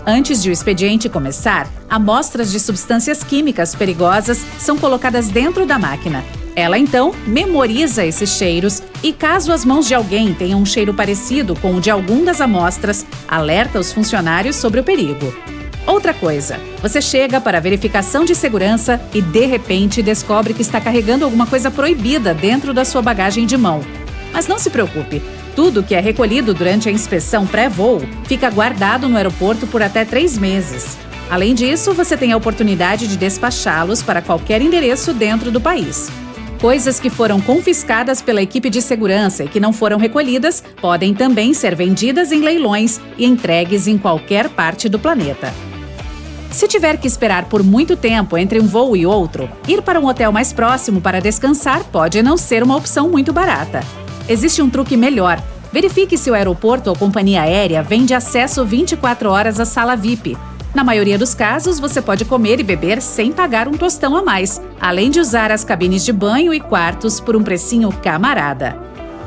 Antes de o expediente começar, amostras de substâncias químicas perigosas são colocadas dentro da máquina. Ela, então, memoriza esses cheiros e, caso as mãos de alguém tenham um cheiro parecido com o de alguma das amostras, alerta os funcionários sobre o perigo. Outra coisa, você chega para a verificação de segurança e, de repente, descobre que está carregando alguma coisa proibida dentro da sua bagagem de mão. Mas não se preocupe, tudo que é recolhido durante a inspeção pré-voo fica guardado no aeroporto por até 3 meses. Além disso, você tem a oportunidade de despachá-los para qualquer endereço dentro do país. Coisas que foram confiscadas pela equipe de segurança e que não foram recolhidas podem também ser vendidas em leilões e entregues em qualquer parte do planeta. Se tiver que esperar por muito tempo entre um voo e outro, ir para um hotel mais próximo para descansar pode não ser uma opção muito barata. Existe um truque melhor. Verifique se o aeroporto ou companhia aérea vende acesso 24 horas à sala VIP. Na maioria dos casos, você pode comer e beber sem pagar um tostão a mais, além de usar as cabines de banho e quartos por um precinho camarada.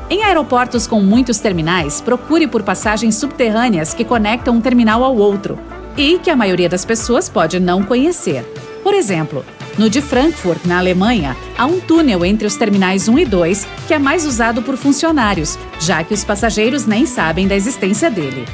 Em aeroportos com muitos terminais, procure por passagens subterrâneas que conectam um terminal ao outro e que a maioria das pessoas pode não conhecer. Por exemplo, no de Frankfurt, na Alemanha, há um túnel entre os terminais 1 e 2 que é mais usado por funcionários, já que os passageiros nem sabem da existência dele.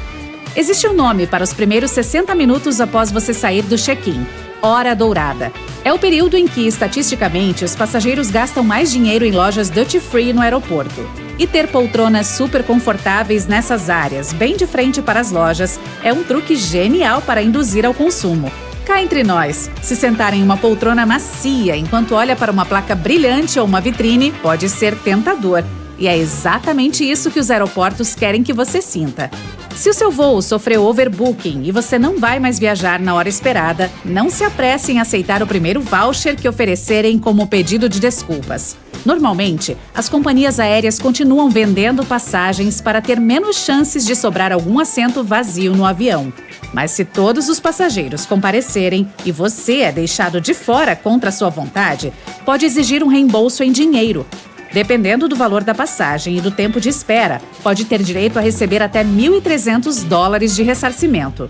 Existe um nome para os primeiros 60 minutos após você sair do check-in: Hora Dourada. É o período em que, estatisticamente, os passageiros gastam mais dinheiro em lojas duty-free no aeroporto. E ter poltronas super confortáveis nessas áreas, bem de frente para as lojas, é um truque genial para induzir ao consumo. Cá entre nós, se sentar em uma poltrona macia enquanto olha para uma placa brilhante ou uma vitrine pode ser tentador. E é exatamente isso que os aeroportos querem que você sinta. Se o seu voo sofreu overbooking e você não vai mais viajar na hora esperada, não se apresse em aceitar o primeiro voucher que oferecerem como pedido de desculpas. Normalmente, as companhias aéreas continuam vendendo passagens para ter menos chances de sobrar algum assento vazio no avião. Mas se todos os passageiros comparecerem e você é deixado de fora contra sua vontade, pode exigir um reembolso em dinheiro. Dependendo do valor da passagem e do tempo de espera, pode ter direito a receber até $1.300 de ressarcimento.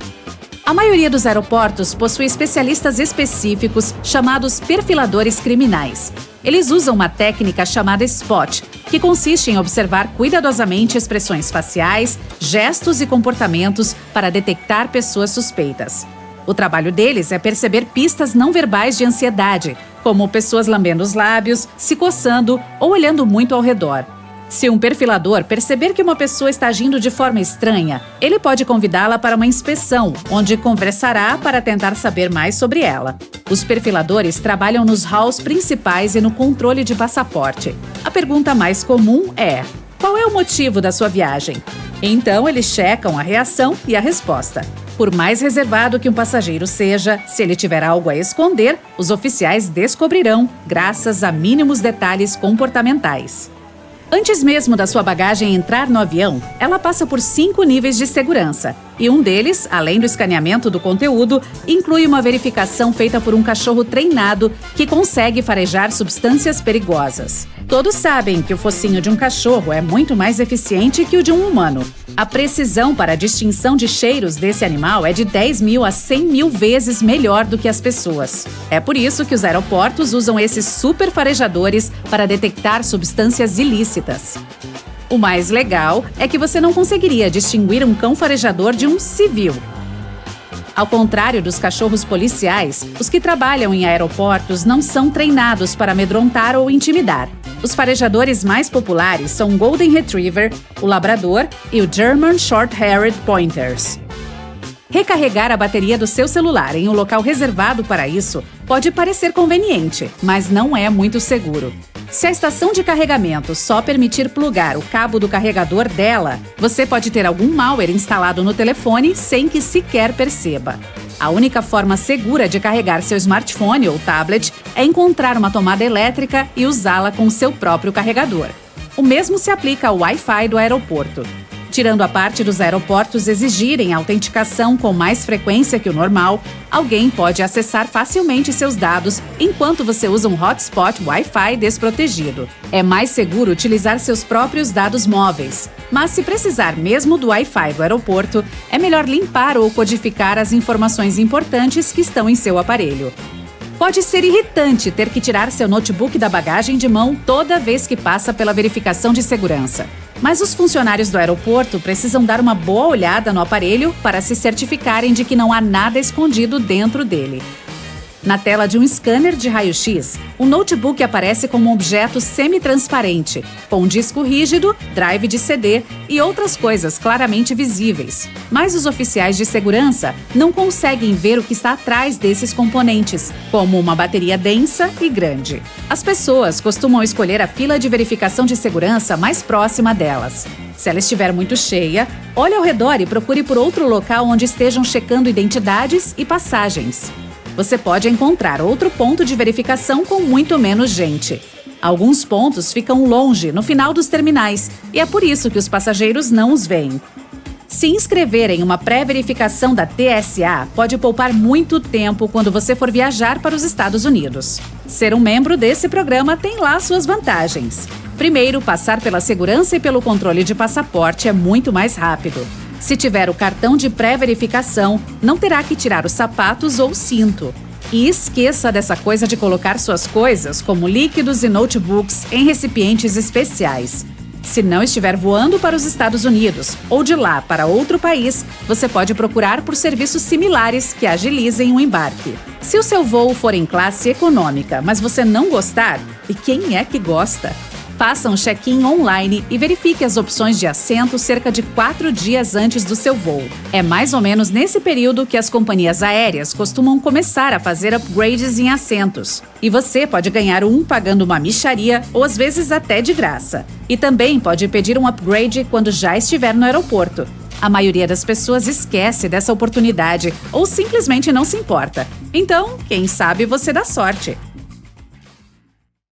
A maioria dos aeroportos possui especialistas específicos chamados perfiladores criminais. Eles usam uma técnica chamada SPOT, que consiste em observar cuidadosamente expressões faciais, gestos e comportamentos para detectar pessoas suspeitas. O trabalho deles é perceber pistas não verbais de ansiedade, como pessoas lambendo os lábios, se coçando ou olhando muito ao redor. Se um perfilador perceber que uma pessoa está agindo de forma estranha, ele pode convidá-la para uma inspeção, onde conversará para tentar saber mais sobre ela. Os perfiladores trabalham nos halls principais e no controle de passaporte. A pergunta mais comum é: qual é o motivo da sua viagem? Então, eles checam a reação e a resposta. Por mais reservado que um passageiro seja, se ele tiver algo a esconder, os oficiais descobrirão, graças a mínimos detalhes comportamentais. Antes mesmo da sua bagagem entrar no avião, ela passa por 5 níveis de segurança. E um deles, além do escaneamento do conteúdo, inclui uma verificação feita por um cachorro treinado que consegue farejar substâncias perigosas. Todos sabem que o focinho de um cachorro é muito mais eficiente que o de um humano. A precisão para a distinção de cheiros desse animal é de 10.000 a 100.000 vezes melhor do que as pessoas. É por isso que os aeroportos usam esses super farejadores para detectar substâncias ilícitas. O mais legal é que você não conseguiria distinguir um cão farejador de um civil. Ao contrário dos cachorros policiais, os que trabalham em aeroportos não são treinados para amedrontar ou intimidar. Os farejadores mais populares são o Golden Retriever, o Labrador e o German Short-Haired Pointers. Recarregar a bateria do seu celular em um local reservado para isso pode parecer conveniente, mas não é muito seguro. Se a estação de carregamento só permitir plugar o cabo do carregador dela, você pode ter algum malware instalado no telefone sem que sequer perceba. A única forma segura de carregar seu smartphone ou tablet é encontrar uma tomada elétrica e usá-la com seu próprio carregador. O mesmo se aplica ao Wi-Fi do aeroporto. Tirando a parte dos aeroportos exigirem autenticação com mais frequência que o normal, alguém pode acessar facilmente seus dados enquanto você usa um hotspot Wi-Fi desprotegido. É mais seguro utilizar seus próprios dados móveis, mas se precisar mesmo do Wi-Fi do aeroporto, é melhor limpar ou codificar as informações importantes que estão em seu aparelho. Pode ser irritante ter que tirar seu notebook da bagagem de mão toda vez que passa pela verificação de segurança. Mas os funcionários do aeroporto precisam dar uma boa olhada no aparelho para se certificarem de que não há nada escondido dentro dele. Na tela de um scanner de raio-x, o notebook aparece como um objeto semi-transparente, com um disco rígido, drive de CD e outras coisas claramente visíveis. Mas os oficiais de segurança não conseguem ver o que está atrás desses componentes, como uma bateria densa e grande. As pessoas costumam escolher a fila de verificação de segurança mais próxima delas. Se ela estiver muito cheia, olhe ao redor e procure por outro local onde estejam checando identidades e passagens. Você pode encontrar outro ponto de verificação com muito menos gente. Alguns pontos ficam longe, no final dos terminais, e é por isso que os passageiros não os veem. Se inscrever em uma pré-verificação da TSA pode poupar muito tempo quando você for viajar para os Estados Unidos. Ser um membro desse programa tem lá suas vantagens. Primeiro, passar pela segurança e pelo controle de passaporte é muito mais rápido. Se tiver o cartão de pré-verificação, não terá que tirar os sapatos ou o cinto. E esqueça dessa coisa de colocar suas coisas, como líquidos e notebooks, em recipientes especiais. Se não estiver voando para os Estados Unidos ou de lá para outro país, você pode procurar por serviços similares que agilizem o embarque. Se o seu voo for em classe econômica, mas você não gostar, e quem é que gosta? Faça um check-in online e verifique as opções de assento cerca de 4 dias antes do seu voo. É mais ou menos nesse período que as companhias aéreas costumam começar a fazer upgrades em assentos. E você pode ganhar um pagando uma mixaria ou às vezes até de graça. E também pode pedir um upgrade quando já estiver no aeroporto. A maioria das pessoas esquece dessa oportunidade ou simplesmente não se importa. Então, quem sabe você dá sorte.